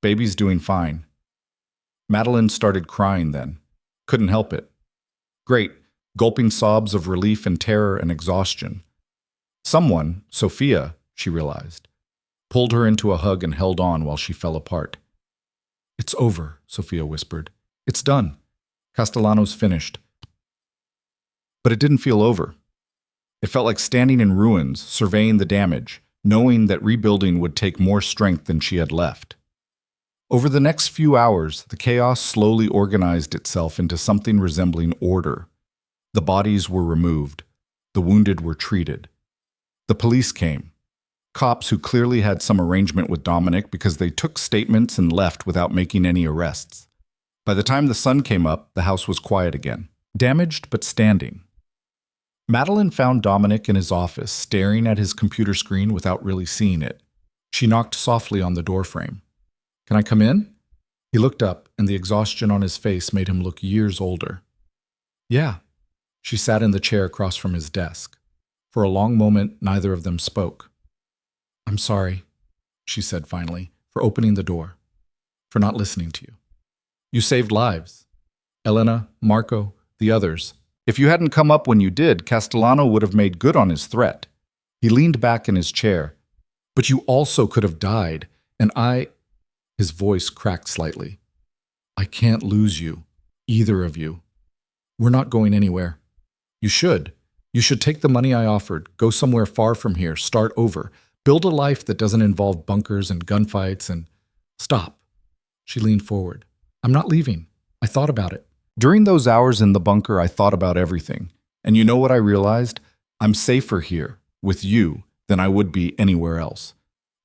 Baby's doing fine. Madeline started crying then. Couldn't help it. Great, gulping sobs of relief and terror and exhaustion. Someone, Sophia, she realized, pulled her into a hug and held on while she fell apart. It's over, Sophia whispered. It's done. Castellano's finished. But it didn't feel over. It felt like standing in ruins, surveying the damage, knowing that rebuilding would take more strength than she had left. Over the next few hours, the chaos slowly organized itself into something resembling order. The bodies were removed. The wounded were treated. The police came. Cops who clearly had some arrangement with Dominic because they took statements and left without making any arrests. By the time the sun came up, the house was quiet again. Damaged but standing. Madeline found Dominic in his office, staring at his computer screen without really seeing it. She knocked softly on the doorframe. Can I come in? He looked up, and the exhaustion on his face made him look years older. Yeah. She sat in the chair across from his desk. For a long moment, neither of them spoke. I'm sorry, she said finally, for opening the door, for not listening to you. You saved lives. Elena, Marco, the others. If you hadn't come up when you did, Castellano would have made good on his threat. He leaned back in his chair. But you also could have died, and I... His voice cracked slightly. I can't lose you, either of you. We're not going anywhere. You should. You should take the money I offered, go somewhere far from here, start over, build a life that doesn't involve bunkers and gunfights and... Stop. She leaned forward. I'm not leaving. I thought about it. During those hours in the bunker, I thought about everything. And you know what I realized? I'm safer here, with you, than I would be anywhere else.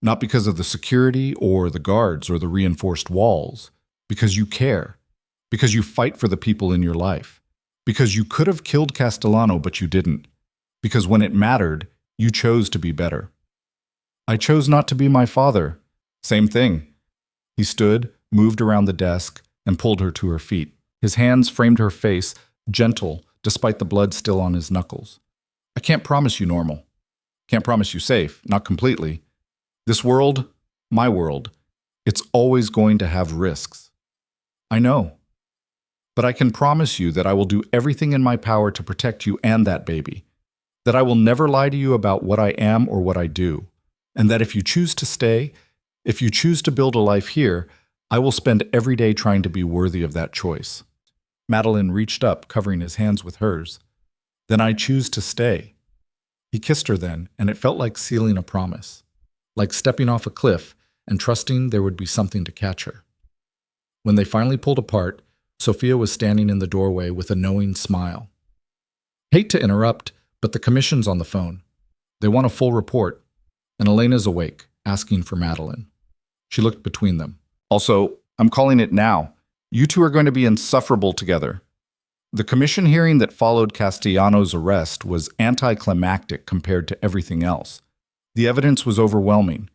Not because of the security or the guards or the reinforced walls. Because you care. Because you fight for the people in your life. Because you could have killed Castellano, but you didn't. Because when it mattered, you chose to be better. I chose not to be my father. Same thing. He stood, moved around the desk, and pulled her to her feet. His hands framed her face, gentle, despite the blood still on his knuckles. I can't promise you normal. Can't promise you safe, not completely. This world, my world, it's always going to have risks. I know. But I can promise you that I will do everything in my power to protect you and that baby. That I will never lie to you about what I am or what I do. And that if you choose to stay, if you choose to build a life here, I will spend every day trying to be worthy of that choice. Madeline reached up, covering his hands with hers. Then I choose to stay. He kissed her then, and it felt like sealing a promise. Like stepping off a cliff and trusting there would be something to catch her. When they finally pulled apart, Sophia was standing in the doorway with a knowing smile. Hate to interrupt, but the commission's on the phone. They want a full report, and Elena's awake, asking for Madeline. She looked between them. Also, I'm calling it now. You two are going to be insufferable together. The commission hearing that followed Castellano's arrest was anticlimactic compared to everything else. The evidence was overwhelming.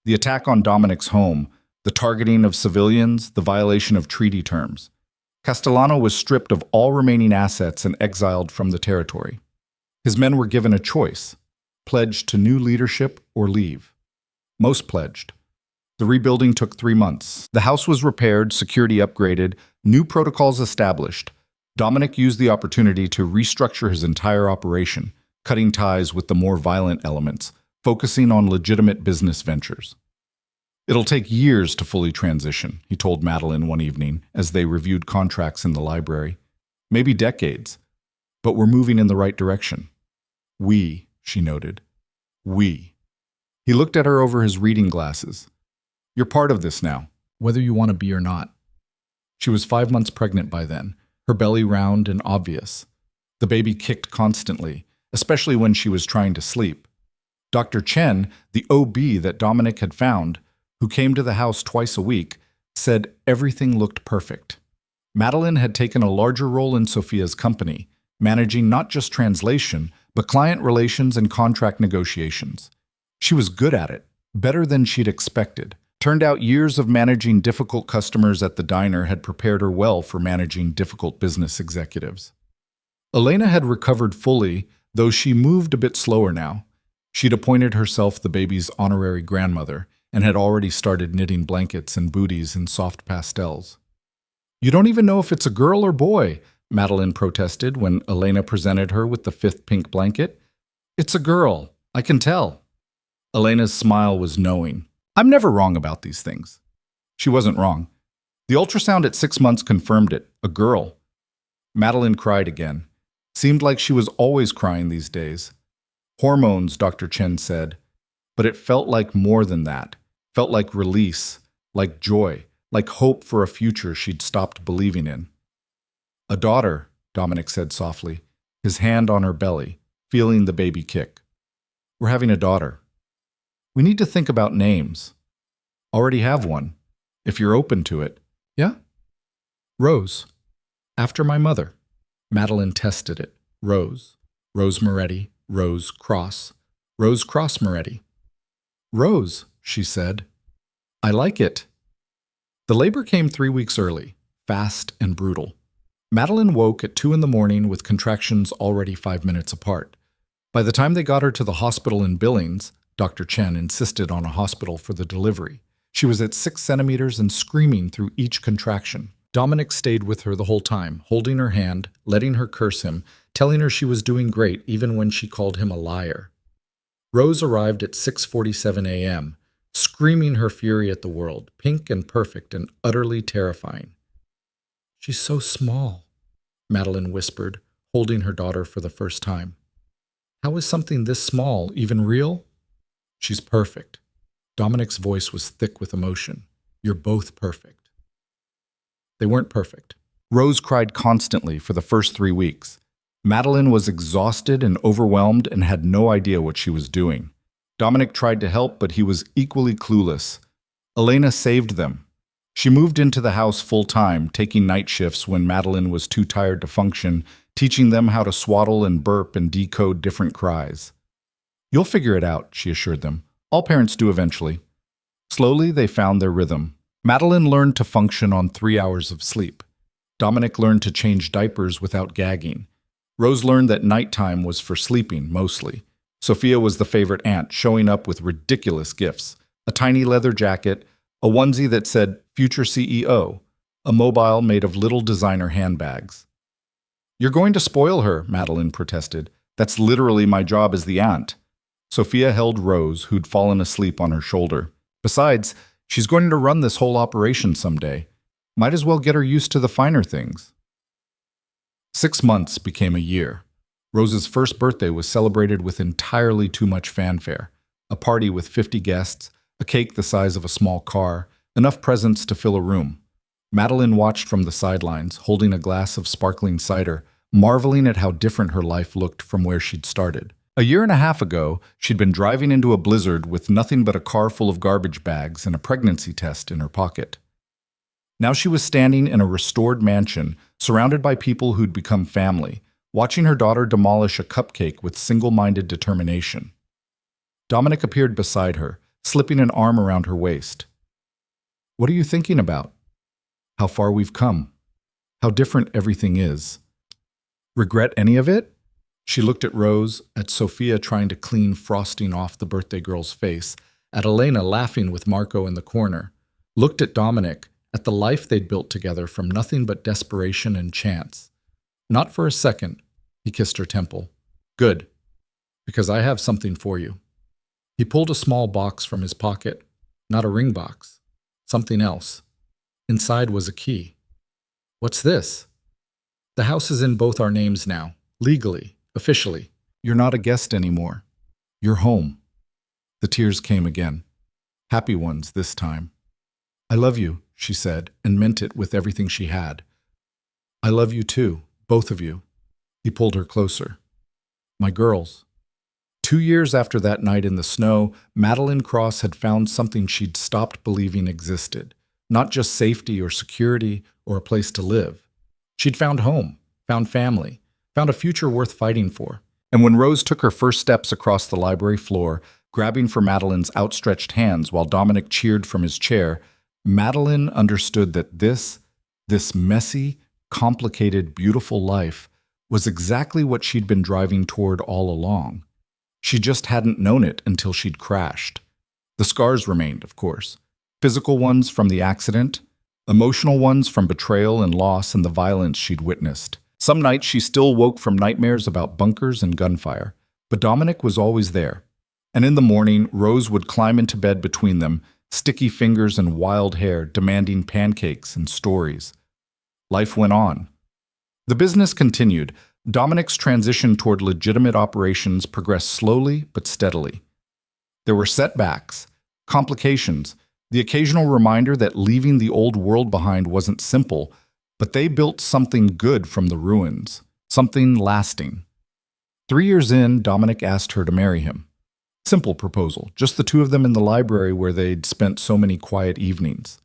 The attack on Dominic's home, the targeting of civilians, the violation of treaty terms. Castellano was stripped of all remaining assets and exiled from the territory. His men were given a choice: pledge to new leadership or leave. Most pledged. The rebuilding took 3 months. The house was repaired, security upgraded, new protocols established. Dominic used the opportunity to restructure his entire operation, cutting ties with the more violent elements, focusing on legitimate business ventures. It'll take years to fully transition, he told Madeline one evening as they reviewed contracts in the library. Maybe decades, but we're moving in the right direction. We, she noted. We. He looked at her over his reading glasses. You're part of this now, whether you want to be or not. She was 5 months pregnant by then, her belly round and obvious. The baby kicked constantly, especially when she was trying to sleep. Dr. Chen, the OB that Dominic had found, who came to the house twice a week, said everything looked perfect. Madeline had taken a larger role in Sophia's company, managing not just translation, but client relations and contract negotiations. She was good at it, better than she'd expected. Turned out years of managing difficult customers at the diner had prepared her well for managing difficult business executives. Elena had recovered fully, though she moved a bit slower now. She'd appointed herself the baby's honorary grandmother and had already started knitting blankets and booties in soft pastels. You don't even know if it's a girl or boy, Madeline protested when Elena presented her with the 5th pink blanket. It's a girl, I can tell. Elena's smile was knowing. I'm never wrong about these things. She wasn't wrong. The ultrasound at 6 months confirmed it, a girl. Madeline cried again. Seemed like she was always crying these days. Hormones, Dr. Chen said. But it felt like more than that. Felt like release, like joy, like hope for a future she'd stopped believing in. A daughter, Dominic said softly, his hand on her belly, feeling the baby kick. We're having a daughter. We need to think about names. Already have one, if you're open to it. Yeah? Rose. After my mother. Madeline tested it. Rose. Rose Moretti. Rose Cross. Rose Cross Moretti. Rose, she said. I like it. The labor came 3 weeks early, fast and brutal. Madeline woke at 2 a.m. with contractions already 5 minutes apart. By the time they got her to the hospital in Billings, Dr. Chen insisted on a hospital for the delivery. She was at 6 centimeters and screaming through each contraction. Dominic stayed with her the whole time, holding her hand, letting her curse him, telling her she was doing great even when she called him a liar. Rose arrived at 6:47 a.m., screaming her fury at the world, pink and perfect and utterly terrifying. She's so small, Madeline whispered, holding her daughter for the first time. How is something this small even real? She's perfect. Dominic's voice was thick with emotion. You're both perfect. They weren't perfect. Rose cried constantly for the first 3 weeks. Madeline was exhausted and overwhelmed and had no idea what she was doing. Dominic tried to help, but he was equally clueless. Elena saved them. She moved into the house full-time, taking night shifts when Madeline was too tired to function, teaching them how to swaddle and burp and decode different cries. You'll figure it out, she assured them. All parents do eventually. Slowly, they found their rhythm. Madeline learned to function on 3 hours of sleep. Dominic learned to change diapers without gagging. Rose learned that nighttime was for sleeping, mostly. Sophia was the favorite aunt, showing up with ridiculous gifts: a tiny leather jacket, a onesie that said "Future CEO," a mobile made of little designer handbags. "You're going to spoil her," Madeline protested. "That's literally my job as the aunt." Sophia held Rose, who'd fallen asleep on her shoulder. "Besides, she's going to run this whole operation someday. Might as well get her used to the finer things." 6 months became a year. Rose's first birthday was celebrated with entirely too much fanfare. A party with 50 guests, a cake the size of a small car, enough presents to fill a room. Madeline watched from the sidelines, holding a glass of sparkling cider, marveling at how different her life looked from where she'd started. A year and a half ago, she'd been driving into a blizzard with nothing but a car full of garbage bags and a pregnancy test in her pocket. Now she was standing in a restored mansion, surrounded by people who'd become family, watching her daughter demolish a cupcake with single-minded determination. Dominic appeared beside her, slipping an arm around her waist. "What are you thinking about?" "How far we've come. How different everything is." "Regret any of it?" She looked at Rose, at Sophia trying to clean frosting off the birthday girl's face, at Elena laughing with Marco in the corner, looked at Dominic, at the life they'd built together from nothing but desperation and chance. "Not for a second," he kissed her temple. "Good, because I have something for you." He pulled a small box from his pocket, not a ring box, something else. Inside was a key. "What's this?" "The house is in both our names now, legally, officially. You're not a guest anymore. You're home." The tears came again. Happy ones this time. "I love you," she said, and meant it with everything she had. "I love you too, both of you." He pulled her closer. "My girls." 2 years after that night in the snow, Madeline Cross had found something she'd stopped believing existed. Not just safety or security or a place to live. She'd found home, found family, found a future worth fighting for. And when Rose took her first steps across the library floor, grabbing for Madeline's outstretched hands while Dominic cheered from his chair, Madeline understood that this messy, complicated, beautiful life was exactly what she'd been driving toward all along. She just hadn't known it until she'd crashed. The scars remained, of course. Physical ones from the accident, emotional ones from betrayal and loss and the violence she'd witnessed. Some nights she still woke from nightmares about bunkers and gunfire, but Dominic was always there. And in the morning, Rose would climb into bed between them, sticky fingers and wild hair demanding pancakes and stories. Life went on. The business continued. Dominic's transition toward legitimate operations progressed slowly but steadily. There were setbacks, complications, the occasional reminder that leaving the old world behind wasn't simple, but they built something good from the ruins, something lasting. 3 years in, Dominic asked her to marry him. Simple proposal, just the two of them in the library where they'd spent so many quiet evenings.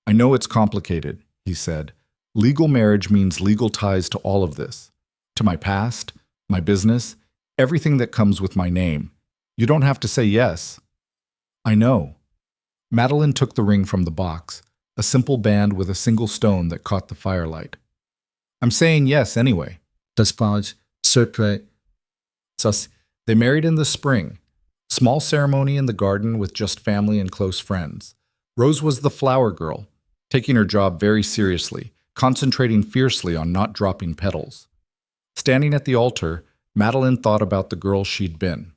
"I know it's complicated," he said. "Legal marriage means legal ties to all of this. To my past, my business, everything that comes with my name. You don't have to say yes." "I know." Madeline took the ring from the box, a simple band with a single stone that caught the firelight. "I'm saying yes anyway." "Das war surprise." They married in the spring. Small ceremony in the garden with just family and close friends. Rose was the flower girl, taking her job very seriously, concentrating fiercely on not dropping petals. Standing at the altar, Madeline thought about the girl she'd been.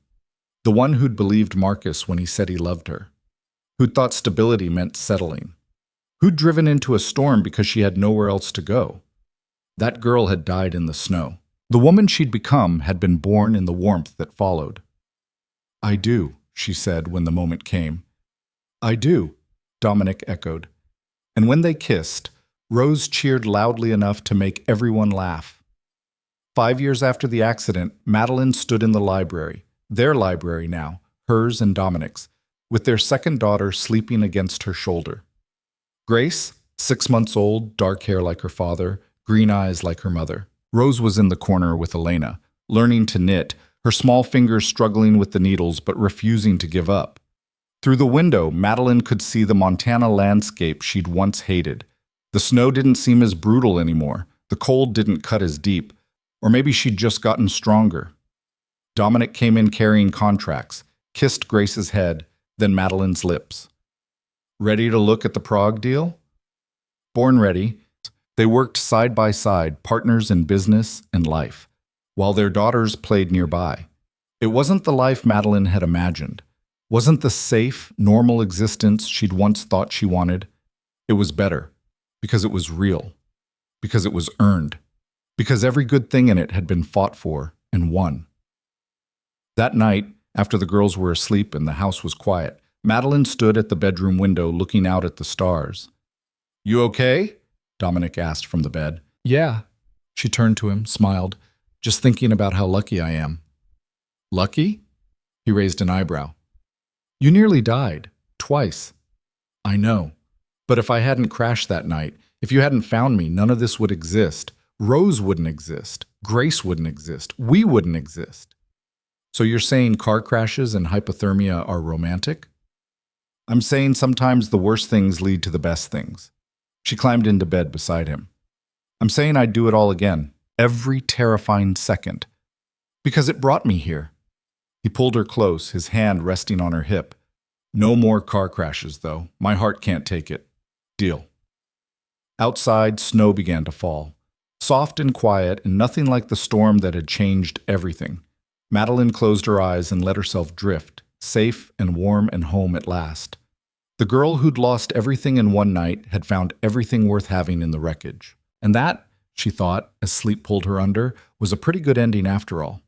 The one who'd believed Marcus when he said he loved her. Who'd thought stability meant settling. Who'd driven into a storm because she had nowhere else to go. That girl had died in the snow. The woman she'd become had been born in the warmth that followed. "I do," she said when the moment came. "I do," Dominic echoed. And when they kissed, Rose cheered loudly enough to make everyone laugh. 5 years after the accident, Madeline stood in the library, their library now, hers and Dominic's, with their second daughter sleeping against her shoulder. Grace, 6 months old, dark hair like her father, green eyes like her mother. Rose was in the corner with Elena, learning to knit, her small fingers struggling with the needles but refusing to give up. Through the window, Madeline could see the Montana landscape she'd once hated. The snow didn't seem as brutal anymore, the cold didn't cut as deep, or maybe she'd just gotten stronger. Dominic came in carrying contracts, kissed Grace's head, then Madeline's lips. Ready to look at the Prague deal? Born ready, they worked side by side, partners in business and life, while their daughters played nearby. It wasn't the life Madeline had imagined, wasn't the safe, normal existence she'd once thought she wanted. It was better, because it was real, because it was earned, because every good thing in it had been fought for and won. That night, after the girls were asleep and the house was quiet, Madeline stood at the bedroom window looking out at the stars. "You okay?" Dominic asked from the bed. "Yeah." She turned to him, smiled, "Just thinking about how lucky I am." "Lucky?" He raised an eyebrow. "You nearly died. Twice." "I know. But if I hadn't crashed that night, if you hadn't found me, none of this would exist. Rose wouldn't exist. Grace wouldn't exist. We wouldn't exist." "So you're saying car crashes and hypothermia are romantic?" "I'm saying sometimes the worst things lead to the best things." She climbed into bed beside him. "I'm saying I'd do it all again, every terrifying second, because it brought me here." He pulled her close, his hand resting on her hip. "No more car crashes, though. My heart can't take it. Deal." Outside, snow began to fall. Soft and quiet, and nothing like the storm that had changed everything. Madeline closed her eyes and let herself drift, safe and warm and home at last. The girl who'd lost everything in one night had found everything worth having in the wreckage. And that, she thought, as sleep pulled her under, was a pretty good ending after all.